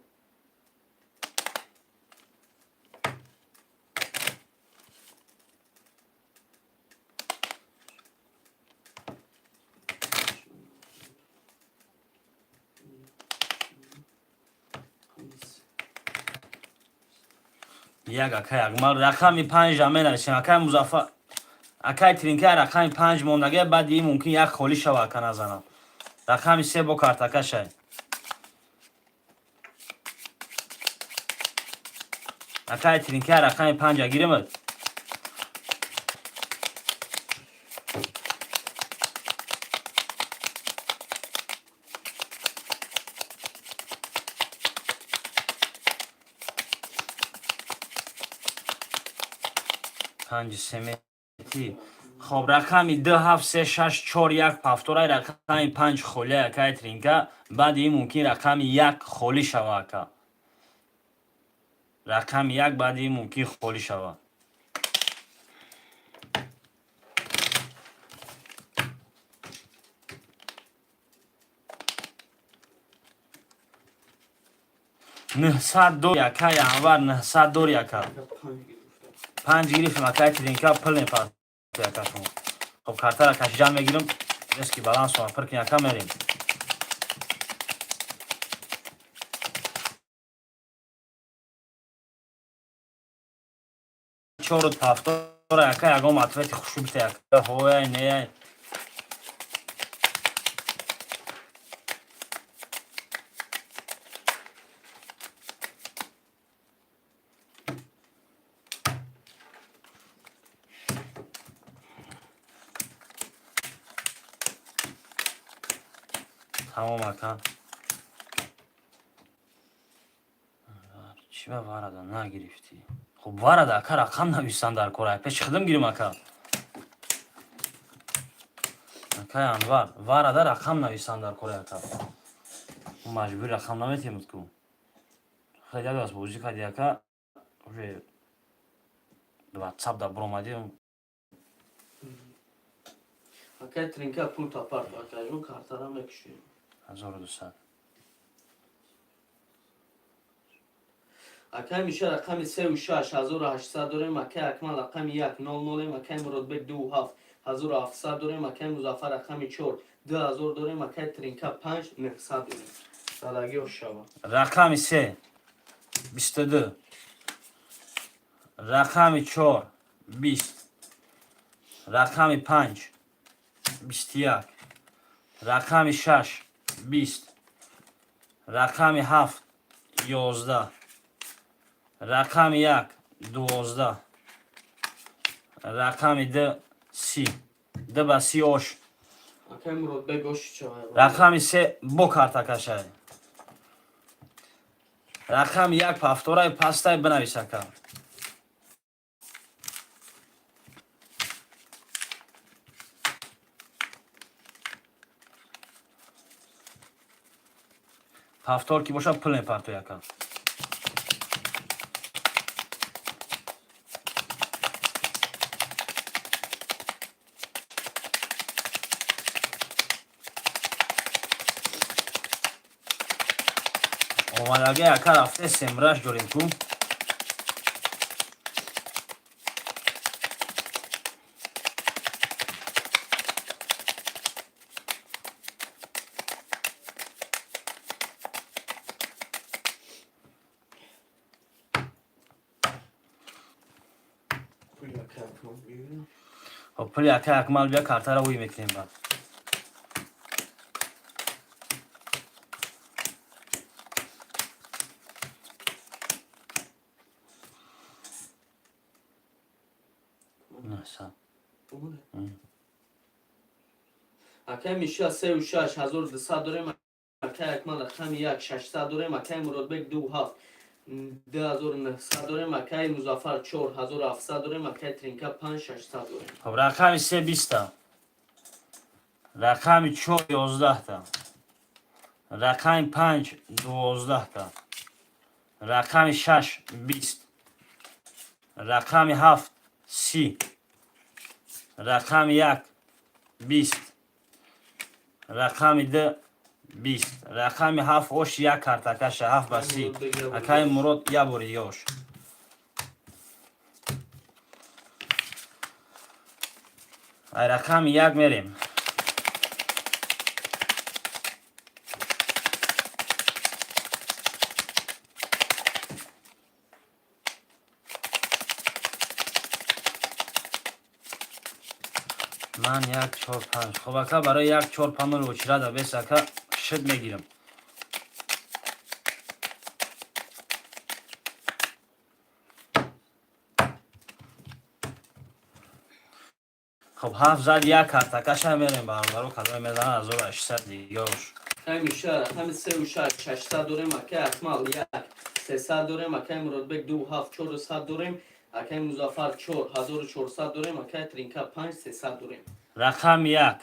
یک اکه اگمال رقمی 5 جمعه نوشتیم اکه مظفر اکه ترینکه رقمی 5 موندگه بعد این ممکن یک خالی شو اکه نزنم رقمی 3 با کارتکه شد اکه ترینکه رقمی 5 گیریم 5 سمتی خب رقمی 2 7 3 6 4 1 پافتورای رقمی 5 خالی اکه ترینکه بعد این ممکن رقمی 1 خالی شو اکه رقم 1 بعد این ممکن خالی شود نهصد دو یکه انور 900 دور یکه 5 گرفتیم اکه ترینکه پل نیپاس یکه شما خب کارتا را کش جمع میگیرم ریسکی بالانس و پرک یکه میریم چورت پافتور یکه یکم عطفت خوشو بیته یکه هوی نه تمام اکه چی با وارده نگرفتی خب وارده اکه رقم نویسن در کره پیش خدم گیریم اکه اکه انور وارده رقم نویسن در کره اکه مجبور رقم نمیتیمد که خیلی از بوزی کردی اکه روی واتساپ در برومدیم
اکه ترینکا پول تا پارت اکه جو کارتا را میکشیم
1200
اکه میشه رقم 3 و 6 1800 داریم اکه اکمال رقم 1 00 اکه مرادبک 2 7 1700 داریم اکه مظفر رقم 4 2000 داریم اکه ترینکا 5 900 داریم سالگی و شبا
رقم 3 22 رقم 4 20 رقم 5 21 رقم 6 20 رقم 7 11 رقم 1 12 رقم 2 30 2 با 30 oş
اکای مراد بگوش چه
رقم 3 bu kart arkadaşlar رقم 1 پافتورای پاستای بنویس اکا پافتور کی باشه پل نپارتو یکا اومدگه یکا رفته سمرش داریم کو خب پل یکا اکمال بیا کارتا رو وی میکنیم بعد نه سام
اکای میشه 36,200 داریم اکای اکمال رقم 1 600 داریم اکای مراد بگ 27 2900 داریم اکای مظفر 4700 داریم اکای ترینکا 5600 داریم
خب رقم 3 20 تا رقم 4 11 تا رقم 5 12 تا رقم 6 20 رقم 7 30 رقم 1 20 رقم 2 20 رقم 7 oş یک کارت اکش 7 با 30 اکای مراد یا بوری یوش ای رقم 1 میریم من 1 4 5 خب اکا برای 1 4 5 رو چرا دا بس اکا شد میگیرم خب 7 زد یک کارت اکش هم میریم برو کلمه میزنن از اون 800 دیگهش
اکای میشه رقم 36 600 داریم اکای اکمال 1 300 داریم اکای مراد بگ 27 400 داریم اکای مظفر 4400 داریم اکای ترینکا 5 300 داریم
رقم 1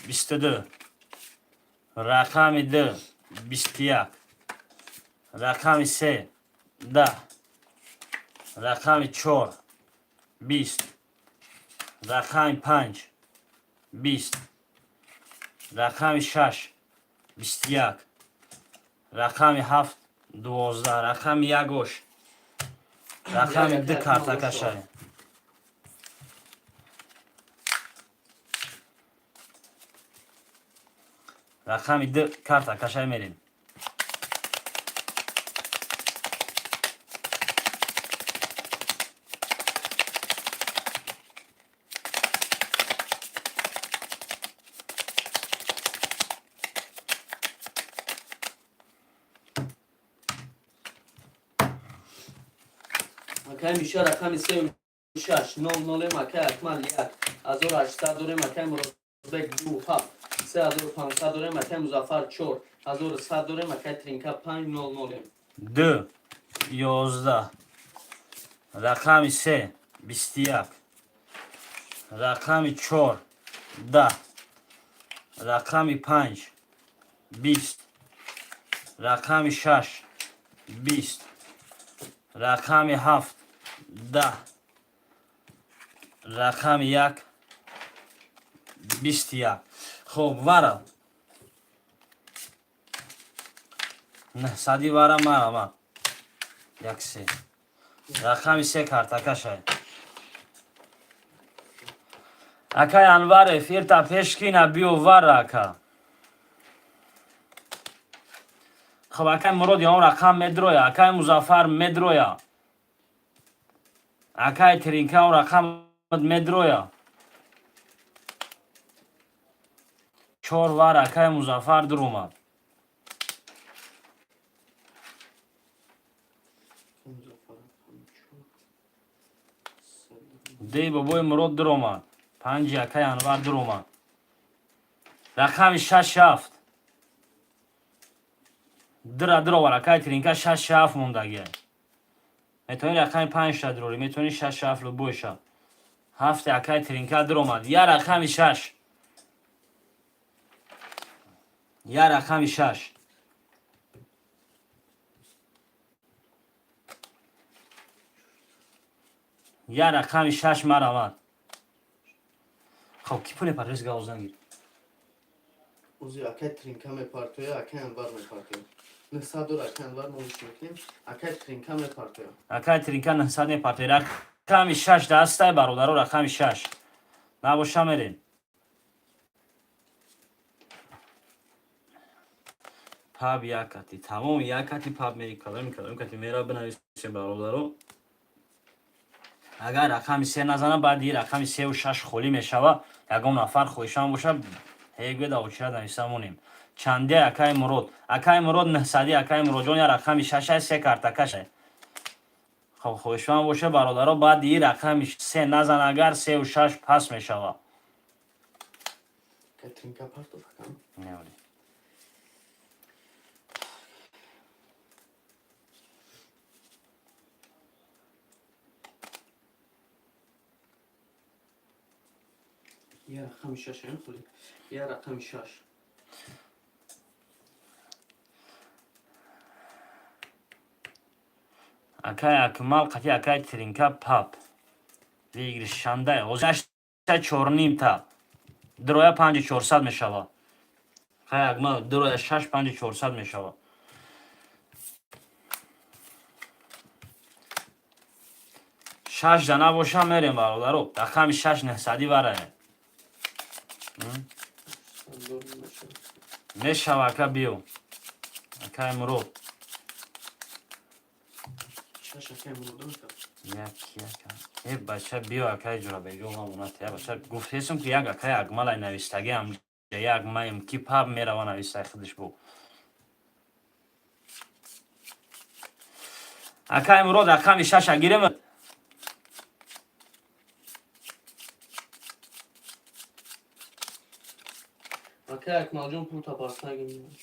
22 رقم 2 21 رقم 3 10 رقم 4 20 رقم 5 20 رقم 6 21 رقم 7 12 رقم 1 گوش رقم 2 کارت اکشای رقم 2 کارت اکشای میریم
اکای میشه رقم 36 00 اکای اکمال 1 1800 داریم اکای مراد بگ 27 3500 داریم اکای مظفر 4100 داریم اکای ترینکا 500
2 11 رقم 3 21 رقم 4 10 رقم 5 20 رقم 6 20 رقم 7 10 رقم 1 21 خب وارم نه صدی وارم ما یک سه رقم 3 کارت اکشای اکای انوار فیرتا پیشکینا بیو وار اکا خب اکای مراد یا رقم مدرویا اکای مظفر مدرویا اکای ترینکا رقم مدرویا 4 var Akay Muzaffer در اومد.
مظفر پنجاه.
دی بابای مراد در اومد. 5 Akay انور در اومد. رقم 6 7 در آور Akay ترینکا 6 7 موندگی. میتونی رقم 5 تا دروری میتونی 6 7 لو بوشه. 7 Akay ترینکا در اومد. یا رقم 6 یا رقم 6 یا رقم 6 مرامد. خب کی پول پرهیز گاوزن گیر
اوزی اکای ترینکا میپارتویا اکای انور میپارتویا. نسا دور اکای انور نوشته میکنیم. اکای ترینکا میپارتویا.
Akay ترینکا 900 میپرته. رقم 6 دسته برادر رقم 6 نباشه میرین. پاب یکتی تمام یکتی پاب میری کلام کتی میرا بنویسیم برادرو. اگر رقم 3 نزنه بعد یه رقم 3 و 6 خالی میشوه یگام نفر خودشان باشه هیگو داوچه نویسمونیم. چنده Akay مراد 900 Akay مراد جان یا رقم 6 3 کارتکشه. خب خودشان باشه برادرها بعد یه رقم 3 نزنه اگر 3 و 6 پس میشوه.
اکای ترینکا پارتو بکنم.
نمیدونم.
یه رقم 6 این خولی. یه رقم 6.
Akay akmal qati Akay trinka pap. Vigri shanda. O'zash 4.5 ta. Droya 5400 میشوه. Akay akmal droya 6 5400 میشوه. شش دانه باشه میریم برادرو. رقم 6 900 بره.
دور میشه.
میشوه Akay بیو. Akay مراد.
6 اکای مرادو میکنم.
یک بچه بیا Akay جورا بگو همونات یا بچه گفتیسم که یک Akay اگمال نویستگی هم یک مایم کی پاب میره و نویسته خودش بو. Akay مراد رقم 6 گیرم.
اکای اکمال جون پول تا پارت نگیم.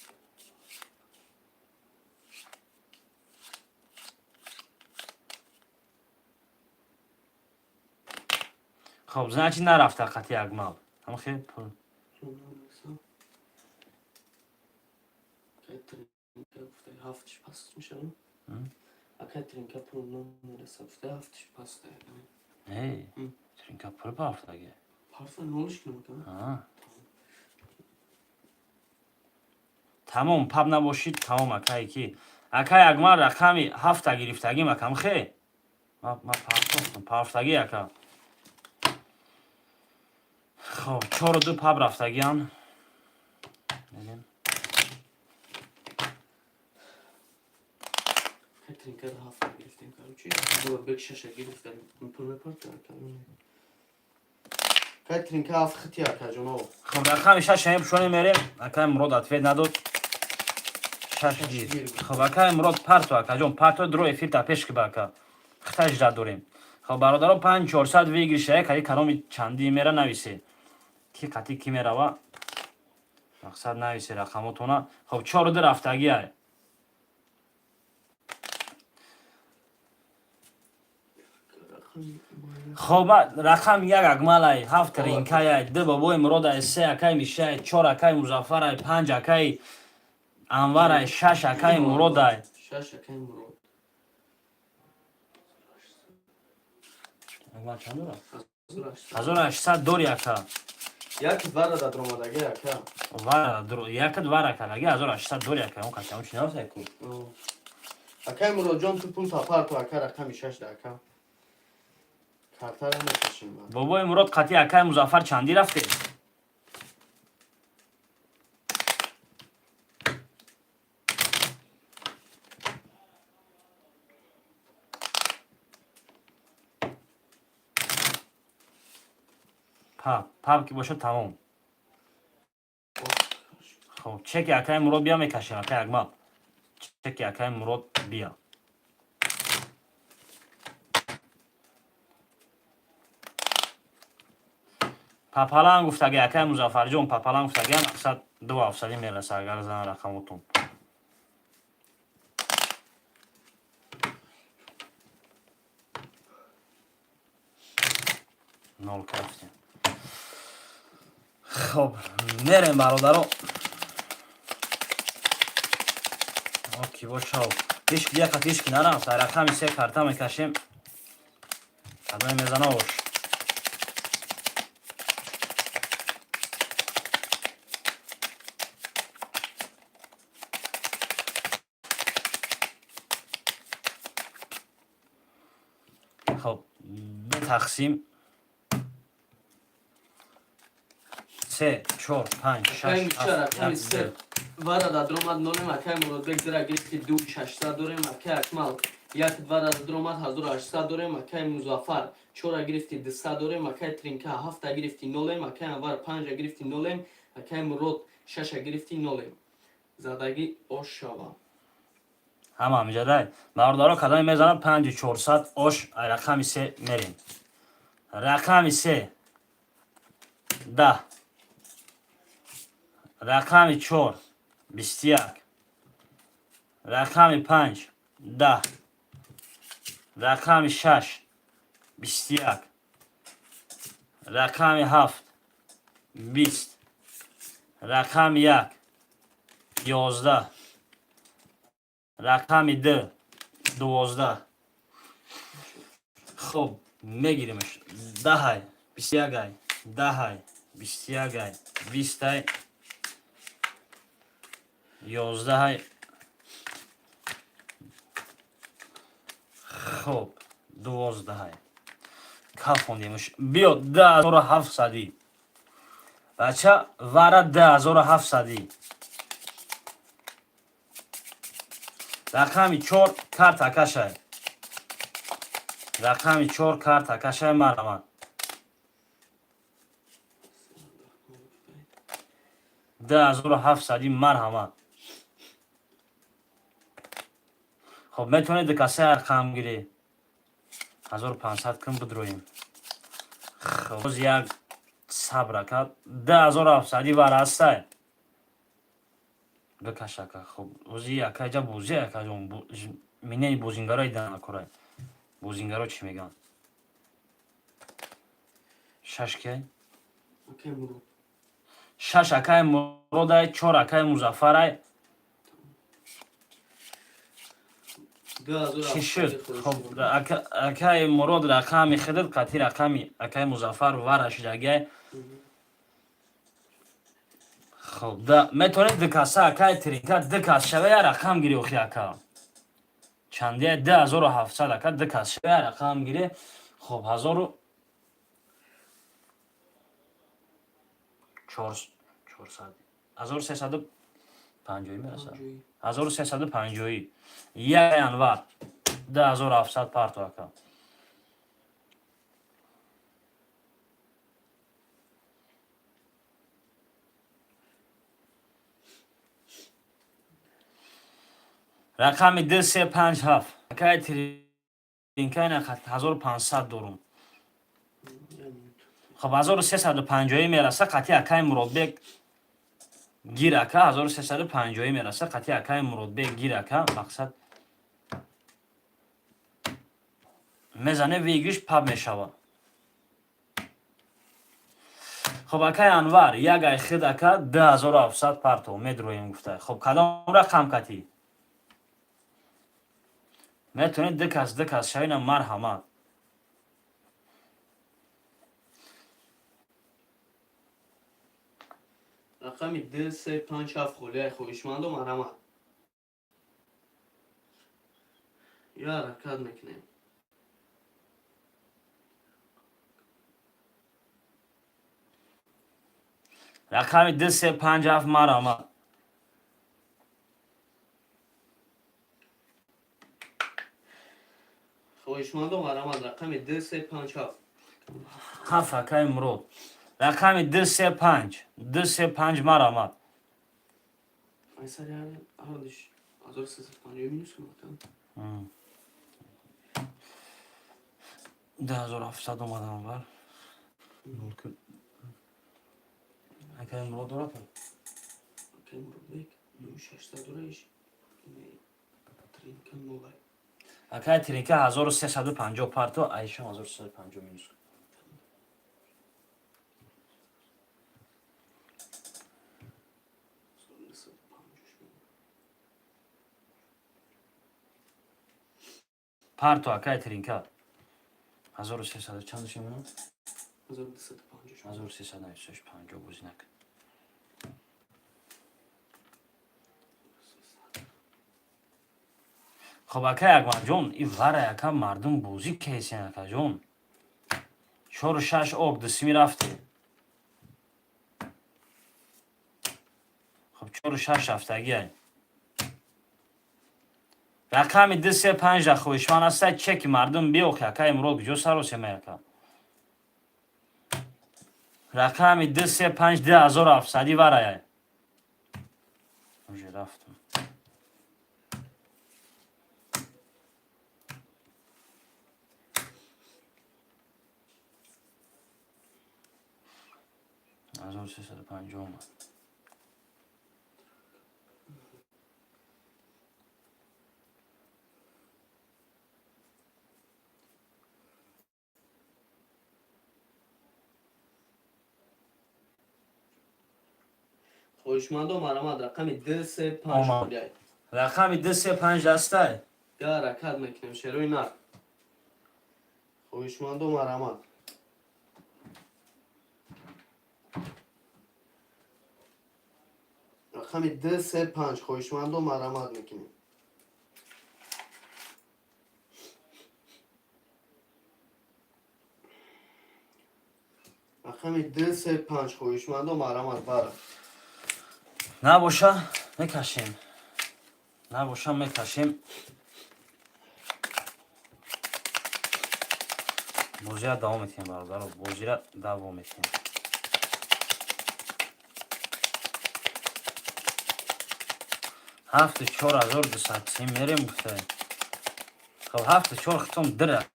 خب значит نرفته قطعی اگمال. اما خیلی پول.
اکای ترینکا گفته هفتش پس میشه. اکای ترینکا پول نمیرسه گفته هفتش پس ده.
ای ترینکا پول بافتگی.
پارت نولش کنم.
تمام پاب نباشید تمام Akay کی. Akay اگمال رقمی 7 گرفتگی مکم خیلی. ما پافتگی Akay. خب 4 و 2 پاب رفتگیان. ببین.
اکای ترینکا رو هفت گرفتیم کارو چی؟ دور بک 6 گرفتیم. پول میپارتویا. اکای ترینکا هفت خطی اکای جونو.
خب رقم 6 شما بشونی میریم. Akay مراد اتفید نداد. 6 گیر. خب Akay مراد پرتو Akay جون پرتو دروی فیلتا پیش که باکا. خطاش دادوریم. خب برادرها 5400 ویگریشه که کارومی چندی میره نویسی. کی قطعی کی میره و مقصد نویسی رقماتونا. خب 4 و 2 رفتگیه. خب رقم یک اگمال 7 ترینکای 2 بابای مراد 3 Akay میشه 4 Akay مظفر 5 Akay انور 6 Akay مراد
6 اکای مراد.
اگمال چند داره
1800.
1800 دوری Akay
یک ور داد رومادگی اکای.
و درو یک دوره کلاگی 1800 دوری Akay اون کاتم چی نوسه کو.
اکای مراد جان تو پول تا پارتو اکای رقم 6 ده اکای. کارتر هم میکشیم.
بابای مراد قطعی Akay مظفر چندی رفته. پاب که باشه تمام. خب چک یکای مراد بیا میکشیم اکای اکمال. چک یکای مراد بیا. پاپالان گفته که یکای مظفر جون پاپالان گفته که مقصد 2700 میرسه اگر زن رقمتون. نول کفتیم. خب میریم برادرو. اوکی باشه. هیچ دیگه هیچ کی نرم. سر رقم 3 کارتا میکشیم. قدم میزنه باش. خب به تقسیم 3 4 5 6 7
Vada da dromad nolem akay murodbek zira girifti 2600 dorem akay akmal yak vada da dromad 1800 dorem akay muzaffar chora girifti 200 dorem akay trinka hafta girifti nolem akay avar 5 girifti nolem akay murod 6 girifti nolem zadagi osh shava
همه همینجا دارید باردارا کدام میزنم 5400 اوش رقم 3 میریم رقم 3 10 رقم 4 21 رقم 5 10 رقم 6 21 رقم 7 20 رقم 1 11 رقم 2 12 خب میگیریمش 10 21 10 21 20 11 خب 12 کافوندیمش بیا 10700 بچه وارد 10700 رقم 4 کارت اکشه رقم 4 کارت اکشه مرحمت 10700 مرحمت خب میتونید کسی ارقام گیری 1500 کم بدرویم خب از یک صبر کرد 10700 براسته بکشه که خب اوزی یکه جا بوزی یکه جا مینه بوزینگارا ایدن نکره بوزینگارا چی میگن 6 که
akay murod
6 اکای مرود 4 اکای مظفر چی شد خب اکای مرود رقم خدت قطعی رقم اکای مظفر ورش جگه خب میتونید دکاسه اکای ترینکت دکاس شوه رقم گیری اخی اکا چنده 10700 اکا دکاس شوه رقم گیری خب 1400 1350 میرسه 1350 یک انور 10700 پارتو اکا رقم 2357 اکای ترینکای نخط 1500 دورم خب 1350 میرسه قطعی اکای مرادبک گیر اکا 1350 میرسه قطعی اکای مرادبک گیر اکا مقصد میزنه ویگیش پاب میشوه خب اکای انوار یک ای خید اکا 10700 پارتو میدرویم گفته خب کدام رقم کتی میتونید دکاس شوین مرحمت
رقمی 2357 خوله خویشمند و مرحمت یا حرکت میکنیم
رقم 2357 مرحمت
خویشمند و مرحمت رقمی 2357
هفت اکای مرود رقم 235 مرحمت
Faysal yani ardış. Azor sızıp tanıyor minus mu bakalım.
10700 اومدم var. Akayım bu doğru.
Akay Murat Bey 2800 durayış. Trinka nolay.
Akay trinka 1350 parto, Ayşe 1350 minus. Parto akay trinka 1300 چند شما؟
Azor 250.
1350 گزینک. خب اکا اکمان جون ای واره اکا مردم بوزی کیسین اکا جون چور شش اوک دسمی رفته خب چور شش رفتگی هی رقمی 235 خویشمان است چک مردم بیو که اکا امرو بجو سر و سمه اکا رقمی 235 10700 واره هی رفتم از اون 350 اومد
خوشمندم آرامد رقمی 235
آمد.
بودی.
رقمی 235 دسته
یا رکت میکنم شروع نر. خوشمندم آرامد. رقمی 235 خوشمندم آرامد میکنیم. رقمی 235 خوشمندم آرامد باره.
نباشه میکشیم نباشه میکشیم بوزی را دوام میتیم برادر بوزی را دوام میتیم هفت 4200 میریم گفته خب هفت 4 ختم دره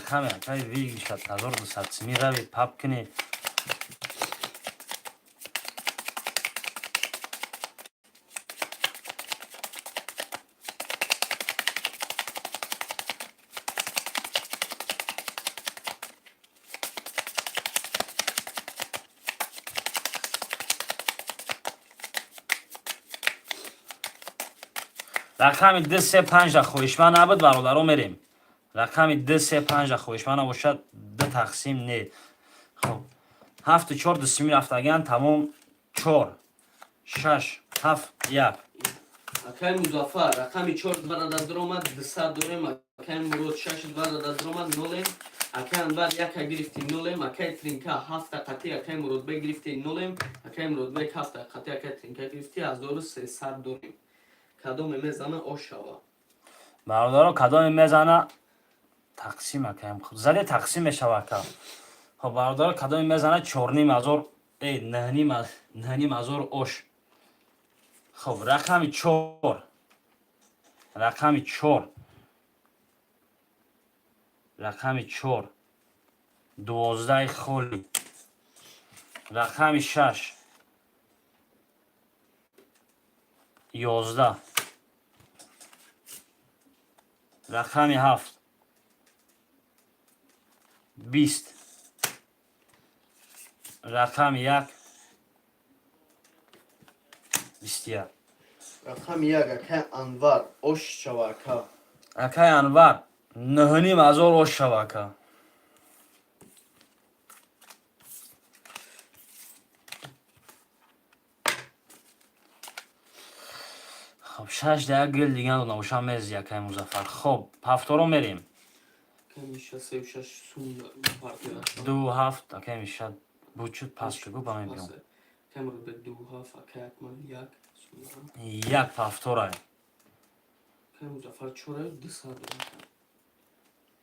خمه کای ویگی شد 1200 میروید پاپ کنید رقمی 235 خویشمن نبود برادر میریم رقمی 235 خویشمن نباشد 2 تقسیم نه خب 7 4 دسمی رفتگان تمام 4 6 7 1
اکای مظفر رقمی 4 برادر درآمد 200 داریم. اکای مراد 6 برادر درآمد 0. اکای انور 1 گرفتی 0. اکای ترینکا 7 قطعی اکای مراد بگ گرفتی 0. اکای مراد بگ 7 قطعی اکای ترینکا گرفتی از 2300 داریم. کدام میزنه آش شوا
برادر کدام میزنه تقسیم اکایم خود زده تقسیم میشود که خب برادر کدام میزنه 4500 ای نهنیم هزار اوش خب رقمی 4 رقمی 4 رقمی 4 12 خولی رقمی 6 11 رقمی 7 20 رقم 1 21
رقم 1 اکای انور آش شوا که
اکای انور 9500 اوش شوا که خب 6 دقیقه گل دیگه نباشم میزی اکای مظفر خب هفتارو میریم
کمیشه 36 سون پارتیا
2 7 اکای میشه بوچود پس چگو با من بیام
کم رو به 2 هفت اکای اکمال 1
یک هفتاره
کم مظفر 4 200 داریم.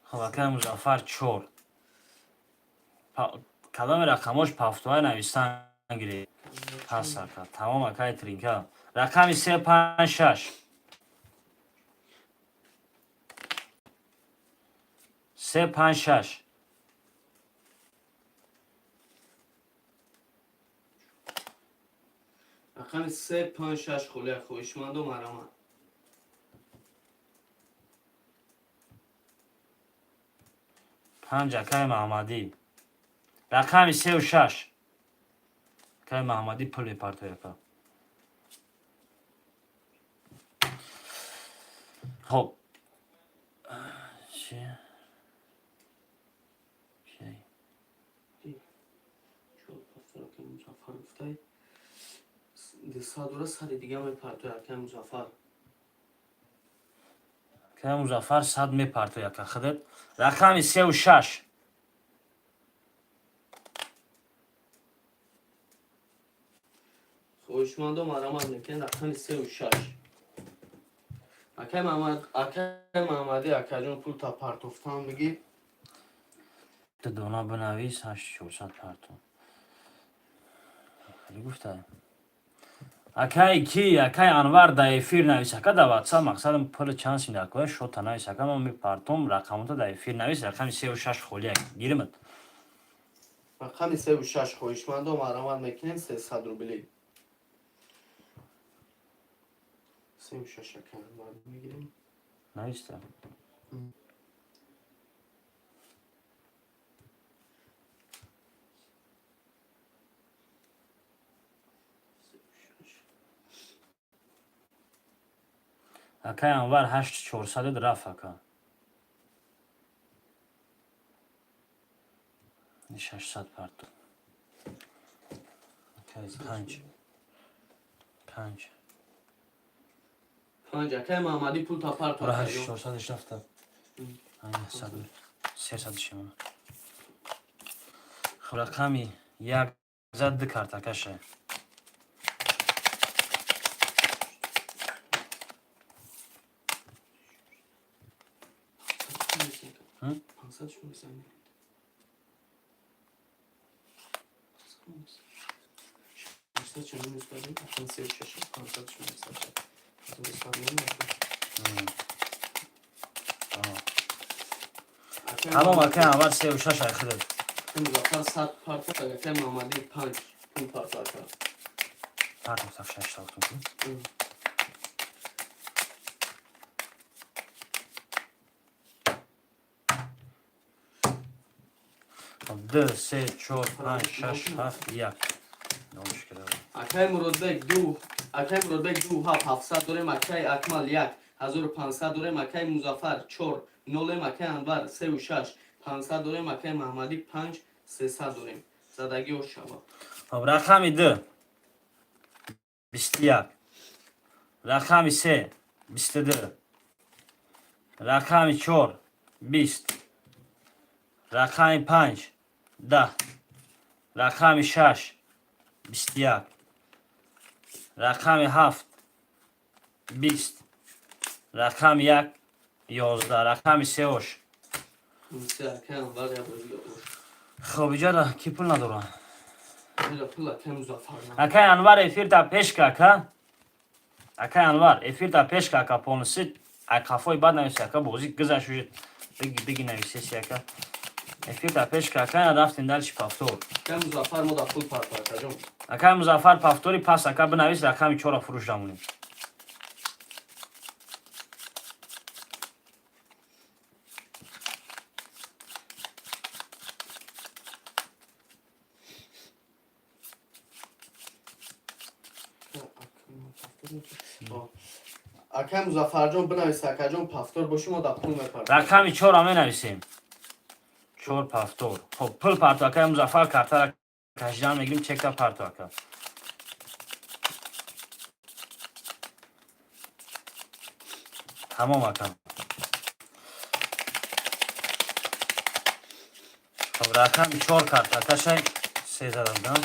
خب اکای مظفر 4 کدام رقماش پفتوهای نویستن گیری پس سرکت تمام اکای ترینکا رقم 356 356
رقم 356 خلی خویشمند و مرامت.
پنج اکای محمدی رقم 36 اکای محمدی پل پارتو یکا. خب چی؟
چور پافتور که مزافر افتای دستا دوره سر دیگه می پرتو که مزافر.
که مزافر صد می پارتو یکا خودت. رقم 36
خویشمند و مرامت میکن رقم 36. اکای محمدی اکای جون پول تا پرتوفتان بگی.
تو دونا بنویس 8400 پارتو. خیلی گفته اکای کی اکای انوار در افیر نویس اکا در واتساپ مقصدم پول چند سینده اکای شد تا نویس اکا من می پارتوم رقم تو در افیر نویس رقم 36 خولیه گیرمت.
رقم 36 خویشمند و مرامت میکنیم 300 روبلی. 36 اکای انوار میگیریم.
نویسته اکای انوار 8400 رفت اکا 600 پارتو اکای 5
پنج اکای محمدی پول تا پرتو
برای
اکای جون.
8400 رفته این 300 شما خب رقمی یک زد کارت اکاشه هم؟
500 شو میزنی. 500 شو میزنی. 36 500 شو میزنی.
همه مکه اول 36 اخیره
مزافر 100 پرتو اکای محمدی 5 پول پرتو اکای.
پارتو تف 6 تا تو خب 2 3 4 5 6 7 1 نمشکل
اکای مرودبک دو 700 داریم. اکای اکمل 1500 داریم. اکای مزافر 4 0 اکای انور 36 500 داریم. اکای محمدی 5 300 داریم. زدگی و شما.
خب رقمی 2 21 رقمی 3 22 رقمی 4 20 رقمی 5 10 رقمی 6 21 رقمی 7 20 رقم 1 11 رقمی 3 اوش
سه اکای انور یا بودی اوش.
خب اینجا دا کی پول نداره
میره پول اکای مزافر نه.
اکای انوار افیر تا پیش که اکا اکای انوار افیر تا پیش که اکا پونسی اکافای بعد نویسی اکا بوزی گذاشت شد بگی نویسی سی اکا افیر تا پیش که اکا رفتین دلش پافتور
اکای مزافر ما دا پول پرتو اکای جون.
اکای مزافر پافتوری پس اکا بنویس رقمی 4 فروش دامونیم
اکای مزافر جون بنویس اکای جون پافتور باشیم و دا پول میپرتو.
رقمی 4 همه نویسیم 4 پافتور خب پول پارتو اکای مزافر کارتا کشیدن میگیریم چک تا پارتو اکا تمام اکا خب رقمی 4 کارت اکاشه 3 زدم دم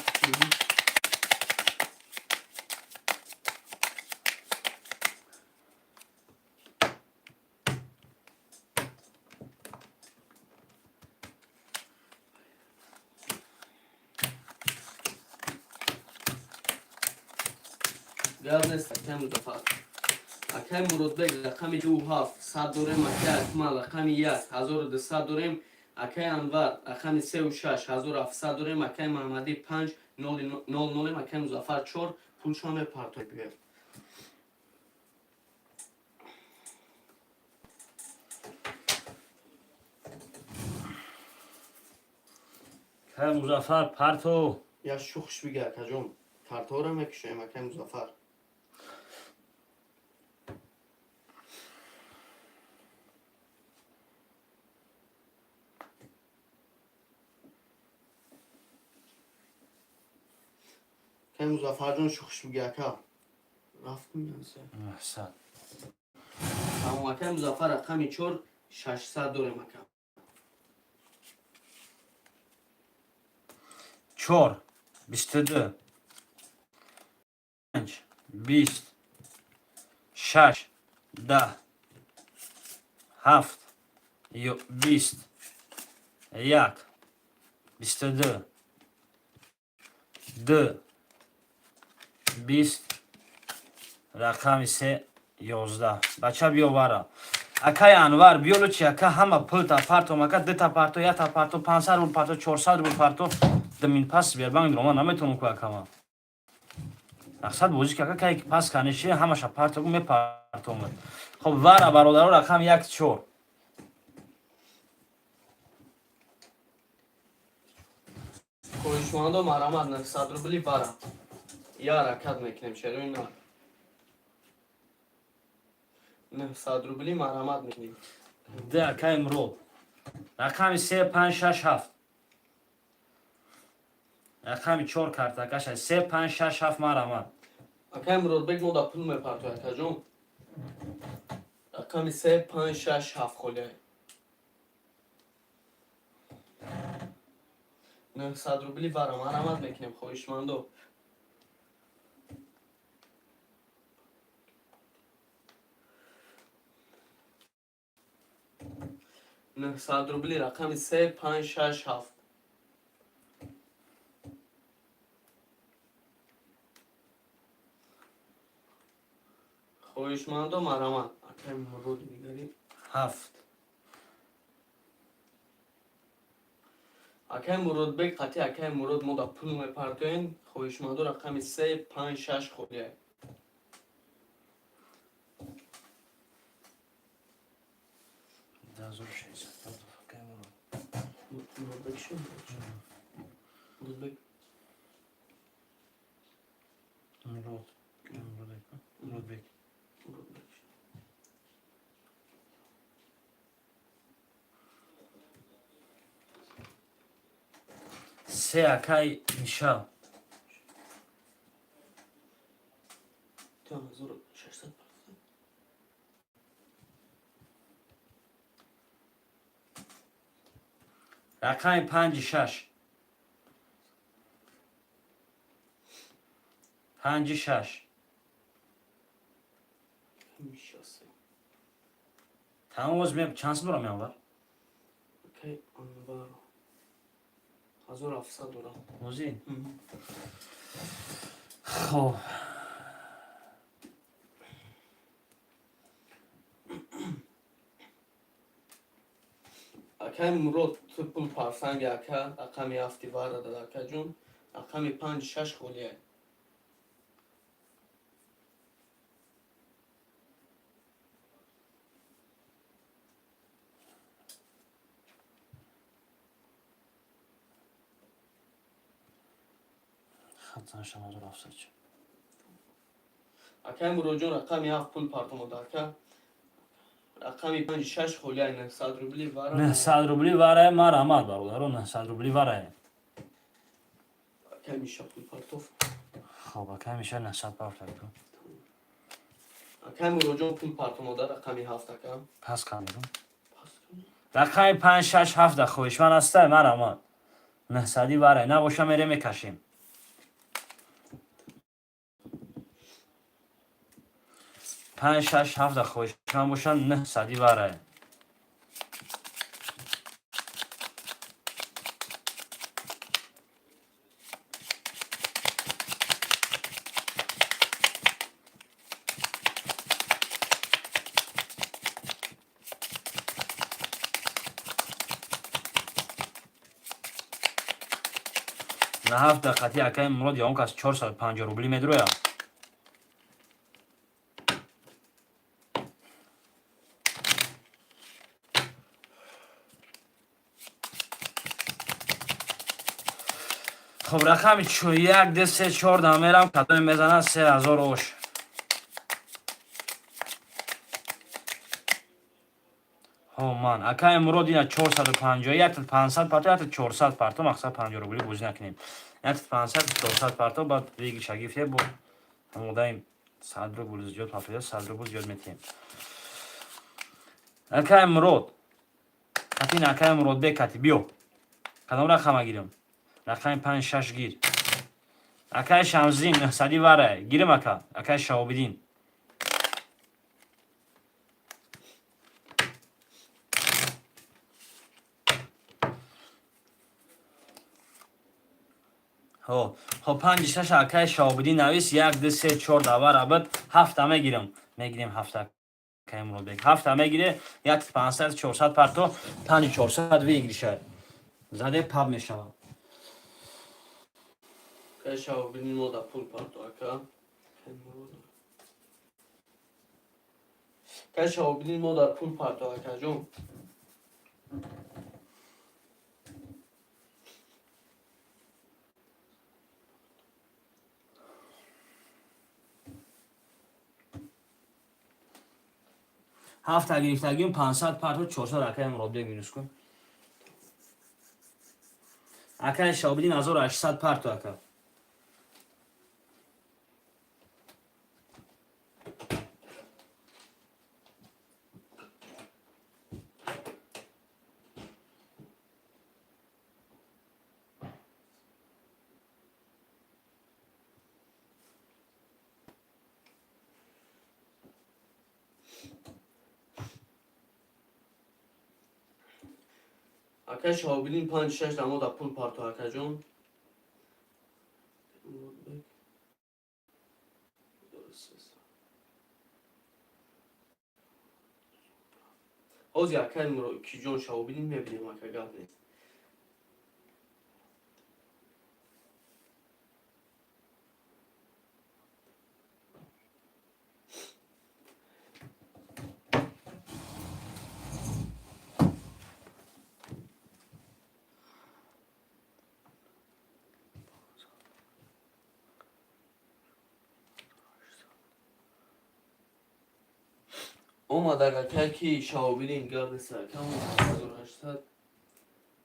گپ نیست اکای مظفر. اکای مرودبک رقم 27 100 داریم. اکای اکمل رقم 1 1200 داریم. اکای انور رقم 36 1700 داریم. اکای محمدی 5 00. اکای مظفر 4 پولشان پارتوی بیار.
که مظفر پرتو
یا شوخش بگه اکا جون پارتو را میکشیم اکای مظفر. اکای مظفر جون شوخش بگه اکا رفتم نسه.
احسن.
اما اکای مظفر رقم 4 600 داریم اکا.
4 22 5 20 6 10 7 20 1 22 2 20 رقم 3 11 بچه بیاوره اکای انور بیولو چی اکا همه پل تا پارتو مکا 2 تا پارتو 1 تا پارتو 500 روبل پارتو 400 روبل پارتو دمین پاس بیار بانگ دروما نمیتونم که اکا ما مقصد بوزی که اکا که پاس کنیشه همش پارتو می پارتو مد خب واره برادرو رقم 1 4
خویشماندو مرامد 900 روبلی بارم یا حرکت میکنیم چرا اینا 900 روبلی مرامد میکنیم.
ده اکای مرو رقم 3 5 6 7 رقم 4 کارت اکاش 3 5 6 7 مرامد
اکای مرودبک مو دا پول میپرتو اکا جون رقم 3 5 6 7 خوله 900 روبلی بارم مرامد میکنیم خویشماندو. نه 100 روبلی رقم 3 5 6 7 خویشماندو مرامد اکای مرود میگری
7
اکای مرودبک قطعی اکای مرود مو دا پول میپرتوین خویشماندو رقم 3 5 6 خولیه.
دازور 6 اکای مرو
مرودبک شو مرودبک
مرود مرود سه اکای میشه
تو نزور 600
رقم 5 6 5 6
میشه سه
تمام از می چانس دارم میام
اکای انوار 1700 دارم.
موزین خب
اکای مرود تو پول پارسنگ اکا رقم 7 وارد داد اکا جون رقم 5 6 خولیه.
خطا شما رو افسد شد
اکای مرود جون رقم 7 پول پارتو مدارکا رقم 5 6 خولیه 900 روبلی وارد
900 روبلی واره مرامد برادرو 900 روبلی واره
اکای میشه پول پارتو
خب اکای میشه 900 پارت کن
اکای مرود جون پول پارتو مدار رقم 7 اکا
پس کامیدم
پاس کنی
رقم 5 6 7 خویش من هسته مرامد 900 واره نباشه میره میکشیم 5 6 7 خویش من باشن 900 واره 7 دقیقه اکای مراد یا اون کس 450 روبلی میدرویا. خب رقم 1 2 3 4 دمیرم کتای میزنن 3000 اوش. من اکای مراد اینا 451 تا 500 پارتا تا 400 پارتا مقصد 50 روبلی بوج نکنیم. یک 500 تا 400 پارتا بعد دیگه شگیفته بود. همون دایم 100 روبل زیاد پاپیا 100 روبل زیاد میتیم. اکای مراد کاتین اکای مراد بکاتی بیو. کدام رقم گیرم؟ رقم 5 6 گیر. اکای شمزین 900 واره گیرم اکای شاوبدین. خب 5 6 اکای شاوبدین نویس 1 2 3 4 داور ابد 7 میگیرم 7 اکای مراد بک 7 میگیره 1 500 400 پارتو 5 400 ویگریشه زده پاب میشم.
که شاو بینی مودا پول پارتو اکا که شاو بینی مودا پول پارتو اکا جون
7 تا گرفتگیم 500 پارتو 400 اکای مراد بک مینوس کن. اکای شاوبدین 1800 پارتو اکا.
اکا شاو بینی 5 6 دا مودا پول پارتو اکا جون اوزی اکای مرو کی جون شاو بینی میبینیم اکا گاب نیست. اومد اکا کی شاو بینی گاب نیست اکا 1800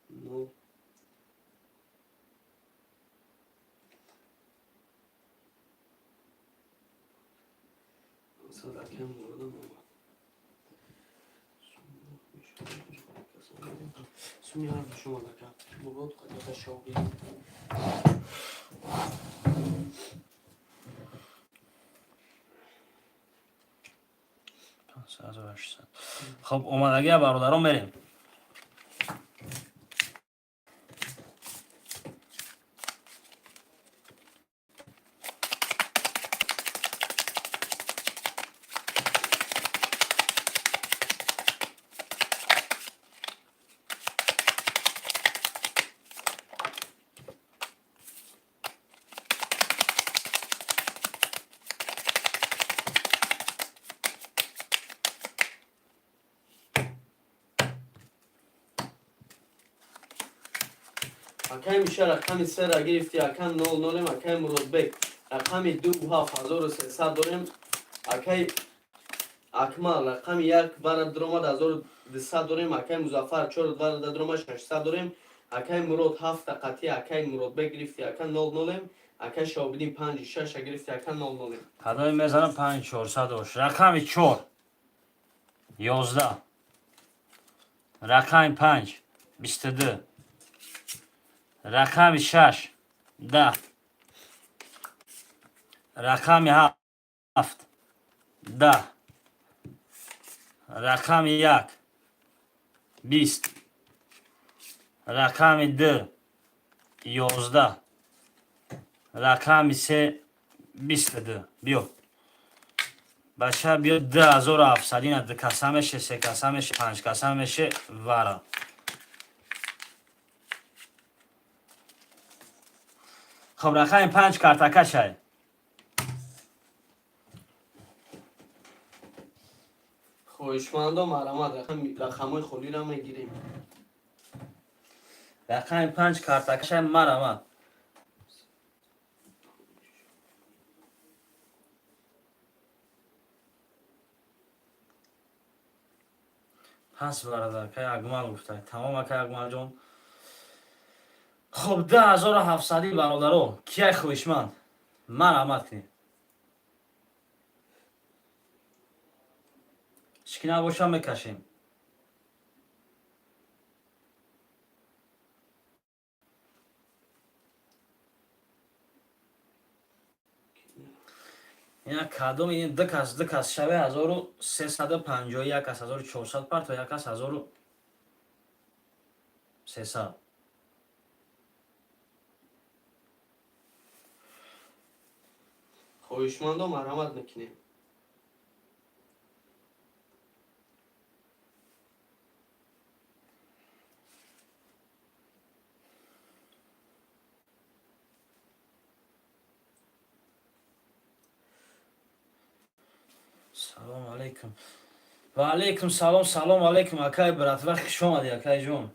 نو صدا کم بودم سمی حرف شما دکم مراد قدرت شاو بینی
خب اومدگی برادران بریم.
اکای میشه رقم 3 را گرفتی اکای 00 اکای مراد بک رقم 27300 داریم اکای اکمال رقم 1 ورد درآمد 1200 داریم اکای مظفر 4 ورد درآمد 600 داریم اکای مراد 7 قطعی اکای مراد بک گرفتی اکای 00 اکای شاوبینی 5 6 گرفتی اکای 00
کدای میزنم 5 400 اوش. رقم 4 11 رقم 5 22 رقم 6 10 رقم 7 10 رقم 1 20 رقم 2 11 رقم 3 22 بیو بچه بیو 2700 این دو کسمشه 3 کسمشه 5 کسمشه ورا خب رقم 5 کارتکشه.
خواهشمندم مرحمت رقمای خالی را میگیریم.
رقم 5 کارتکشه مرحمت. پس برادر که اگمال گفته تمام که اگمال جان. خب 10700 برادرو کیه خویشمند مرحمت کنید. چکی نباشه میکشیم. اینا کدوم این دکاس شبه 1350 یک از 1400 پرت و یک از 1300.
خواهشمندم مرحمت میکنیم.
سلام علیکم. و علیکم سلام علیکم اکای برات وقت شما دی اکای جون.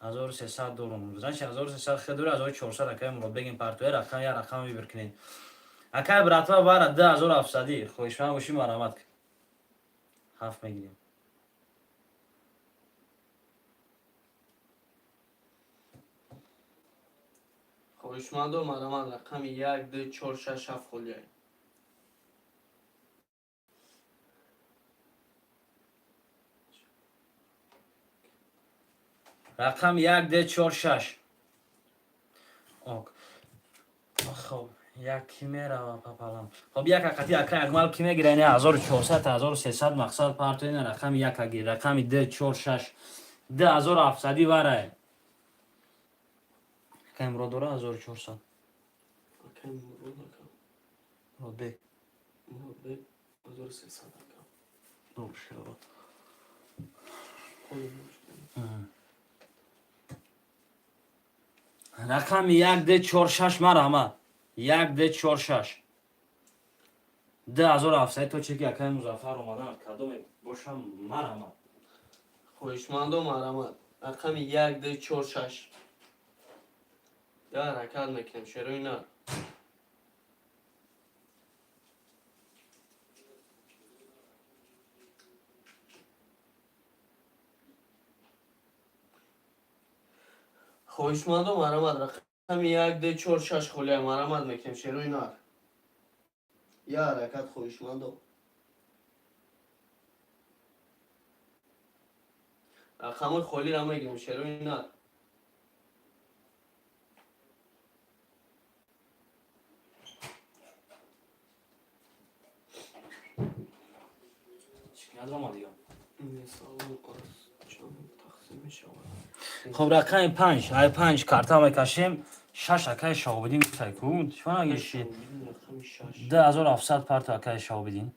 1300 دورم میزنش 1300 خیلی دوره 1400 اکای مراد بگیم پرتوی رقم یا رقم میبرکنین. اکای برات و بار 10700 خوشم باشی مرحمت کن. هفت میگیریم.
خواهشمندم مرحمت رقم 1 2 4 6 7 خالیه.
رقم 1 2 4 6. اوک. خب یکی میره پاپالام. خب یک اکتی اکای اگمال کی میگیره اینه 1400 تا 1300 مقصد پارتو این رقم یک اگی رقم 2 4 6 10700 واره. که مراد داره 1400.
اکای مراد اکا.
مراد بی.
مراد بی 1300 اکا.
دو شد. رقم 1 2 4 6 مرحمت. 1 2 4 6 10700 تو چکی اکای مظفر اومدن کدوم باشم مرحمت.
خواهشمندم مرحمت رقم 1 2 4 6 یا حرکت میکنیم شروع نه. خواهشمندم مرحمت رقم 1 2 4 6 خالیه مرحمت میکنیم شروع نه. یا حرکت خواهشمندم. رقم خالی را میگیریم شروع نه.
چکی ندارم دیگه.
این سال از چند تقسیم شود.
خب رقم 5 های 5 کارتا میکشیم 6 اکای شاو بدین تکون شما اگه
رقم 6
10700 پارت اکای شاو بدین.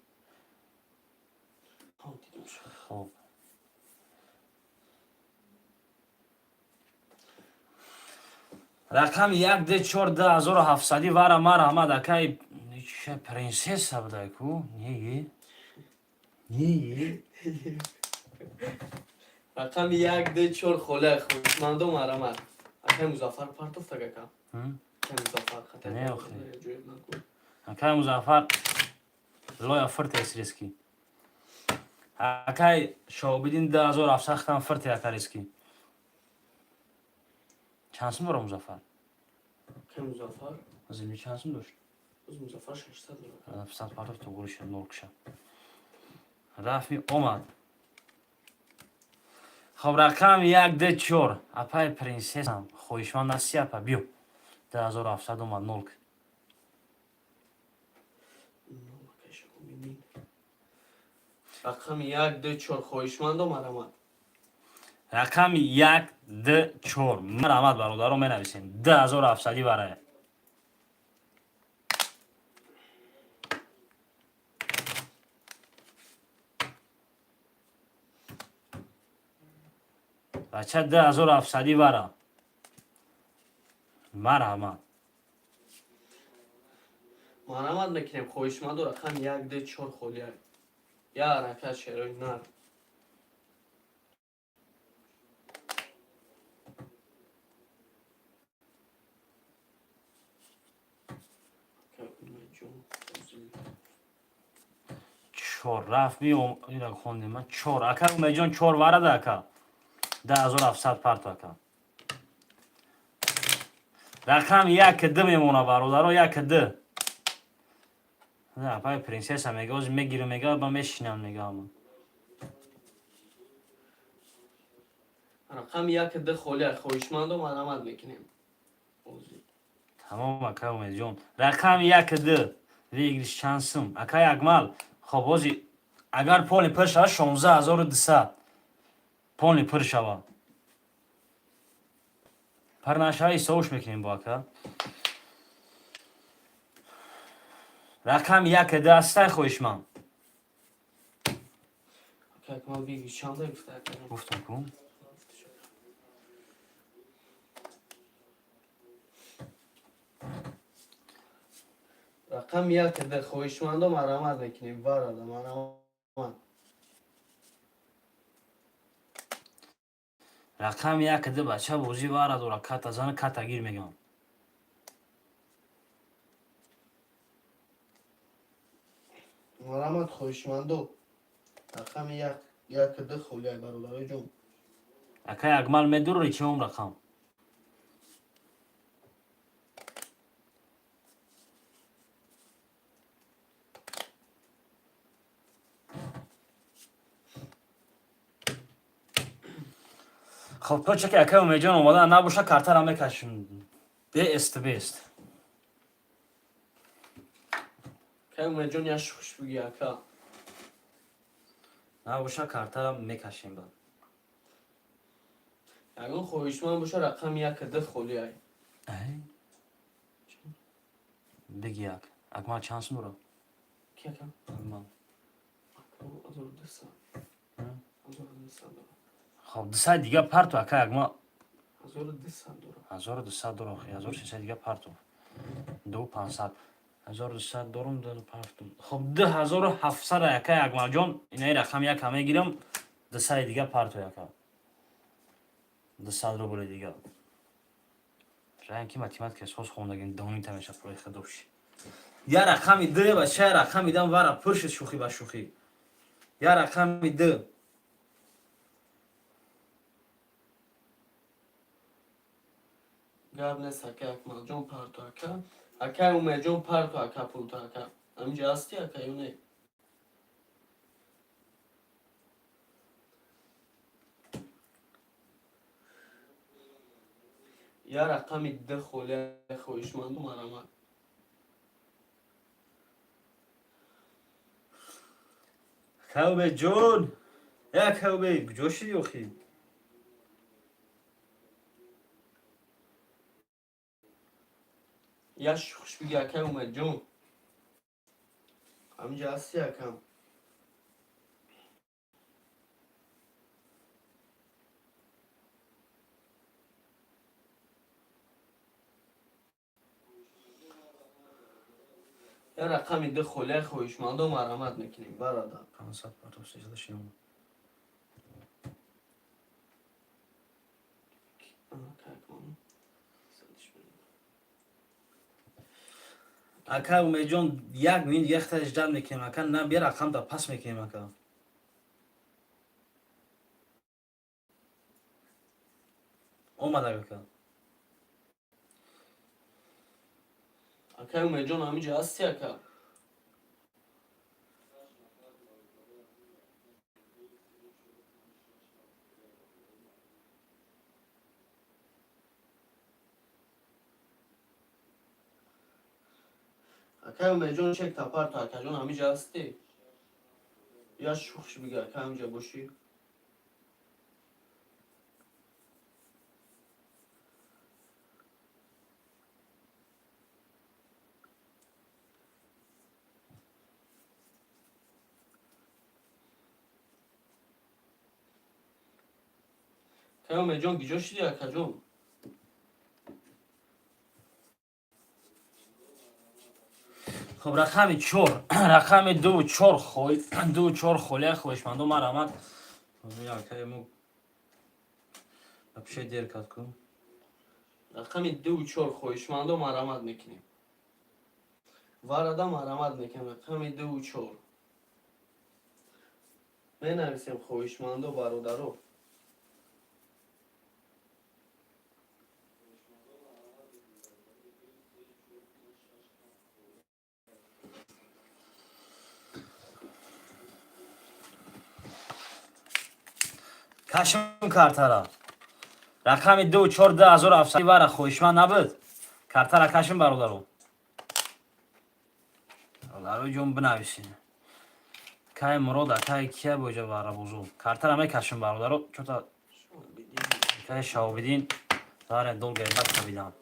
خب رقم 1 2 4 10700 واره مرحمت اکای چه پرنسس بوده کو نیه
رقم 1 2 4 خاله خواهشمندم مرحمت اکای مظفر پرتوف تگه که اکای مظفر خطر
نه آخه.
جوید نکن.
اکای مظفر لای فرت اسریسکی اکای شاو بدین 10700 ختم فرت اکای اسکی چانسم داره مظفر
اکای مظفر
از این چانسم داشت
از مظفر 600 داره.
700 پارت تو گوش نور کشه رفی اومد. خب رقم 1 2 4 اپای پرنسس هم خویشمند نسی اپا بیو 10700 اومد نول که
رقم 1 2 4 خواهشمندم مرحمت
رقم 1 2 4 مرحمت برادر رو می نویسیم 10700 برای بچه 10700 برای مرحبا.
مرحمت میکنیم خویشمند رقم 1 2 4 خلیه یا حرکت شروع نر
چهار رفت اینا خوندیم من 4 اکا امید جان 4 وارد اکا 10700 پرت اکا رقم 1 2 میمونه برادرها 1 2 نه پای پرنسس هم میگه از میگیره میگه با میشینم میگه من
رقم 1 2 خلیه خویشمند مرحمت میکنیم
تمام اکا امید جان رقم 1 2 ویگریش شانسم اکا اکمال خب بازی اگر پولی پر شود 16200 پولی پر شود پر نشوی سوش میکنیم با اکا رقم 1 2 است خویشمند
اکمال بیگی چند گفته
گفتم کن
رقم 1 2 خویشمند مرحمت میکنیم برادر مرحمت
رقم 1 2 بچه بازی وارد و کات زن کات گیر میگم
مرحمت خویشمندو رقم 1 2 خلیه برادرای جون
اکا اکمال میدور ریچم رقم خب پچه که اکا امید جان اومدن نباشه کارتر هم میکشم بیست بیست
که امید جون یش خوش بگی اکا
نباشه کارتر هم میکشیم بعد
اگر خویشمند باشه رقم 1 2 خلیه
ای بگی یک اکمال چانس نورا
کی اکا
اکمال.
ازور دستا ازور دستا
خب 200 دیگه پرتو اکا اکمال
ازور دستا دورا
1200 دور آخی 1300 دیگه پرتو 2500 1200 دورم دل پرتو خب 2700 اکا اکمال جان اینای رقم یک همه گیرم 200 دیگه پرتو اکا 200 رو بله دیگه رنگی ماتیماتیک اساس خوندگین دانی تمیشه پروی خدوش یا رقمی ده و چه رقمی دم وارا پرش شوخی با شوخی یا رقمی ده
گاب نیست اکا اکمال جون پرتو اکا اکا امید جون پرتو اکا پولتو اکا همینجا هستی اکا یا نه یا رقم 2 خلیه خویشمند مرحمت
کوبه جون یا کوبه جوشی یوخی
یش خوش بگی اکا امید جون
همینجا هستی اکم
یا رقم 2 خلیه خویشمند مرحمت میکنیم برادر
500 پرتو 300 شنم اکا امید جون یک مین یک تاش جمع میکنیم اکا نه بیا رقم دا پس میکنیم اکا اومد اکا
اکا امید جون همینجا هستی اکا اکا امید جون چک تا پرتو اکا جون همینجا هستی یش خوش بگی اکا همینجا باشی اکا امید جون گیجا شدی اکا جون
خب رقم 4 رقم 2 4 خول 2 4 خوله خوشمندو مرامت یا که مو بشه دیر کات کن
رقم 2 و 4 خویشمندو مرامت میکنیم. واردا مرامت میکنیم. رقم 2 و 4 می نویسیم خویشمندو برادرو.
کشم کارتارا رقم 2 4 10700 واره خوشمند نبود کارتارا کشم برادرو برادرو جون بنویسین کای مراد کای کیا بوجه واره بوزو کارتارا می کشم برادرو چوتا کای شاو بدین داره دول گیبت کبیدم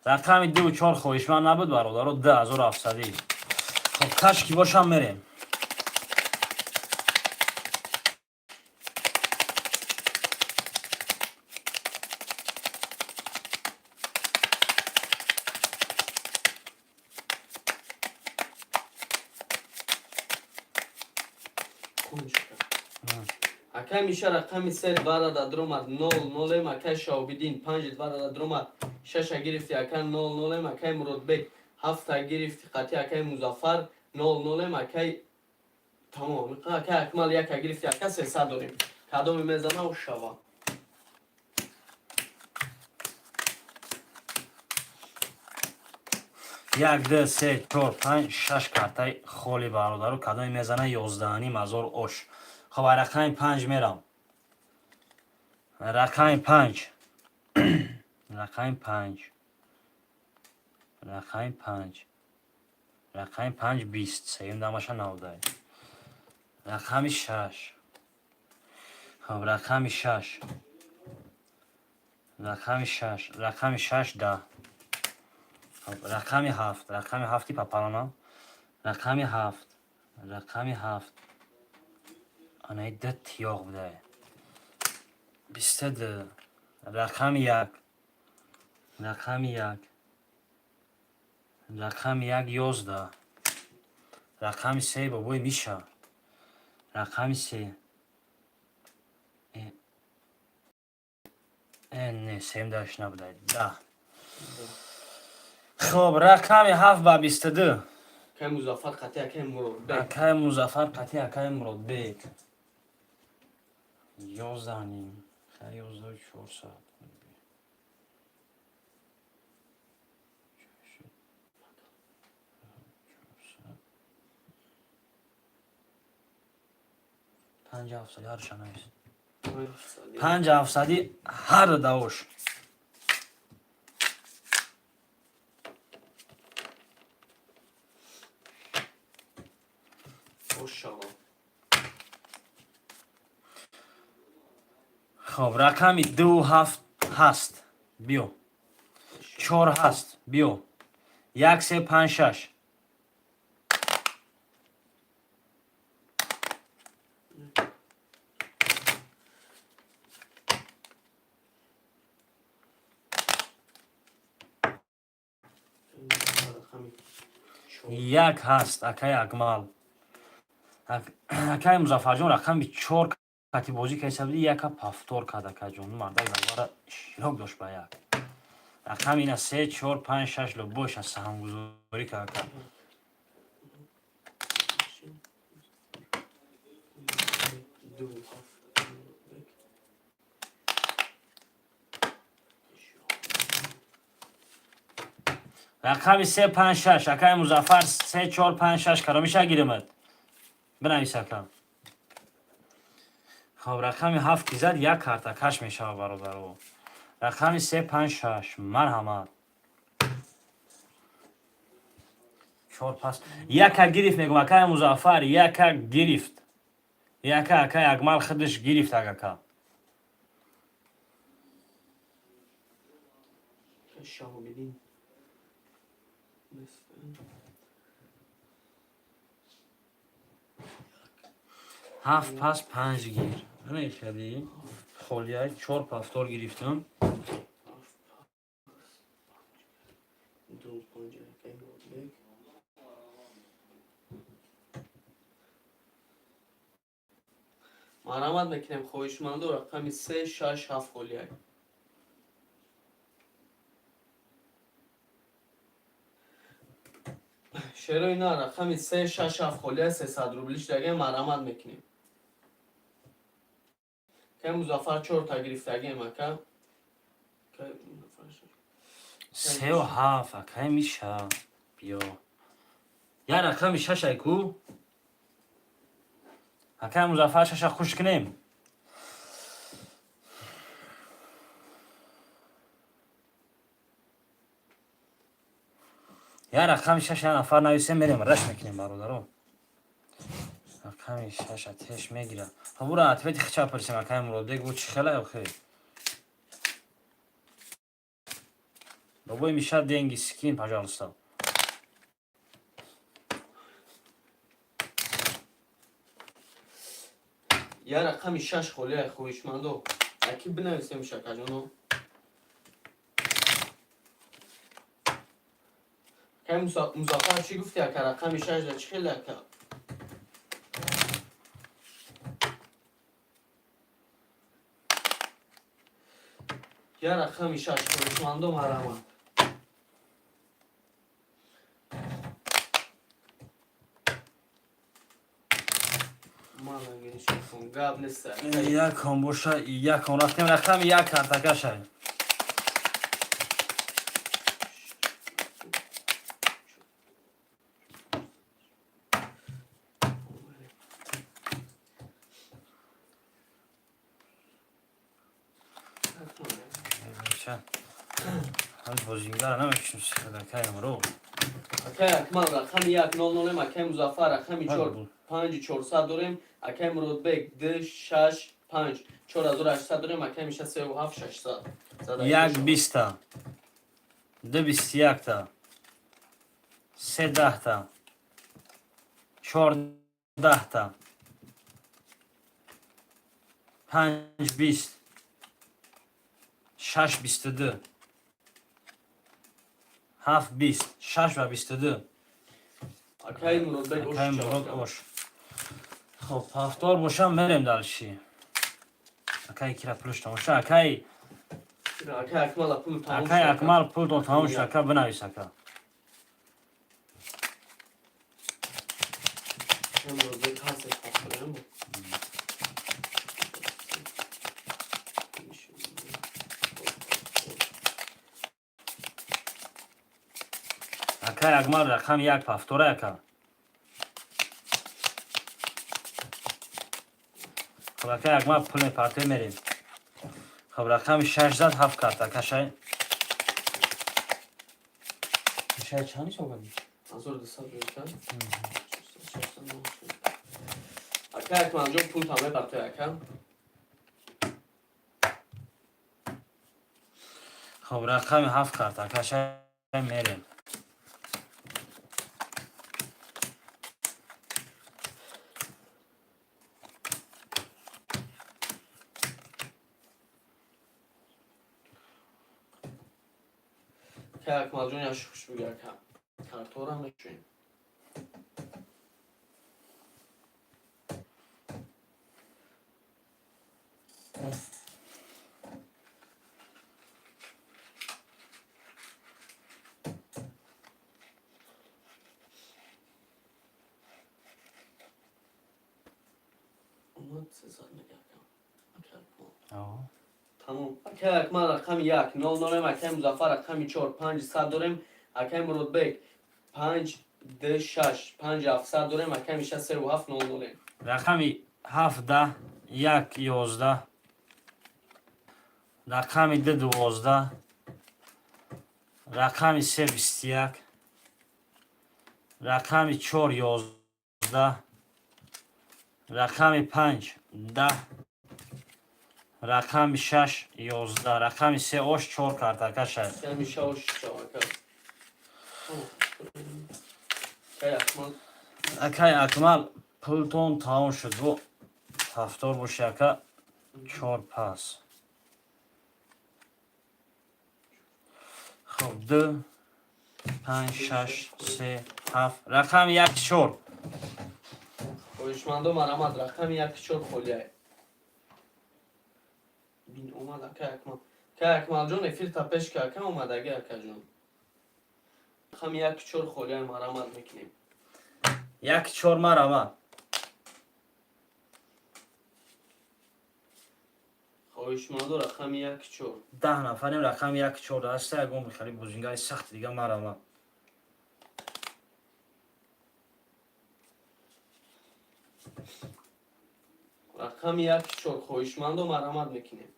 رقم 2 4 خویشمند نبود برادرو 10700 خب کاش کی باشم میریم
اکای میشه رقم 3 واردا درومت 0 0 اکای شاو بدین 5 واردا درومت 6 گرفتی اکای 0 0 اکای مرادبک 7 گرفتی قطعی اکای مظفر 0 0 اکای تمام اکای اکمال 1 گرفتی اکای 300 داریم کدام میزنه و شوا
1 2 3 4 5 6 کارتای خولی برادرو کدام میزنه 11 مزار اوش خب رقم 5 میرم رقم 5 رقم 5 رقم 5 رقم 5 20 سیم دامش 90 رقم 6 خب رقم 6 رقم 6 رقم 6 10 خب رقم 7 رقم 7 پاپالانا رقم 7 رقم 7 آنها ده تیاغ بوده 22 رقم 1 رقم 1 رقم 1 11 رقم 3 بابوی میشه رقم 3 نه سیم داشت نبوده 10 خب رقم 7 با 22
اکای مظفر قطعی اکای مرادبک
اکای مظفر قطعی اکای مرادبک 11 نیم خیلی 11 4 ساعت 5700 هرشا نویس 5700 هر دوش
شوا
خب رقم 2 7 هست بیو 4 هست بیو 1 3 5 6 1 هست اکای اکمال اکای مظفر جون رقم 4 کتی بازی که حساب دی 1 پافتور کده که جون مرده بلواره شیراک داشت با 1 رقم اینه 3 4 5 6 لو باش از سهم گذاری که رقم 3 5 6 اکای مظفر 3 4 5 6 کرا میشه گیرمت بنویس اکا خب رقم 7 کی زد 1 کارتا کش میشه برادرو رقم 3 5 6 مرحمت 4 پس 1 گرفت میگم اکای مظفر 1 گرفت 1 اکای اکمال خودش گرفت اکا
شوا بدین
7 پس 5 گیر نمیشه دی خلیه 4 پافتور گرفتم.
دو پنج یکی مربک. مرامت میکنیم خواهشمند و رقم 3 6 7 خلیه. شروع اینا رقم 3 6 7 خلیه 300 روبلیش دیگه مرامت میکنیم. که مظفر 4 تا گرفتگی مکه. که
3 و 7 اکای میشه بیا. یا رقم 6 اکو. اکای مظفر 6 خوش کنیم. یا رقم 6 نفر نویسیم میریم رش میکنیم برادرو. رقم 6 اتش میگیره. ها برو اتفاقی خچا پرسیم اکای مراد بگو چی خلا خیر. بابای میشه دنگی سکین پاجالستا.
یا رقم 6 خلیه خواهشمندو. اکی بنویسیم شکر جانو. که مظفر چی گفتی اکا رقم 6 در چی خیلی اکا؟ یا رقم 6 خواهشمندو مرامت. مالا گیرش کن گاب نیست.
یک هم باشه یک هم رفتیم رقم یک کارتاکا شد. همین بازیگر نمیکشیم سکرده امرو.
اکی اکمال رقم 1 0 0 اکی مظفر رقم 4 5 400 داریم. اکی مرادبک 2 6 5 4800 داریم. اکی میشه 3 و 7 600.
یک 20 تا. 2 21 تا. 3 10 تا. 4 10 تا. 5 20. 6 22. 7 20. 6 و 22.
اکی مرادبک
اکای مراد اوش. خب هفتار باشم بریم دلشی. اکای کرا پلوش تماشا اکای.
اکی اکمال پول تمام
اکای اکمال پول تو تمام شد اکا بنویس اکا.
اکی مرادبک هستش پاسپوریم بود.
اکای اکمال رقم یک پافتوره اکا. خب اکای اکمال پول پارتی میریم. خب رقم 6 زد 7 کارت اکا شای. شای چانی شوگردی؟
ازور دستات بیشتر. اکی اکمال جو پول تمام پارتی اکا.
خب رقم 7 کارت اکا شای میریم.
که اکمال جون یاش خوش بگیر که کارتور هم نشویم. اومد 300 نگه کم.
آه.
تمام. اکی اکمال رقم 1 0 0 اکی مظفر رقم 4 500 داریم. اکی مرادبک 5 2 6 5 700 داریم. اکی میشه 3 و 7 0 0.
رقمی 17 1 11 رقمی 2 12 رقمی 3 21 رقمی 4 11 رقمی 5 10 رقمی 6 11 رقمی 3 اوش 4 کارت شد.
که میشه و شواکر. اکی اکمال
اکای اکمال پولتون تمام شد و هفتار باشه اکا 4 پس خب 2 5 6 3 7 رقم 1 4
خویشمندو مرامد رقم 1 4 خولیه بین اومد که اکمال جون افیر تپش که اکم اومدگی اکا جون رقم 1 4 خولیه مرامد میکنیم
1 4 مرامد
خویشمندو رقم 1 4
10 نفریم رقم 1 4 هسته اگه میخوایی بوزینگای سخت دیگه مرامد
رقم 1 4 خویشمندو مرامد میکنیم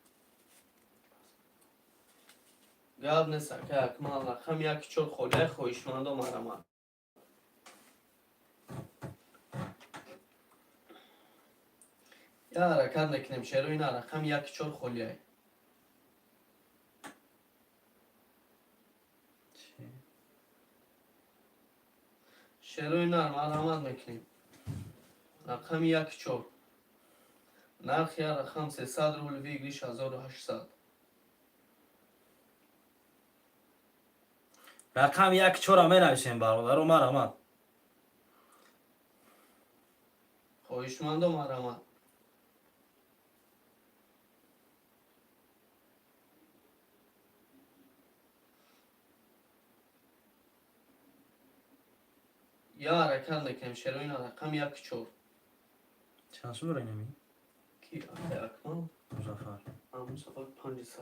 گاب نیست که اکمال رقم 1 4 خولیه خویشمندو مرامد یا حرکت نکنیم شروع اینا رقم 1 4 خولیه شروع اینا مرامد میکنیم رقم 1 4 نرخ یا رقم 300 روبل ویگریش 1800
رقم 1 4 می نویسیم برادر و مرامد
خویشمندو مرامد یا حرکت نکنیم شروع اینا رقم 1 4
چند سو برای نمی؟
کی اکمال
مزفر
همون سفر 500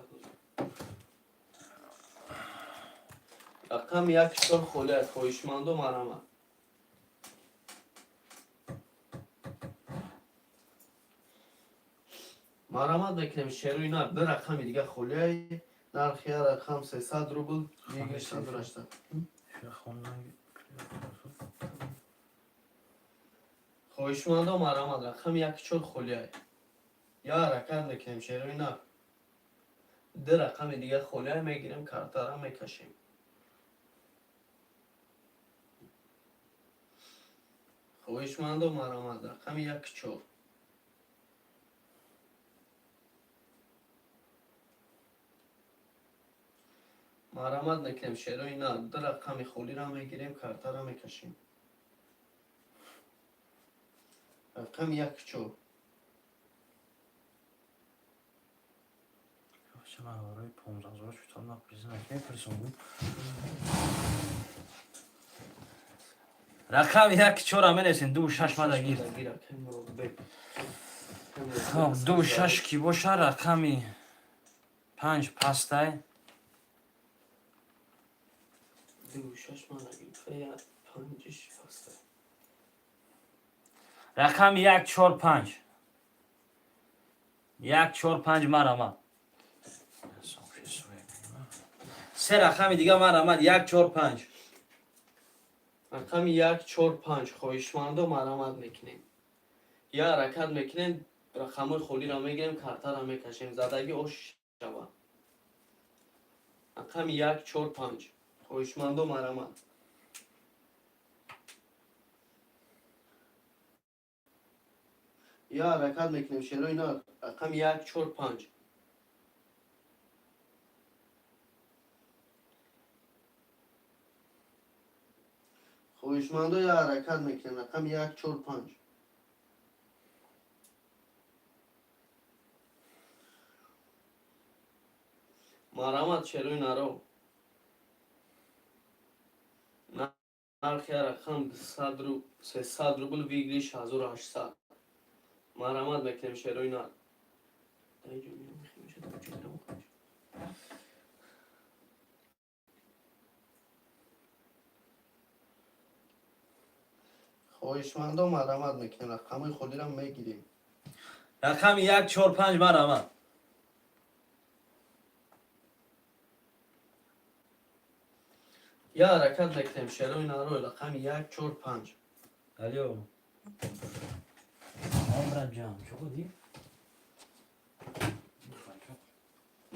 رقم 1 4 خولیه خویشمندو مرامد مرامد میکنیم شروع اینا دو رقم دیگه خولیه نرخ یا رقم 300 روبل دیگه 180 خویشمندو مرامد رقم 1 4 خولیه یا حرکت میکنیم شروع اینا دو رقم دیگه خولیه میگیریم کارتا را میکشیم خویشمندو مرامد رقم 1 4 مرامد میکنیم شروع اینا دو رقم خولی را میگیریم کارتا را میکشیم رقم 1 4
چه مهارای 15,000 چطور نپریزن اکنه پرسون رقم 1 4 همه نیستین 2 6 مده گیر خب 2 6 کی باشه رقمی 5 پسته
2 6 مانگی 5 فسته
رقم 1 4 5 1 4 5 مرامد سه رقم دیگه مرامد 1 4 5
رقم 1 4 5 خویشمندو مرامد میکنیم یا حرکت میکنیم رقم خولی را میگیریم کارتا را میکشیم زدگی اوش شود رقم 1 4 5 خویشمندو مرامد یا حرکت میکنیم شروع اینا رقم 1 4 5 خویشمندو یا حرکت میکنیم رقم 1 4 5 مرامد شروع اینا رو نرخ رقم 300 روبل ویگریش 1800 مرامد میکنیم شروع اینا خویشمندو مرامد میکنیم رقم خودی را میگیریم
رقم 1 4 5 مرامد
یا حرکت میکنیم شروع اینا رو رقم 1 4 5
الو عمرم جان چه بودی؟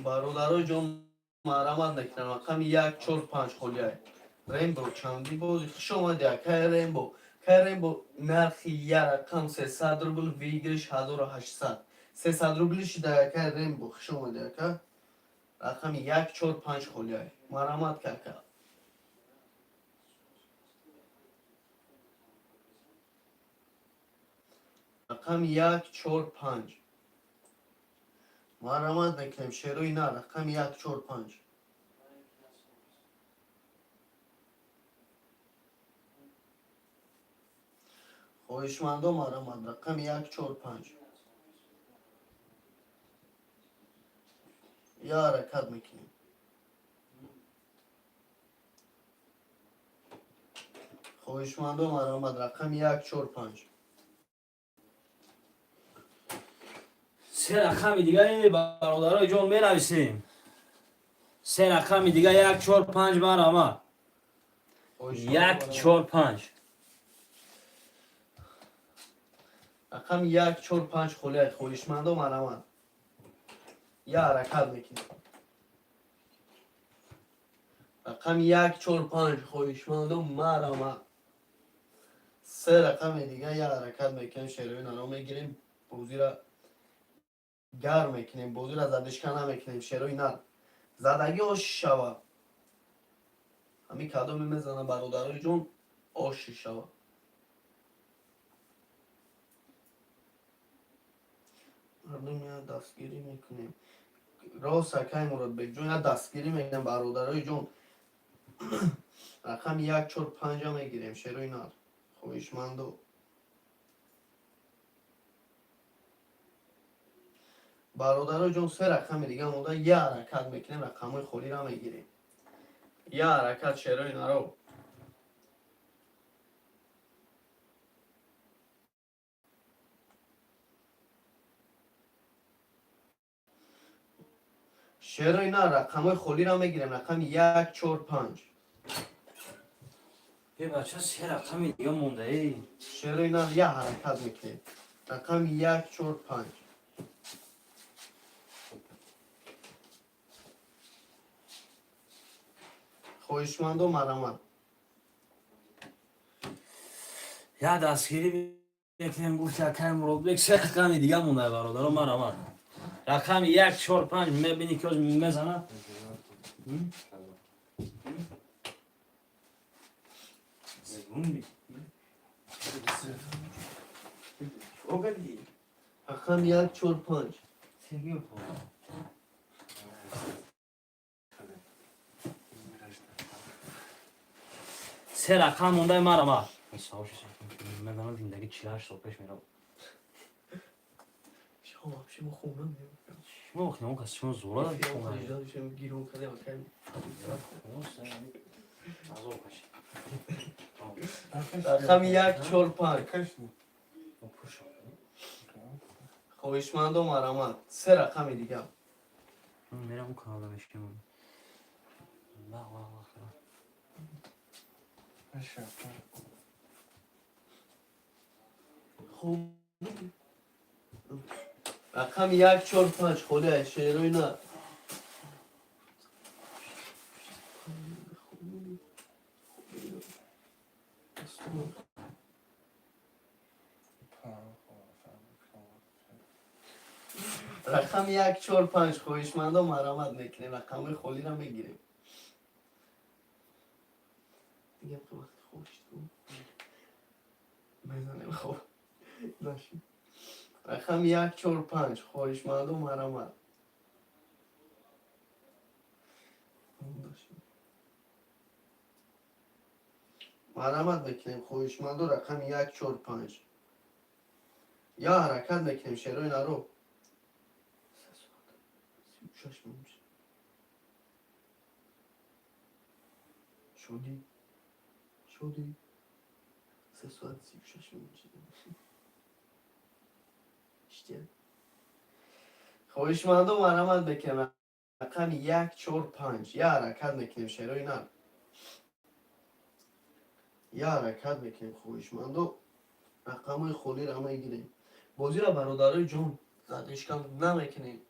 برادرای جان مرامد میکنیم رقم 1 4 5 خولیه ریمبو چندی بود خوش اومدی که ریمبو نرخ یک رقم 300 روبل ویگرش 1800
300 روبلش دقیقه ریم بخش اومده که رقم 1 4 5 خولیای مرامت که رقم 1 4 5 مرامت نکنیم شروع نه رقم 1 4 5 خویشمندو مرامت رقم 1 4 5 یا حرکت میکنیم خویشمندو مرامت رقم 1 4 5
سه رقم دیگه برادرای جان می نویسیم. سه رقم دیگه 1 4 5 مرامت. 1 4 5
رقم 1 4 5 خولیای خویشمندو مرامت یا حرکت میکنیم رقم 1 4 5 خویشمندو مرامت سه رقم دیگه یا حرکت میکنیم شروع نانو میگیریم بوزی را گرم میکنیم بوزی را زدشکن نمیکنیم شروع نر زدگی آش شوه همین کدو میزنه برادرای جون آش شوه مردم یا دستگیری میکنیم راست سکای مراد بگ جون یا دستگیری میکنیم برادرای جون رقم 1 4 5 میگیریم شروع نر خویشمندو برادرای جون سه رقم دیگه مونده یه حرکت میکنیم رقمای خوری را میگیریم یه حرکت شروع نرو شروع نه رقمای خوری را میگیریم رقم 1 4 5
یه بچه سه رقم دیگه مونده ای.
شروع نه یه حرکت میکنیم رقم 1 4 5 خویشمند و مرامت
یا دستگیری میکنیم گفت که مراد بگ سه رقم دیگه مونده برادرای مرامت. رقم 1 4 5 میبینی که از میزنه.
رقم 1 4 5
سه رقم مونده مرامت. من زندگی 48 سال پیش میرم.
شما شما خونم
شما خیلی اون کسی شما زورا داری خونه.
شما گیرون کده وکن رقم 1 4 5 خویشمند و مرامت سه رقم دیگه
میرم اون کانادا میشکنم.
خوب رقم 1 4 5 خوله شیروی نه رقم 1 4 5 خویشمند و مرامت میکنیم رقم خولی را میگیریم دیگه تو وقت خوش تو میزنیم خوب داشتیم رقم 1 4 5 خویشمند و مرامت مرامت میکنیم خویشمند و رقم 1 4 5 یا حرکت میکنیم شروع نرو شدی 3 ساعت 36 میشه خویشمند و مرامت بکنیم رقم 1 4 5 یا حرکت میکنیم شروع نرو یا حرکت میکنیم خویشمند و رقم خولی را میگیریم بازی را برادرای جون زدشکن نمیکنیم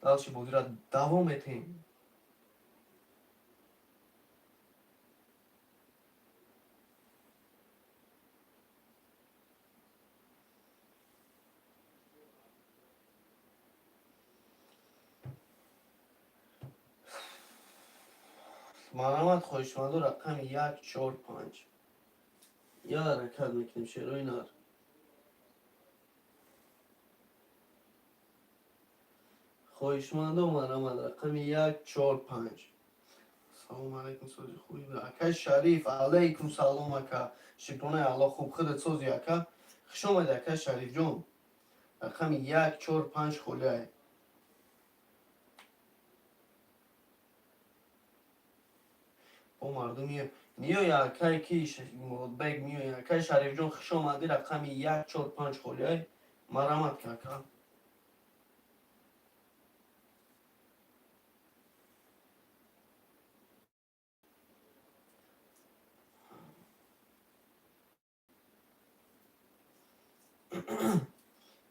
دلش بازی را دوام میتیم مرامت خوشمندو رقم 1 4 5 یه حرکت میکنیم شروع نار خوشمندو مرامت رقم 1 4 5 سلام علیکم سوزی خوبی اکا شریف علیکم سلام اکا شکرانه الله خوب خودت سوزی اکا خوش آمد اکا شریف جون رقم 1 4 5 خوله با مردمی میای اکای کیش مراد بیگ میای اکای شریف جون خوش آمدی رقم 1 4 5 خوله مرامت که اکا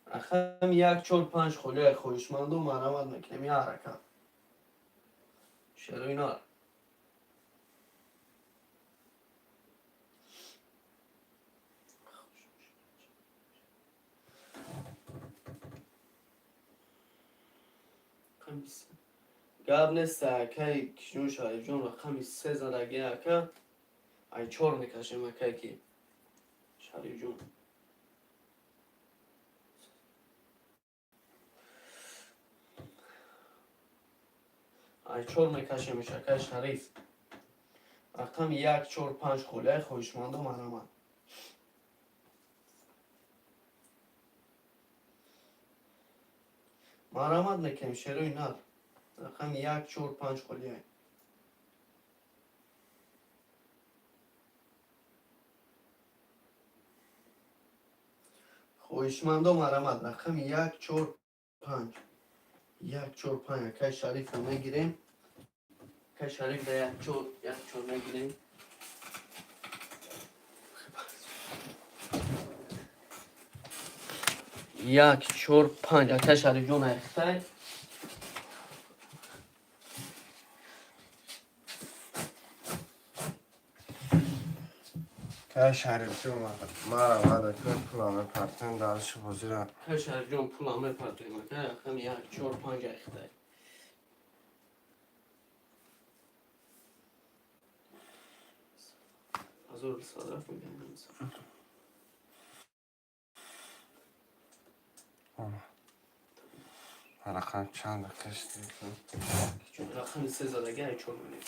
رقم 1 4 5 خوله خوشمند و مرامت میکنیم یه حرکت شروع نار گاب نیست اکای کشون شریف جون رقم 3 زدگی اکا ای 4 میکشیم اکای کی شریف جون ای 4 میکشیم اکای شریف رقم 1 4 5 خوله خوشمند و مرامت مرامت میکنیم شروع نار رقم 1 4 5 خوله خوشمند و مرامت رقم 1 4 5 1 4 5 اکای شریف رو میگیریم اکای شریف در 1 4 میگیریم 1 4 5 اکای شریف جون اختای
که شریف جون مرامت اکا پلانه پرتن دارش بازی را
اکای شریف جون پولامه پرتیم اکای رقم 1 4 5 اختای حضور صادرف میگم
رقم چند کشتی
چون رقم 3 زدگی ای 4 میگیریم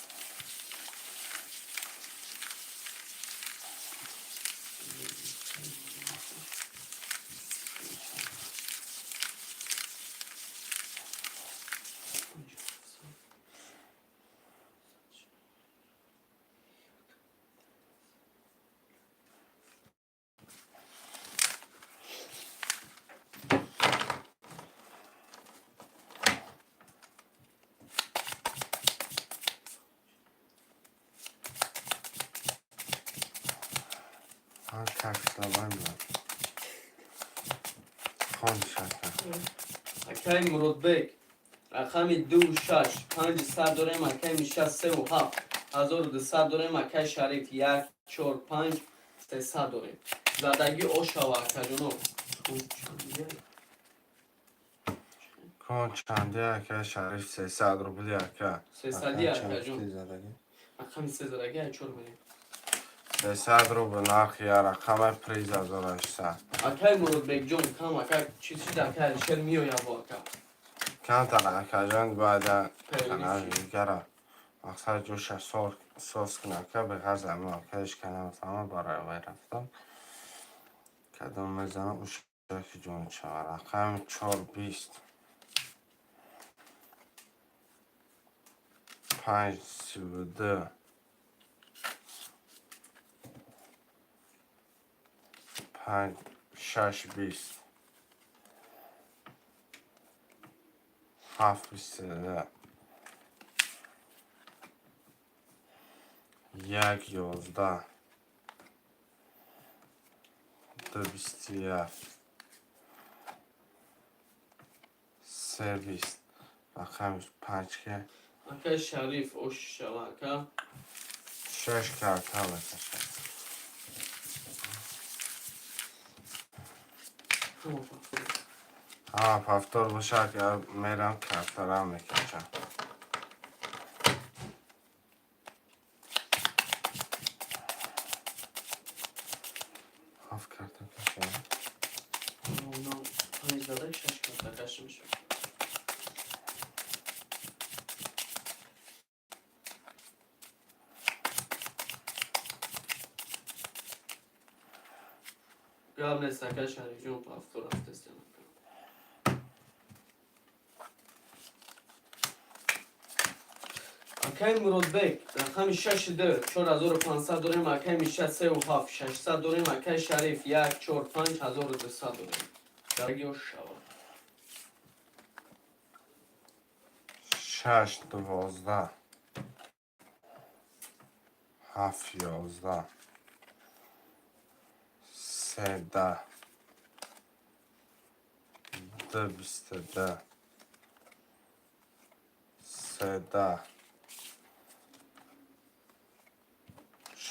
ها تکس لبای من خان شکر
اکای مراد بیگ رقم 2 6 5 صد داریم اکای میشه 3 و 7 1200 داریم اکای شریف 1 4 5 300 داریم زدگی اوشا و اکا جونو
کن چنده اکا شریف 300 روبلی اکا
300 اکا جون رقم 3 زدگی ای 4 میگیریم
300 روبل نرخی رقم پریز 1800
اکای مراد بیگ جون کم اکا چیزی دکای شر میو یا با اکا
کم تر اکا جان باید کنار
پیویش
دیگره مقصد جوش سوس کنه اکا به غز اما اکایش کنم تمام برای وی رفتم کدوم میزنم او شاکی جون چه رقم 420 5 32 5 6 20 7 23 1 11 2 21 3 20 رقم 5 که
اکای شریف اوشا و اکا
6 کرتا بکشه هفتار باشه که میرم کرتا را میکشم هفت کارت کشم.
اونا 5 داده 6 کارت کش میشه. قبل سکه شریف جون پافتور رفت استعمال کنم. اکای مراد بیگ رقم 62 4500 داریم. اکای میشه 37 600 داریم. اکای شریف 1 4 5 1200 داریم. درگی و شوا
6 12 7 11 3 10 2 22 3 10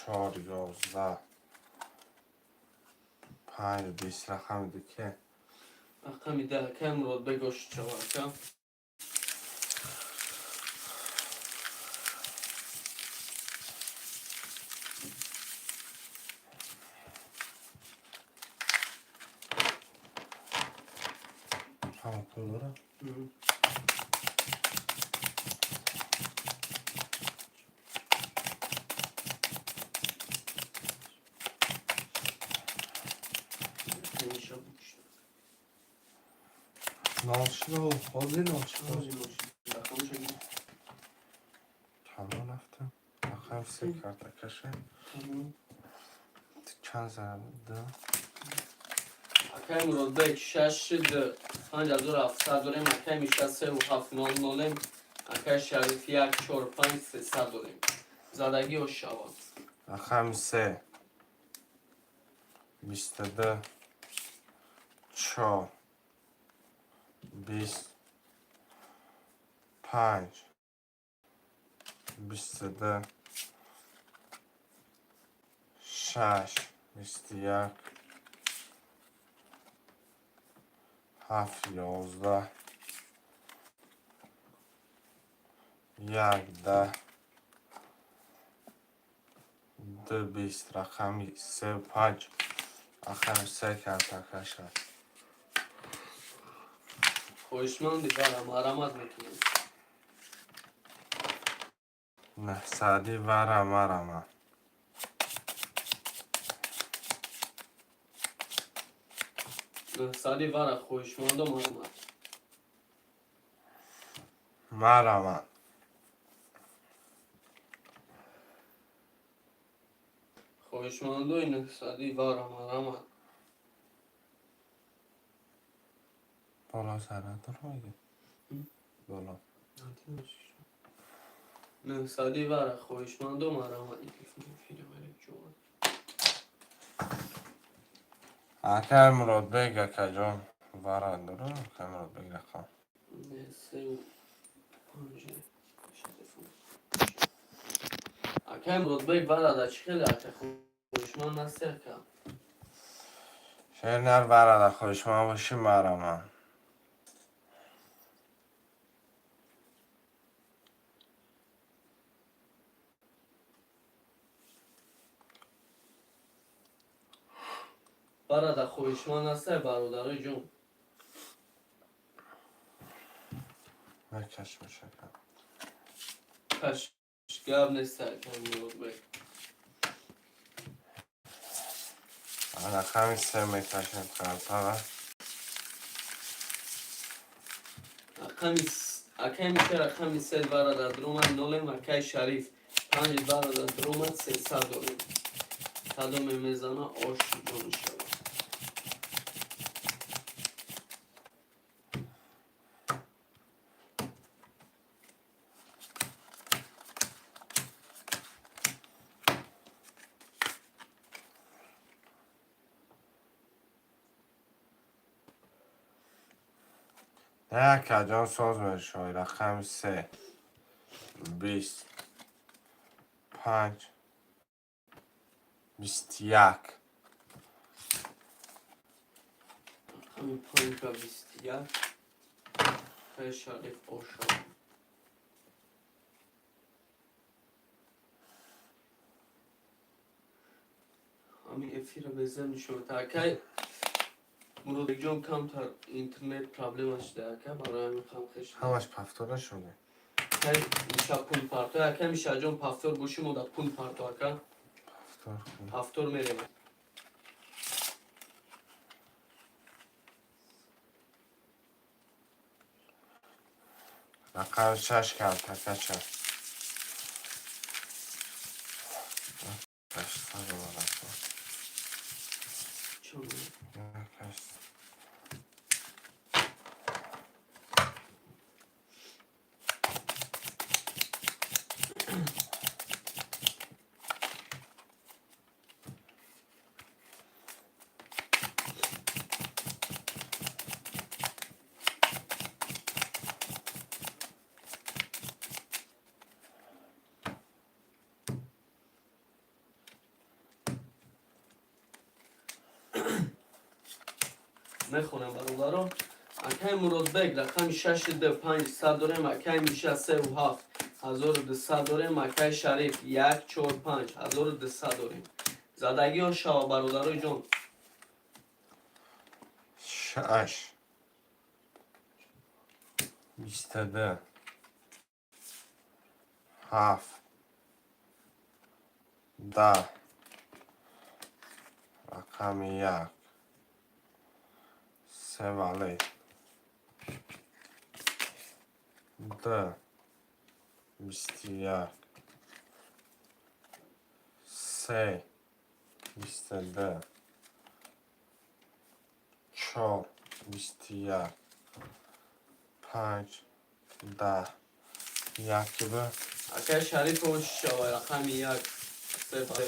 4 11 5 20 رقم دیگه.
رقم 10 اکای مراد بیگ و شوا اکا
همه پول داره؟
میشه بوشت
ناشلو خواهی ناشلو
رقم شگی
تمام رفتم رقم 3 کارت کشه. چند زرم ده؟
اکای مراد بیگ 6 2 5700 داریم. اکای میشه 37 00 اکای شریف 1 4 5 300 داریم. زدگی و شوا
رقم 3 22 4 20 5 22 6 21 7 11 1 10 2 20 رقم 3 5 رقم 3 کارت کشه.
خوشمندی برم مرمت میکنم.
نه سعدی ورم
سالی وره خوشمند و مرمت
مرم
خوشمند و این سالی وره مرمت
بالا سرت رو میگه بالا
نه سالی وره خوشمند و مرمت
اکر مراد بگ اکر جان ورد داره اکر مراد بگ رقم
نه سه و پنجه اکه مراد بگ وره دا چی خیلی اکه خوشمند نسته که
شیر نر ورد خوش ما باشی مرم
وره دا خوشمند نسته برادر جون
نکش میشه
کش گب نسته که مراد بگ
رقم 3 میکشیم خرطه
اکه میشه رقم سه برادر درومت نولیم اکه شریف 5 برادر درومت 300 داریم. تدوم میزنه آش جون شد
نه اکر جان ساز میشه رقم 3 20 5 21
همین پایین که 21 که شریف آش شد همین افیر بزن شد تاکه مراد جان کم تا اینترنت پرابلمش داره برای میخوام خش
همش پفتوره شده.
که میشه پول پارتا که میشه جان پافتور بوشی مدت پول پارتا که
پفتور کن.
پافتور میریم
رقم 6 کرد تکچه. 8 رو برد.
چون میخونم برادران اکای مراد بگ رقم 6 ده 5 صد داریم اکای میشه 3 و 7 1200 داریم اکای شریف 1 4 5 1200 داریم زدگی ها شوا برادرای جان
6 22 7 10 رقم 1 3 ولی 2 21 3 22 4 21 5 10 1 به
اکای شریف و شوا رقم 1 0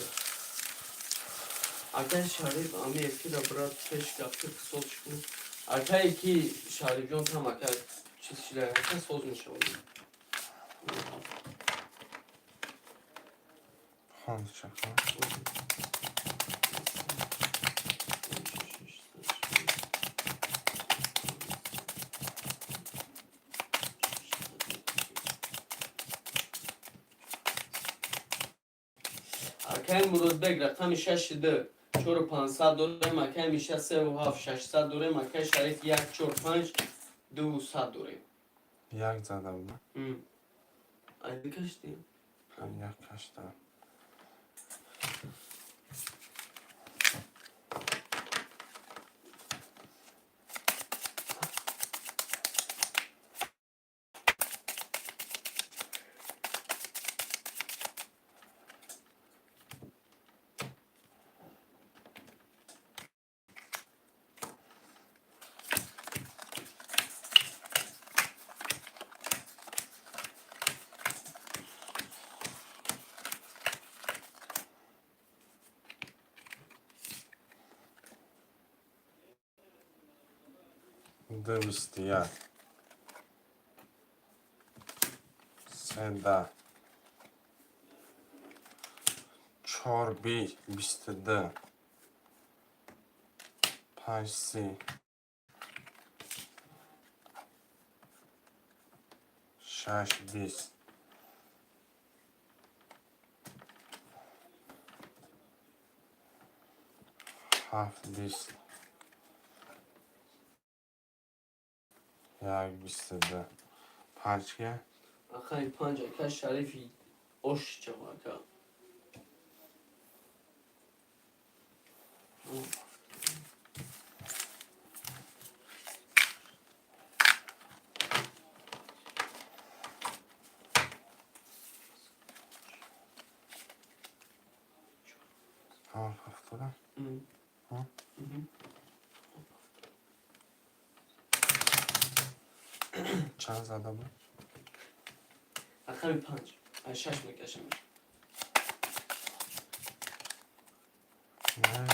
اکای شریف امی یکی را برات پیش گفته که سوز کنه اکای کی شریف جان هم اکای چیز شده اکای سوز میشه
خواند چکن
اکای مراد بگ رقم 6 ده 4 و 500 داریم اکای میشه 3 و 7 600 داریم اکای شریف 1 4 5 200 داریم
1 زدم نه
اینی کشتیم
1 کشتم دویست یک سه چهار بیست دو پنج سی شش بیست هفت بیست یک بیست دو پنج که
اکای 5 اکای شریفی اوش چوا اکا
هفتاده چند زده بود؟
اکای 5 از 6 میکشم
نه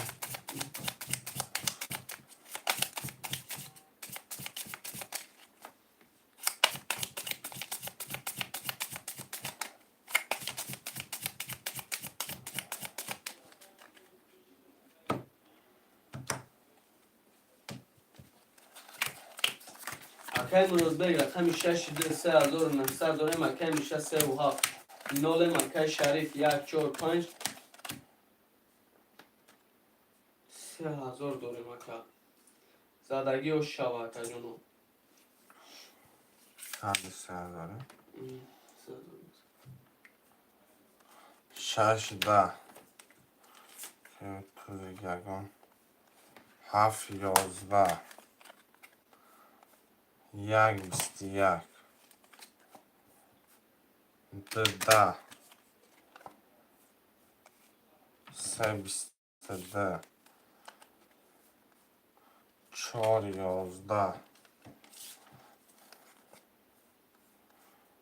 اکای مراد بگ رقم 6 ده 3900 داریم اکای میشه 3 و 7 نولم اکای شریف 1 4 5 3000 داریم اکا زدگی و شوا اکا جانو
قبل 3000
ام، 3000.
6 10 که تو یگان 7 11 1 21 2 10 3 22 4 11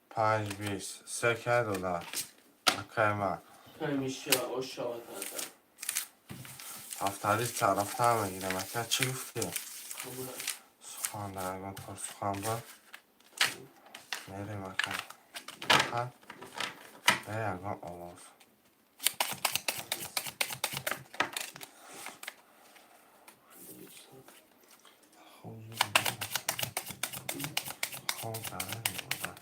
5 20 3 که دولار اکای من
اکا میشه او شوا اکا
هفتالی طرف هم میگیرم اکا چی گفتی؟
قبول
سخان درگان پر سخان با میریم اکا اکا به یگان آواز خوب خوب داره میبودن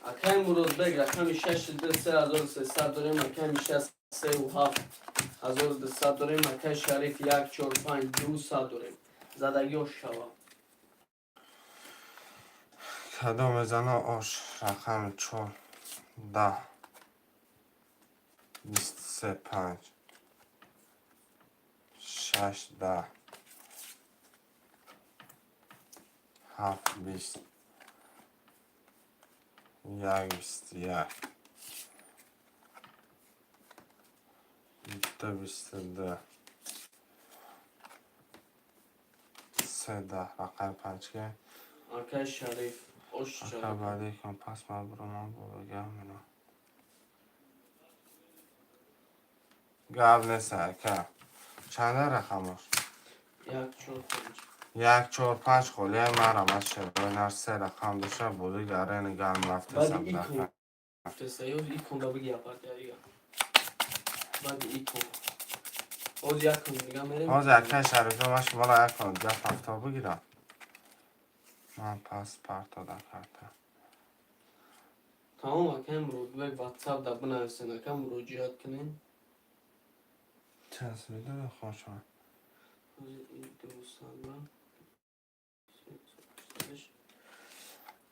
اکای مرود بگ رقم 6300 داریم اکای میشه 37200 داریم اکای شریف 145200 داریم زدگی و شوا
کدام میزنه آش رقم 4 10 23 5 6 10 7 20 1 21 2 22 3 10 رقم 5 که
اکای شریف اوش
اکا
شوا
بعدی کن پس ما برو من بگم اینو گاب نیست اکا چنده رقمش
145
1 4 5 خولیه مرم از شروع نر 3 رقم داشته بودی گره این گرم رفته
بعد
سم
ایکون
دکن
تسایوز ایکون دا بگی اپارت یا بعد ایکون اوز یک کن دیگه میریم
باز اکا شریفه من شما را یک کن جف هفته بگیرم من پس پرتا دکرده
تمام اکای مرود بگ واتساپ دا بنویسین اکا مروجیات کنین
چند میده خوشم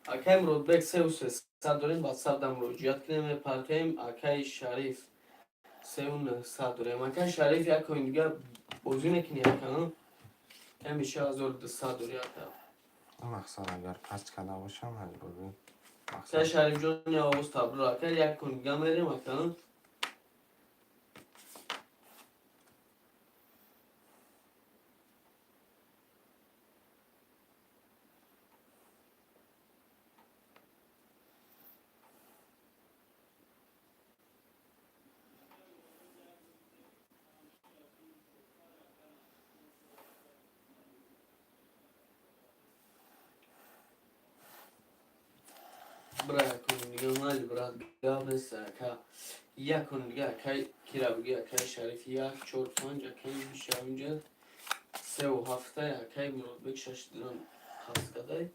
اکای مرود بگ 3300 داریم واتساپ دا مروجیات کنین پرتیم اکای شریف 3900 داریم اکای شریف یک کوین دیگه بازی نکنی اکا همیشه 1200 داری اکا
مقصد اگر پس کده باشم مجبور بید
اکای شریف جان یا آواز تابلو اکا یک کوین دیگه میریم اکا برای کن دیگه مالی برای گاب نیست که یک کن دیگه که کیرا بگی که شریف 1 4 5 که میشه اونجا 3 و 7 که مرود بگ 6 درن خاص کده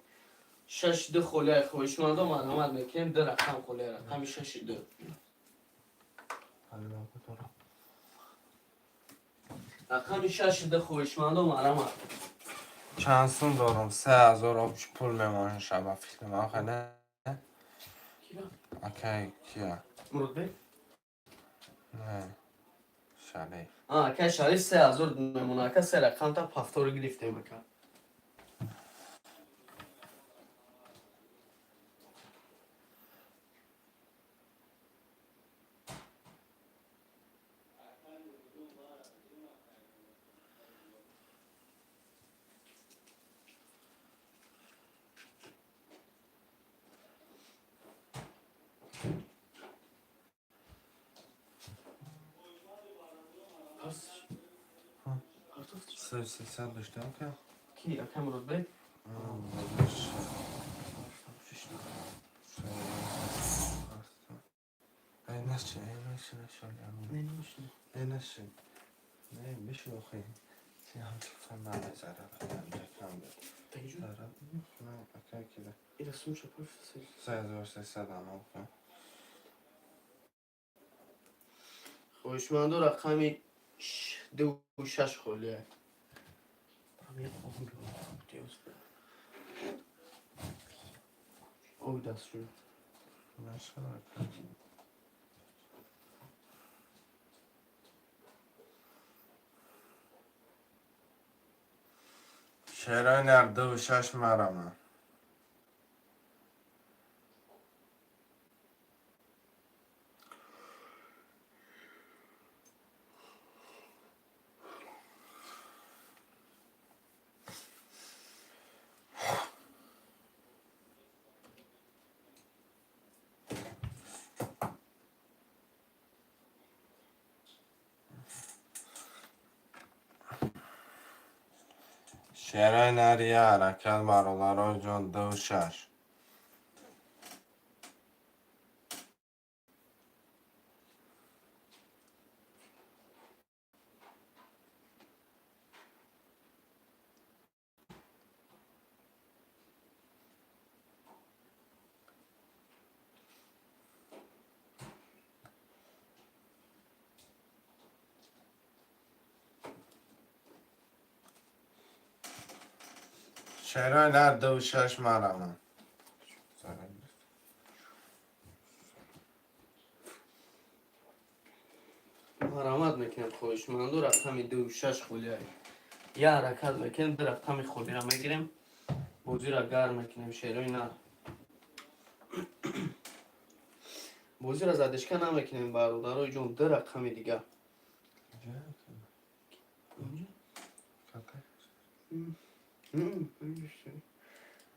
6 دو خوله خوش مانده مرحمت میکنیم در رقم خوله رقم 6 دو رقم 6 دو خوش مانده مرحمت
چند سون دارم 3000 آبش پول میمانه شبه فکر من خیلی
کیرا
اکی کیا
مرود بگ
نه شریف
که شریف 3000 میمونه که 3 رقم تا پفتور گرفته میکن
سه سال داشتم که
کی که مرود بگ
اینش چه اینش نشون
نمیشه
اینش نه میشه خیلی هم تو من نظره کم دارم
تجو
نه اکه که ده
این رسوم شپاف سه
3300 هم کن
خوشمندو رقمی 2.6 خلیه او دست شد
شعرهای نرده و شش مرمه شعرهای نریه حرکت برادرای جان 2 و 6 شعرهای نرده و 6 مرمه
مرامت میکنم خوشمندو رقمی 2.6 خلیه یه حرکت میکنم به رقمی خلی را میگیریم بوزی را گرم میکنیم شیروی نه بوزی را زدشکه نمیکنیم برادرای جون 2 رقمی دیگه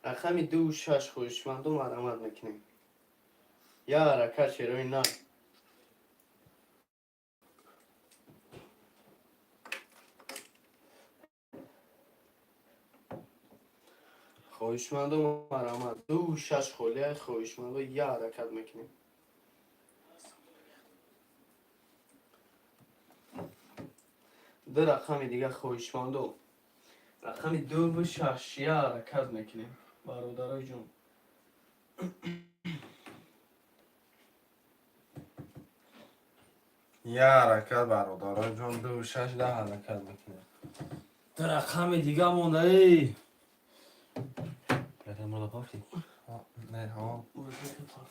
رقمی 2.6 خوشمندو مرامت میکنیم یه حرکت شیروی نه خوشمندو مرامت 2.6 خلیه خوشمندو یه حرکت میکنیم دو رقم دیگه خوشمندو رقم 2.6 یه حرکت میکنیم برادرای جون
یه حرکت برادرای جان 2 و 6 ده حرکت میکنه
در رقم دیگه مونده ای یادم رو پاکتی
نه ها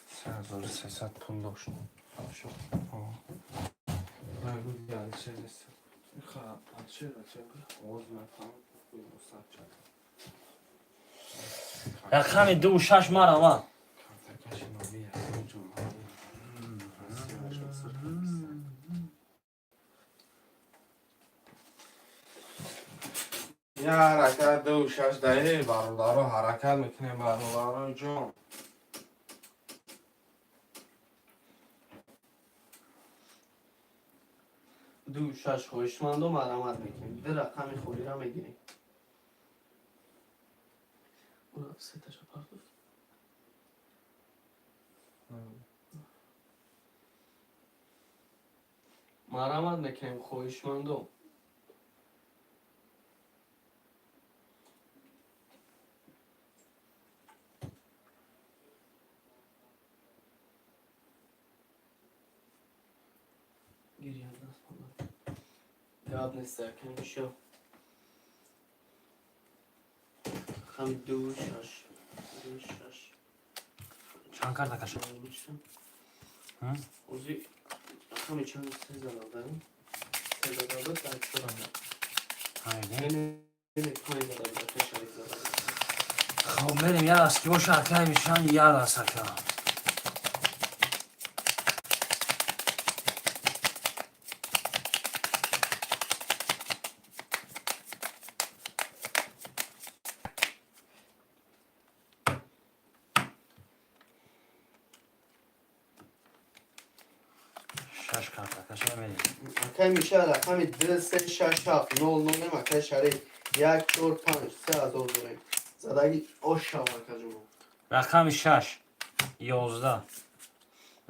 3300 پول داشت بگو دیگه چه نیست خواهم چه آز نفهم
رقم 2 و 6 مرمه
یه حرکت 2 و 6 دهه برادرها حرکت میکنیم برادرها جان
2.6 خوشمندو مرامت میکنیم دو رقم خولی را میگیریم سه تا پرداخت مرامت میکنیم خوشمندو گیری دست کنم یاد نیست که میشه خمی 2.6
چند کرده کشم
اوزی خمی چند 3 زده داریم 3 زده بود در
همینه
اینه 5 زده بود در شریک زده بود
خب بریم یه دستی با شرکه میشن یه دست که شش کرده کشم بریم
مکه میشه رقم 2 3 6 7 0 0 مکه شریک 1 4 5 3000 داریم زدگی آشا مکه جمعه
رقم 6 11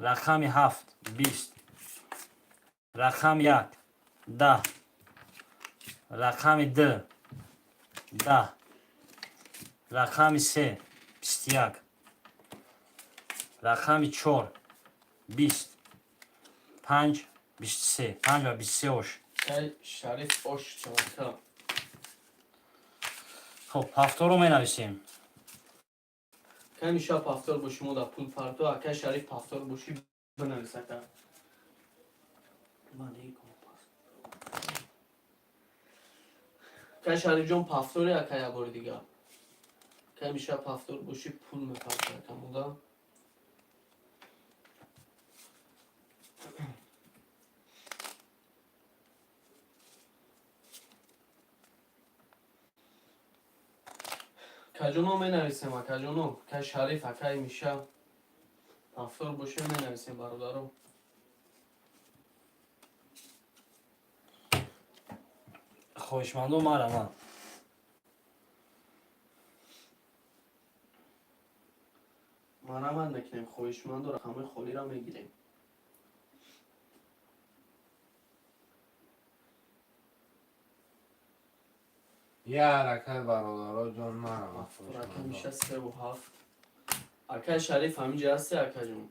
رقم 7 20 رقم 1 10 رقم 2 10 رقم 3 21 رقم 4 20 5 23 5 و 23 ош
Кай Шариф ош чавака.
خب هفتارو می نویسیم
Кай миша пафтор боши мо да пул парто, а кай Шариф пафтор боши бинависака. Кай Шариф ҷон пафтори, а кай ябори дига. Кай миша пафтор боши пул мепартака муда. کجونو می نویسیم کجونو که شریف اکای میشه پافتور باشه می نویسیم برادرو
خواهشمندو مرا
مرامت میکنیم خواهشمند و رقم خالی را میگیریم
یه حرکت برادرها جان مرا
رقم میشه 3 و 7 اکای شریف همینجا هستی اکای جون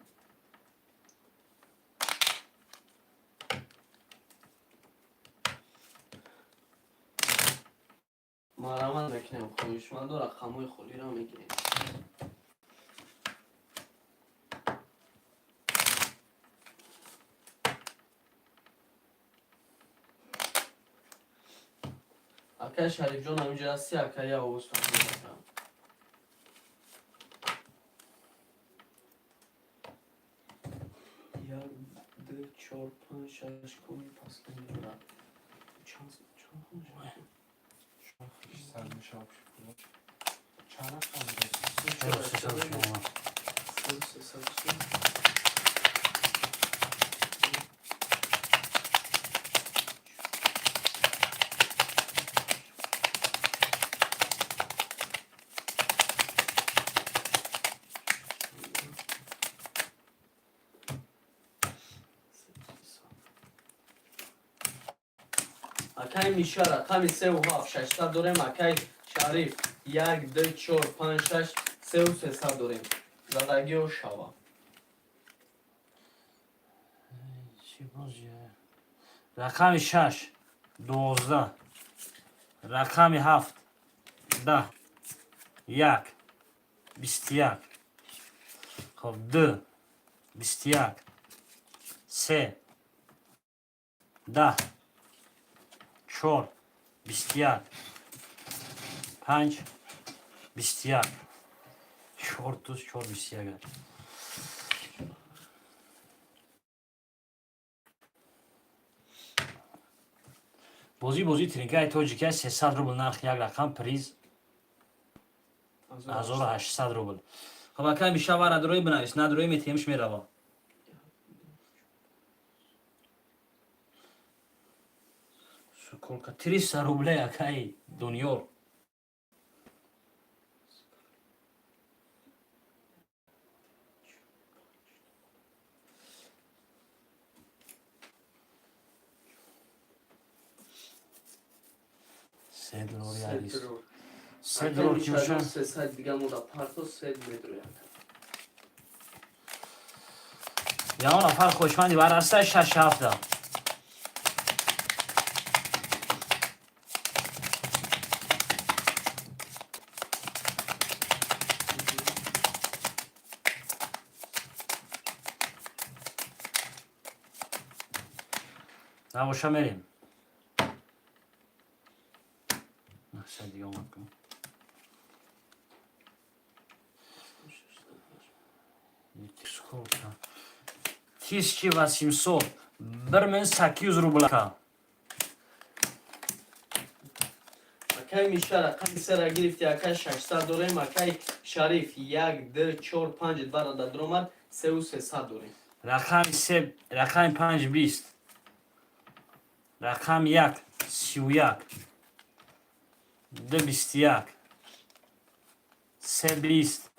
مرامت میکنیم خواهشمند و رقم خالی را میگیریم اکای شریف جان همینجا هستی اکای آوز فهمیدم 1 2 4 5 6 کومی پس نمیدونم چند
سر میشه چند
اکای میشه رقم 3 و 7 600 داریم اکای شریف 1 2 4 5 6 3 و 300 داریم زدگی و شوا
رقم 6 12 رقم 7 10 1 21 خب 2 21 3 10 4 21 5 21 4 دوست 4 21 بازی ترینکای توجیکای 300 روبل نرخ یک رقم پریز 1800 روبل خب اکای میشه و ندروی بنویس ندروی میتیمش میروه سکولکا 300 روبله اکای دونیور $3 ярист. $3 кимшан?
300 دیگه مودا پارتو 3 متر
یا نفر خوشمندی بر اساس 6 هفته. نباشه میریم. نه دیگه اومد کنم. Тысячи 800 1800 рубля.
اکای میشه رقم 3 را گرفتی اکای 600 داریم اکای شریف 1 2 4 5 برادر درآمد 3 و 300 داریم
رقم 3 رقم 5 20 رقم 1 31 2 21 3 20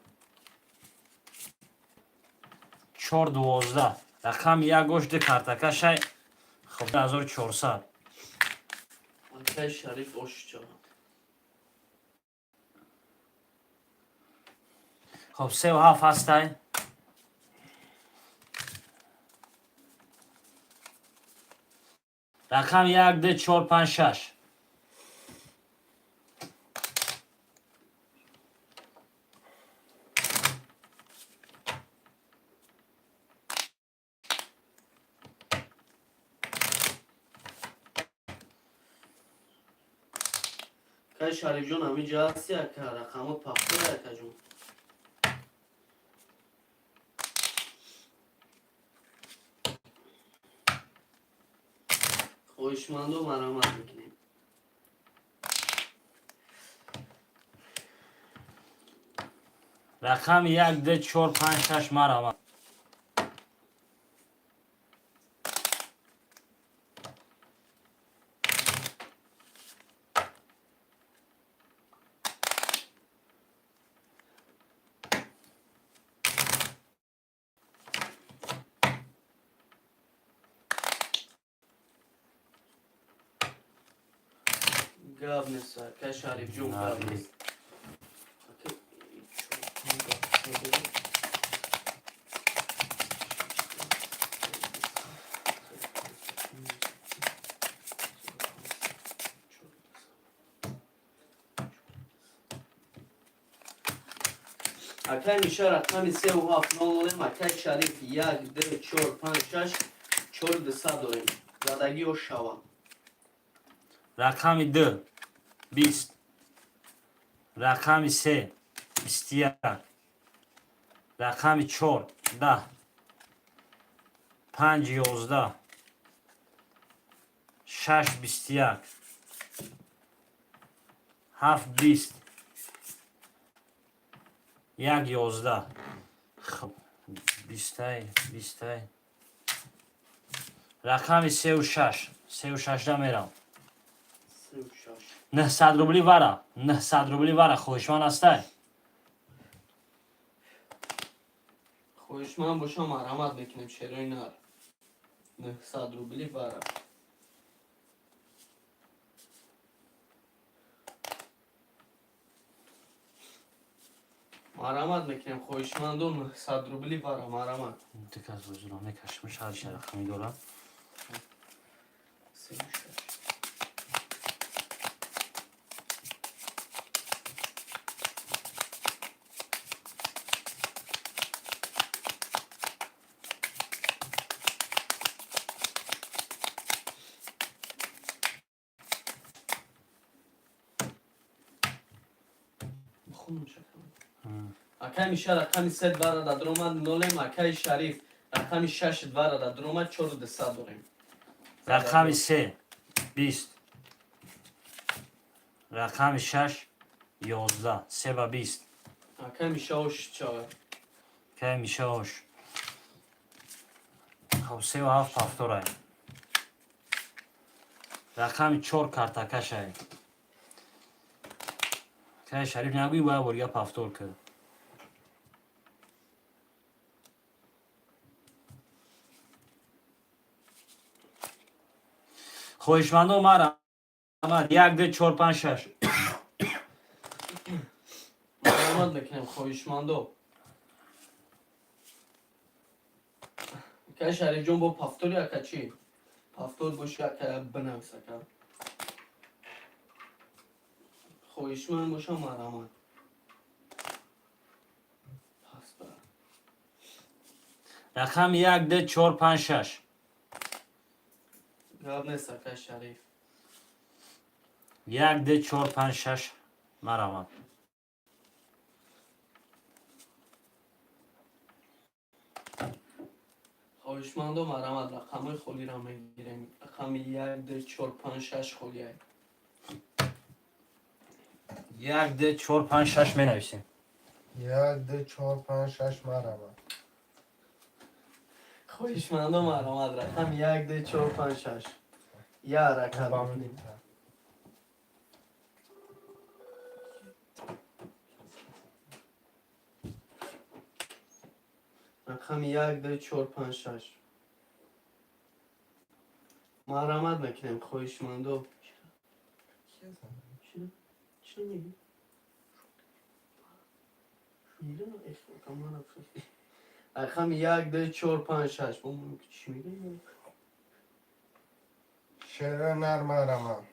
4 12 رقم 1 گوشت کارتکش خب 1400
مکه شریف آشجان.
خب 3 و 7 هستی؟ رقم 1 2 4 5 6.
مکه شریف جان همینجا هستی که رقم پافتور که جون. خواهشمند و مرحمت میکنیم.
رقم 1 2 4 5 6 مرحمت.
گاب نیست که شریف جون گاب نیست. اکه میشه رقم 3 و 7 9 مکه شریف 1 2 4 5 6 4 2 داریم. زدگی و شوا.
رقم 2 20. رقم 3 21. رقم 4 10. 5 11. 6 21. 7 20. 1 11. خب 20 20. رقم 3 و 6. 3 و 6 دا میرم.
3 و 6.
900 روبلی وره. 900 روبلی وره خوشمان هسته.
خواهشمند باشم مرحمت میکنیم شیرای نر. 900 روبلی بره. مرحمت میکنیم خواهشمندون 900 روبلی بره مرحمت.
دیگه از وزرانه کشمش هر چه رقمی دارم.
3 و 6. اکه میشه رقم 3 دوره در درآمد 0 اکه شریف رقم 6 دوره در درآمد 4 200 داریم.
رقم 3 20. رقم 6 11. 3 و 20.
اکه میشه اوش 4.
که میشه هاش. خب 3 و 7 پافتوره. رقم 4 کارتکشه. که شریف نگوی باید وریا پافتور کرد. خوشمندو مرا آمد 1 2 4 5 6.
مرحمت میکنیم خواهشمندو. که شریف جون با پافتور یا که چی؟ پافتور باشه یا که بنویسه که خواهشمند باشه مرحمت. پس بر
رقم 1 2 4 5 6.
گاب نیست که شریف.
1 2 4 5 6 مرا
خواهشمندو مرحمت رقمای خولی را میگیریم. رقم 1 2 4 5 6 خولیه.
1 2 4 5 6 می نویسیم.
1 2 4 5 6 مرحبا.
خواهشمندو مرحمت رقم 1 2 4 5 6 یا رقم
با
میکنیم. رقم 1 2 4 5 6 مرحمت میکنیم خواهشمندو.
بزن.
چی میگی؟ میدونم کمان رقم 1 2 4 5 6 بابا چی میگی؟
شعر نرم رمان.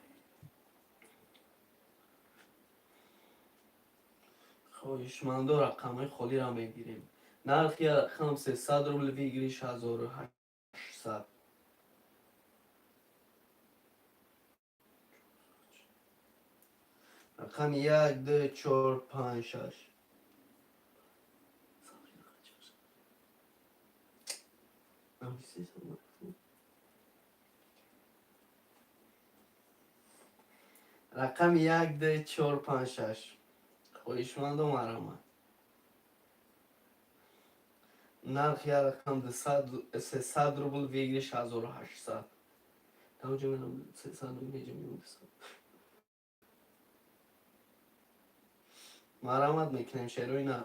خواهشمندو رقم خالی را میگیریم. نرخ یا رقم 300 روبل بگیریش 1800. رقم 1 2 4 5 6. رقم 1 2 4 5 6. خواهشمندو مرحمت. نرخ یا رقم 300 روبل بگیریش 1800. توجه میدم 300 میگم 200. مرحمت میکنیم شروع نه.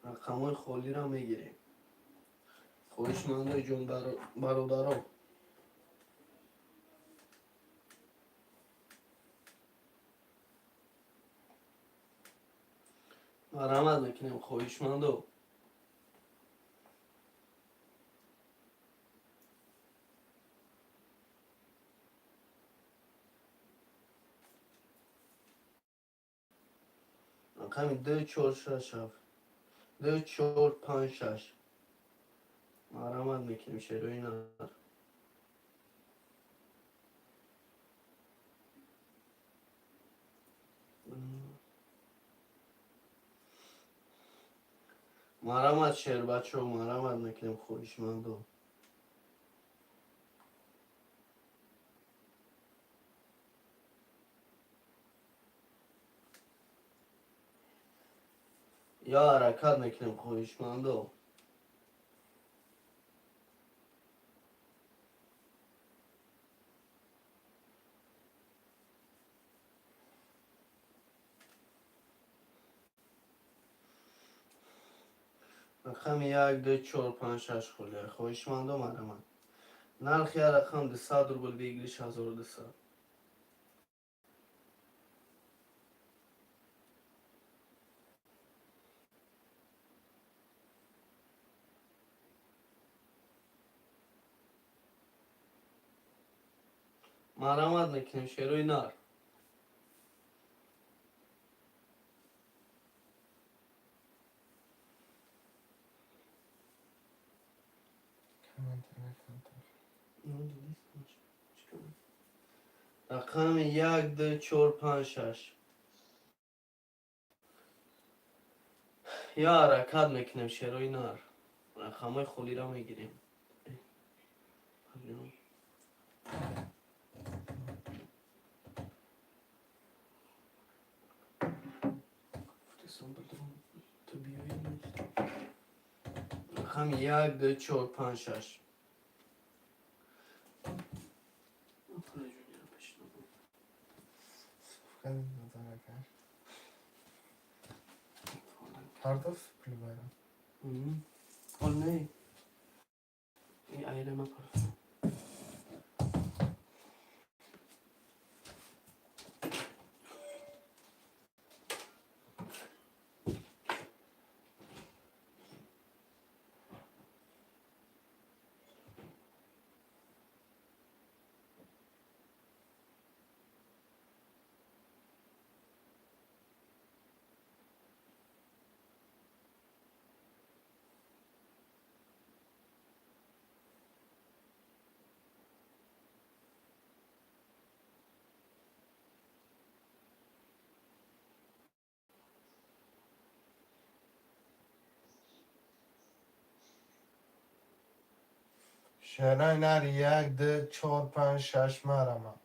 رقمای خالی را میگیریم. خواهشمندای جون برادران. مرحمت میکنیم خواهشمندو. رقم 2 4 6 7 2 4 5 6. مرحمت میکنیم شروع نه. مرحمت شیر بچه ها مرحمت میکنیم خواهشمندو. یا حرکت میکنیم خواهشمندو. رقم 1 2 4 5 6 خالی. خواهشمندو مرحمت. نرخ یا رقم 200 روبل بگیریش 1200. مرحمت میکنیم شروع نار.
کمان تنکم.
رقم 1 2 4 5 6. یا حرکت میکنیم شروع نار. رقمای خالی را میگیریم. رقم 1 2 4 5 6.
Fukadın nazara kar. Pardon pli bayram.
Ol ne? İyi ayrıma parası.
شعرهای نر 1 2 4 5 6 مرحمت.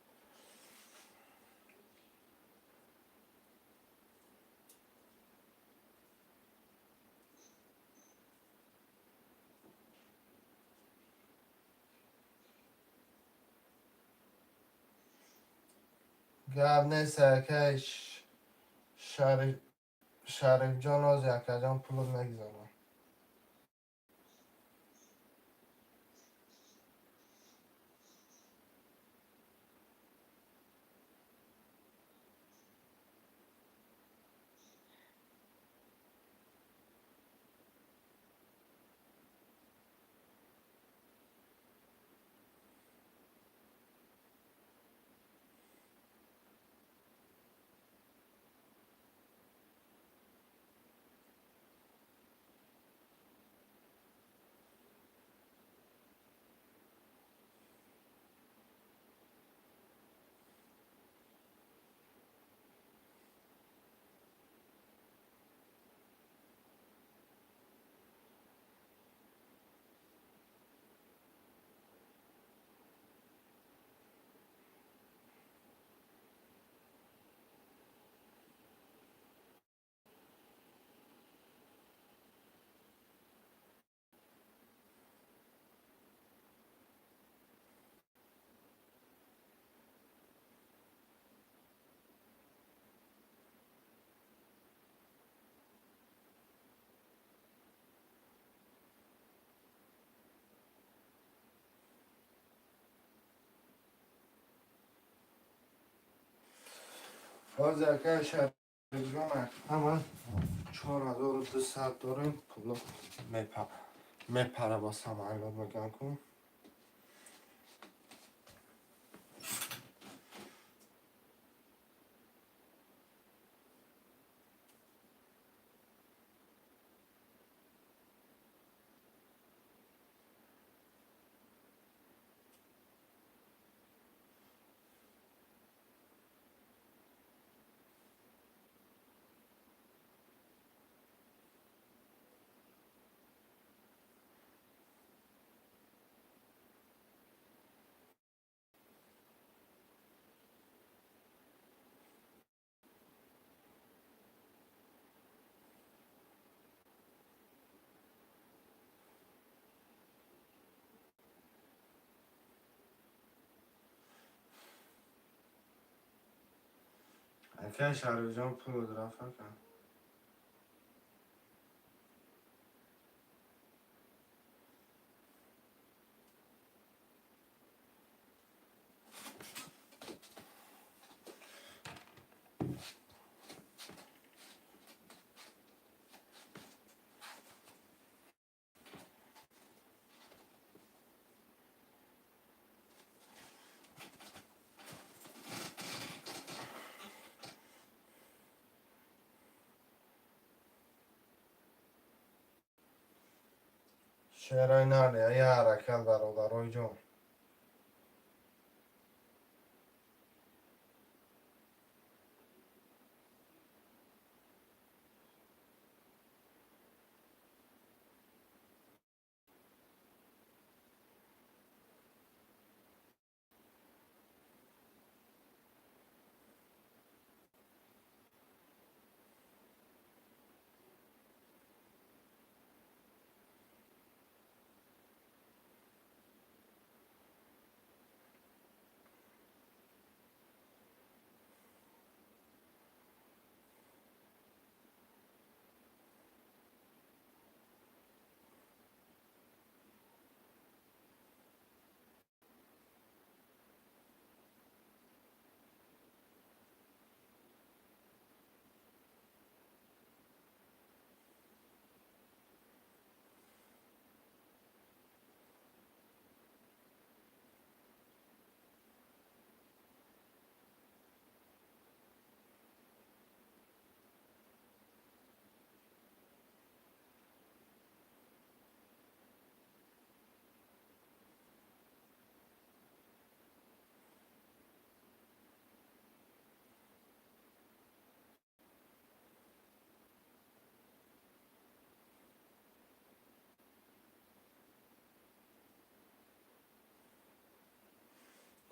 گرنه سرکش شریف جان از یکا جان پولو نگذارم.
باز که شهرجان اما 4200 داریم پول میپره با سمایلات بگم کن. که شهرجان پول درافت کن. شعرهای ناله یه حرکت برادرای جان.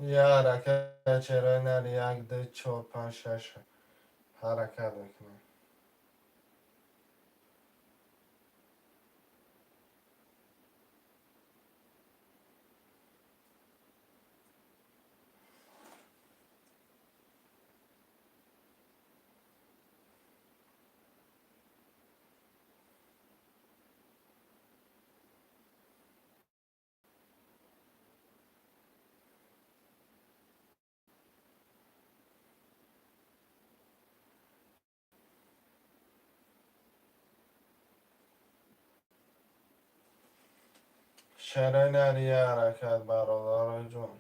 یه حرکت چرای ناله 1 2 4 5 6 حرکت بکنه. شعرهای ناله یه حرکت برادرای جان.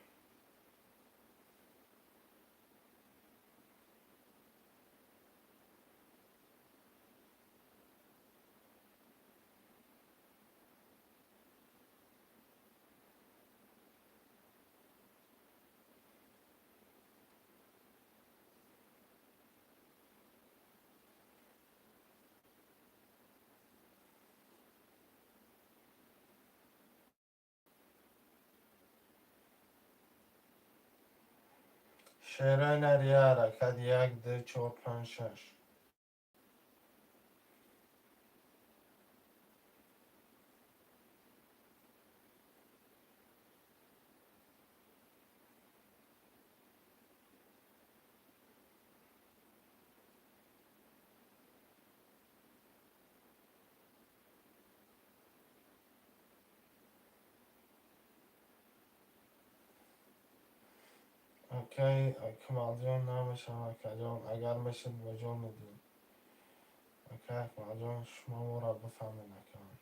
شعرهای ناله یه حرکت 1 2 4 5 6.
اوکی اکمال جان نمیشم اکمال جان اگر میشد به جان میدیم. اوکی اکمال جان شما ما را بفهمین اکمال.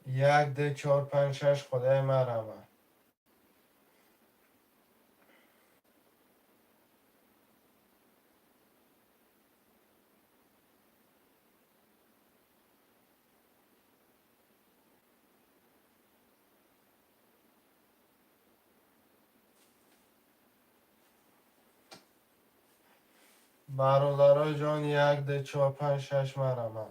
یک ده چهار پنج شش خدای مرمه. برادرای جان یک ده چهار پنج شش مرمه.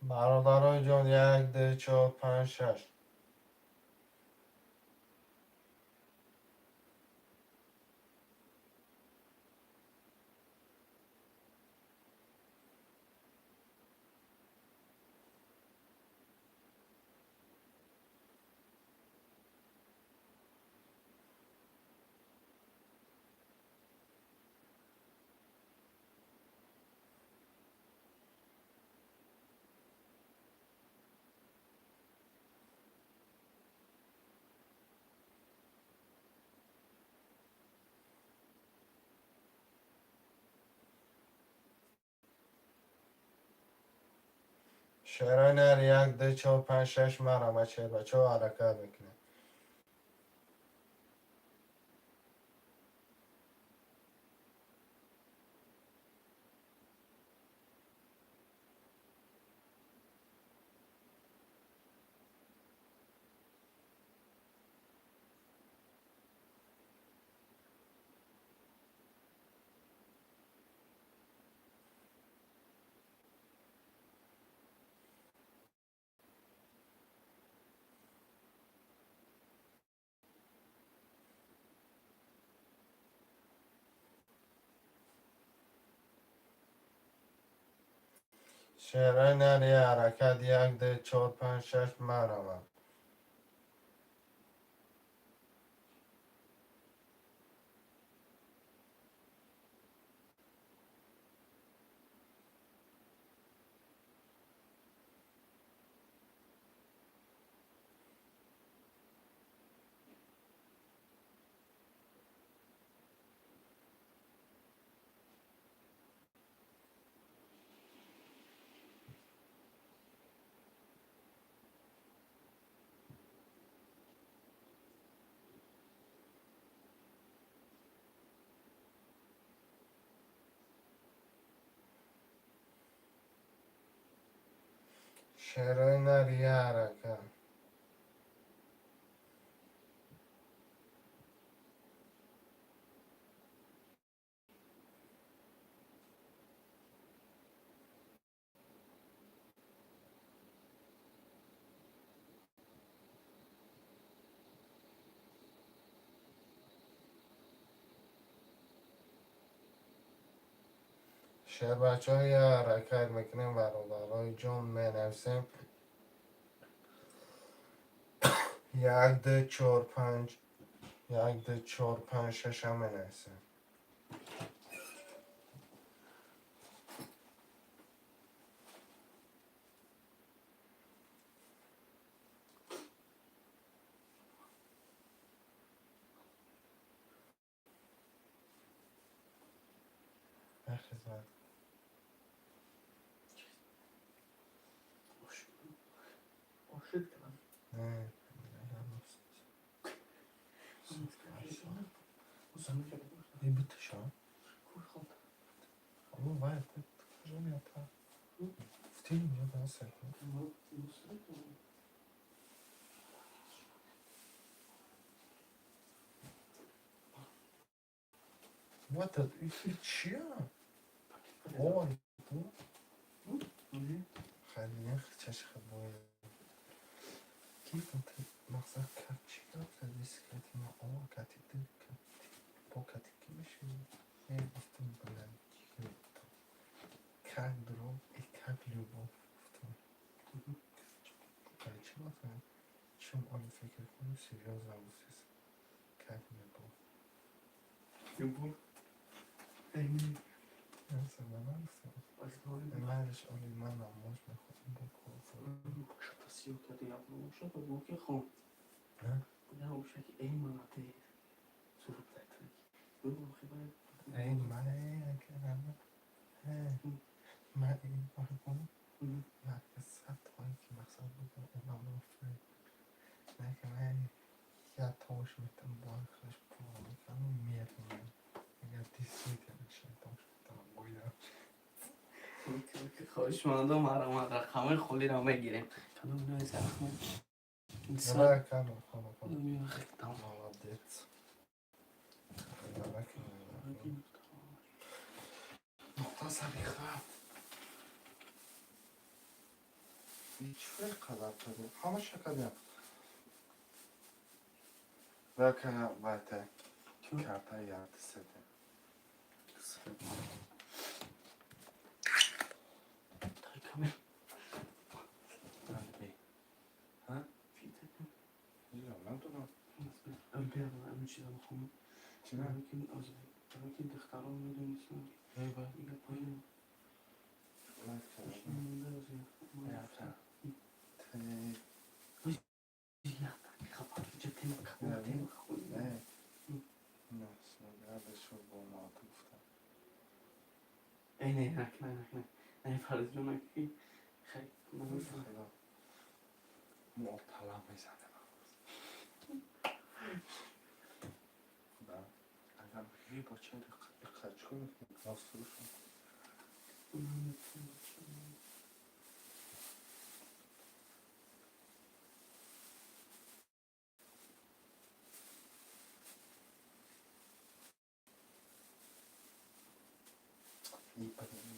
برادرای جان یک ده چهار پنج شش. شعرهای نر یک ده چهار پنج شش مرمه چه بچه ها حرکت میکنه. شعرهای نر یه حرکت یک ده چهار پنج شش مرمه. شعرهای نر یه حرکت. شعر بچه ها یه حرکت میکنیم برادرهای جان می نویسیم یک ده چهار پنج یک ده چهار پنج شش هم می نویسیم. بخیزد
Oshit کنم.
نه این بیتشان
خوب خوب.
اما باید کجا میاد گفتیم اینجا بسه What the... این چیه؟ اوه تو؟ خیلی نخ چشخ باید كيف انت مغزى كاتشي كاتشي ديسكاتي ما اوه كاتي دي كاتي بو كاتي كيمشي ايه بفتم بلان كيوتو كاك درو اي كاك لوبو بفتم كاتشي مثلا شم اولي فكر كونو سيريوزا وسيس كاك لوبو
يبون ايمي
نفسه ما نفسه معلش اولي ما نعموش نخوض بوكو
شو تسيو كده يا ابنو شو تبوكي خون
ها؟
لا وشكي اي مناطق صورة بتاعتك بيقولوا خبايا
ايه معايا كلام ما ايه بحبهم بعد الساعة طوالي مقصد بكم امام وفري لكن هاي يا توش متن بوان خلش بوان كانوا ميرين اگر دیسیت نشه توش متن بویدم
خوشمندم مرا رقمای خولی را میگیریم کدوم نوع زخم
نباید کامل خانه کنم
کدوم خیلی
مالدیت نباید
مختصری خواه هیچ فرق قدر کرده همه شکل Welke weite Körper ja das hätte.
تايكامل
Hadi. Ha?
في تايكامل
Ya ben de
قلبي انا اهم شيء مخهم
Çin'e.
لكن تختارون بدون اسمه
Eyvah.
يبقى باين
Belki.
من درجة
Ya sen.
لا خبر جبتين
يعني؟
خبر
Ne? Nasıl? Nerede şu bu muhatı gufta?
عيني هناك هناك هناك فرزونك في خير ما نفهم
Xeyla. Muhtalam mesele var. Ben. Eğer bir başarı kaç gün nasıl olursun? İyi bakayım.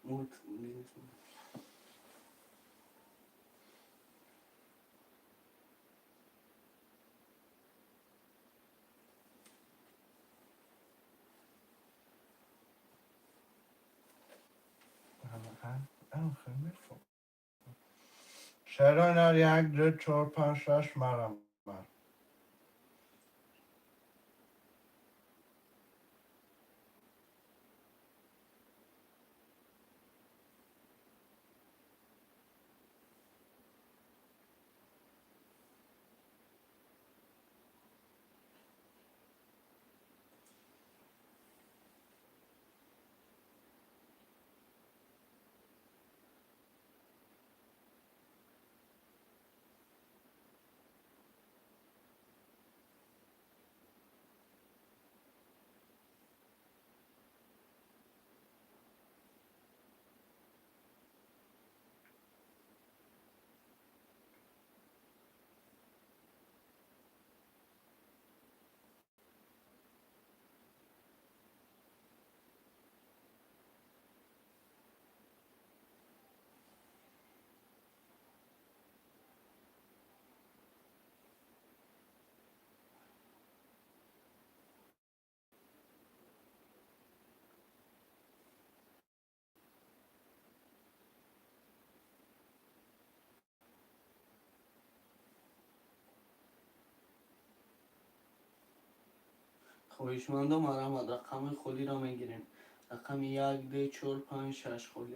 موت
شهران 1 2 4 5 6 مرم
خواهشمندم مرحمت رقم خالی را میگیریم. رقم 1 2 4 5 6 خالی.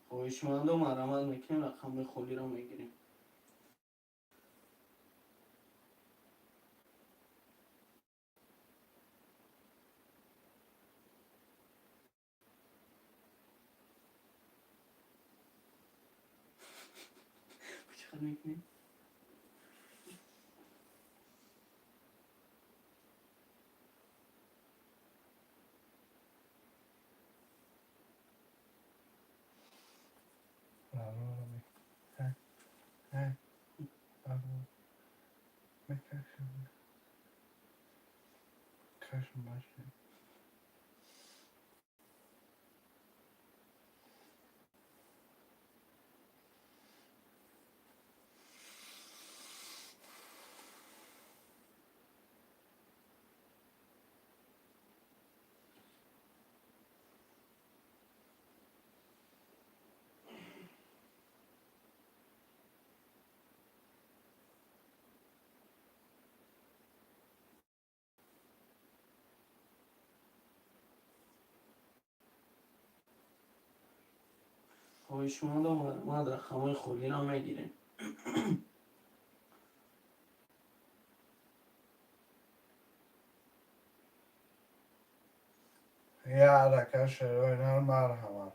خواهشمندم مرحمت میکنیم رقم خالی را میگیریم. چقدر میکنیم؟
Kaşın başlıyor.
خواهشمندم مرحمت رقم خالی را میگیریم.
Ya arkadaşlar oynar merhaba.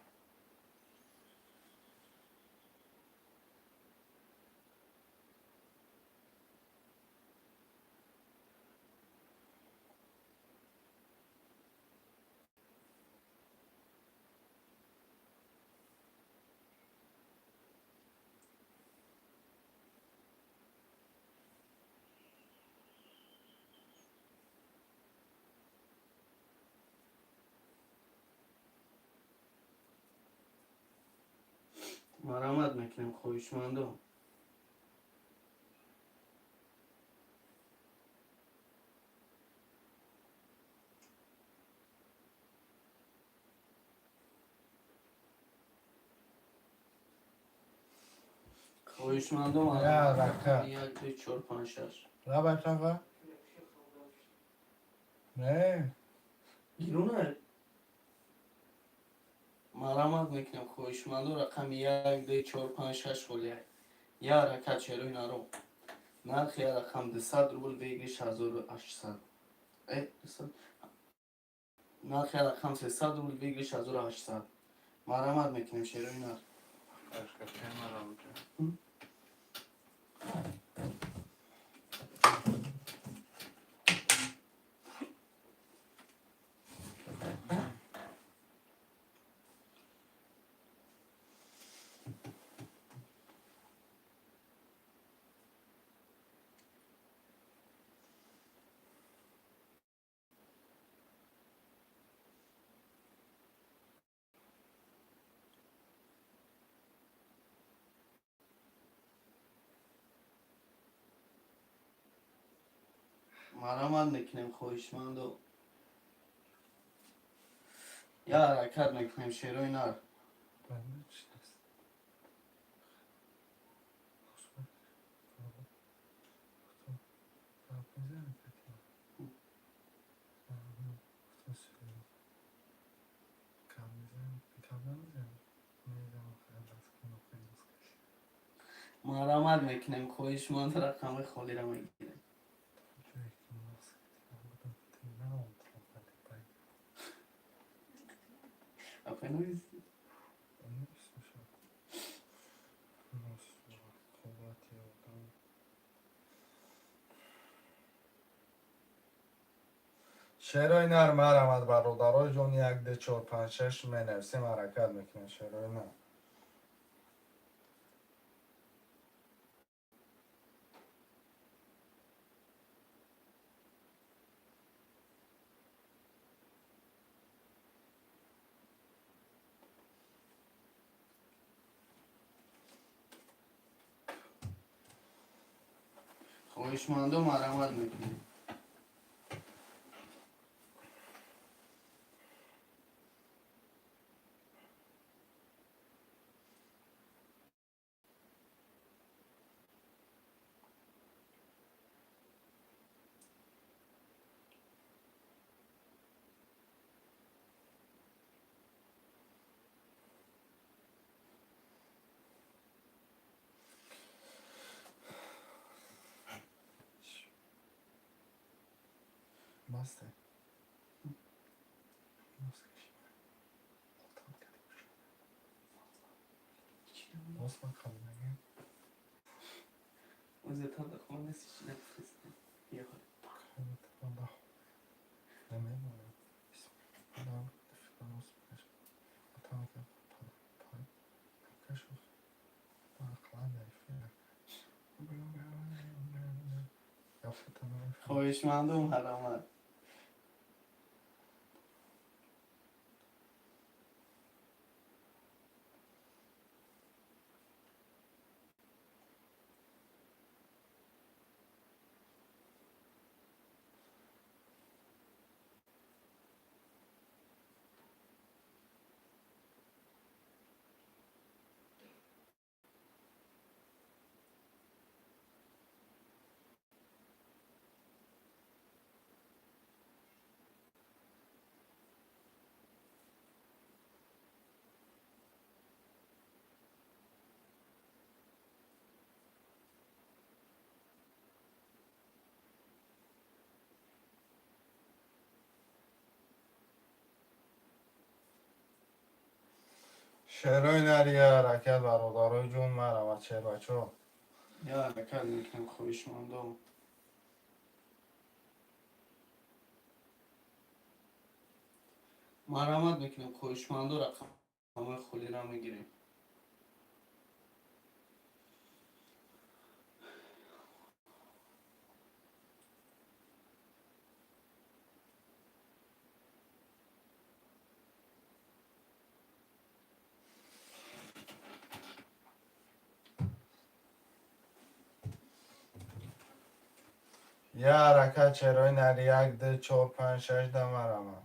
مرحمت میکنیم خواهشمندم. خواهشمندم
Ya
رقم
raka.
1 2 4 5 6.
La başaka. Ne?
گیرونه مرحمت میکنم خواهشمندم رقم 1 2 4 5 6 خالی. یا حرکت چلوی نرو. نرخ یا رقم 200 روبل بگیر 6800. نرخ یا رقم 300 روبل بگیر 6800. مرحمت میکنیم شروع نرخ.
Başka kemer alacağım.
مرحمت میکنیم خواهشمندم. یا حرکت میکنیم شروع نرخ.
Ben de işte. Osman. Tamam. Tamam. Ne yapacağım peki? Tamam. Söylüyorum. Kalmayacağım. Bir kalmayacağım. Neyden okuyacağız? Kim okuyacağız?
مرحمت میکنیم خواهشمندم رقم خالی را میگیریم.
Sürekli nasıl? Anladım. Ne oldu? Hadi bay.
Apenas
Anlıyorsun şu an. Nasıl? Kovat yoldan. شعرهای نرم مرحمت برادرای جون 1 2 4 5 6 می نویسیم حرکت میکنه شعرهای نرم.
خواهشمندم مرحمت میکنیم.
بسته باز من خواهیم
وزیر تا دخواه نسیش نفرستم. یا
الله نمیدونم بسم الله فکرم اسمش اتاق پای کشف اقلا نفیه یا فتنه
خواهشمندم مرحمت.
شعرهای نری حرکت برادرای جون مرحمت شعر بچه ها
یا حرکت میکنم خواهشمندم. مرحمت میکنم خواهشمندم رقم همه خولی را میگیریم.
یه حرکت شعرهای نری 1 2 4 5 6 ده مرحمت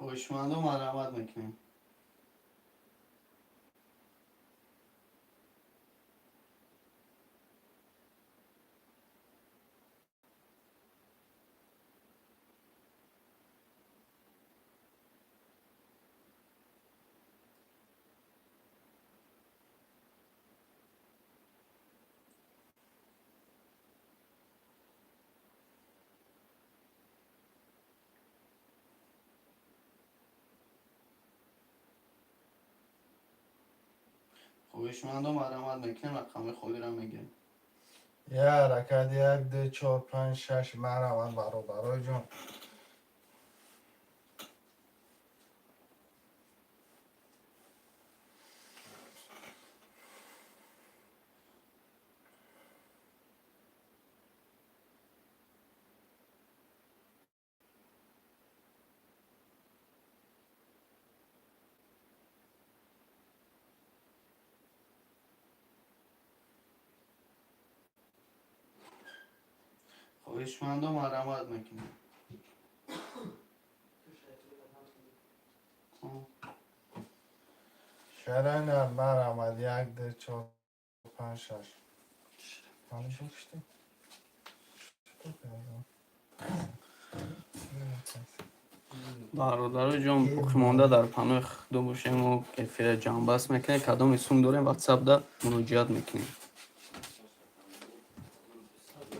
خواهشمندم مرحمت میکنیم. خواهشمندم مرحمت میکنیم رقم خولی را میگیریم.
یه حرکت 1 2 4 5 6 مرحمت برادرای جون
خواهشمندم مرحمت میکنیم.
شعرهای نر مرحمت 1 2 4 5 6 حالی شکشتی
برادر جان پوکمانده در پناه خدمت شما کیفیت جنبست میکنه کدام اسم داریم واتساپ ده مراجعت میکنیم.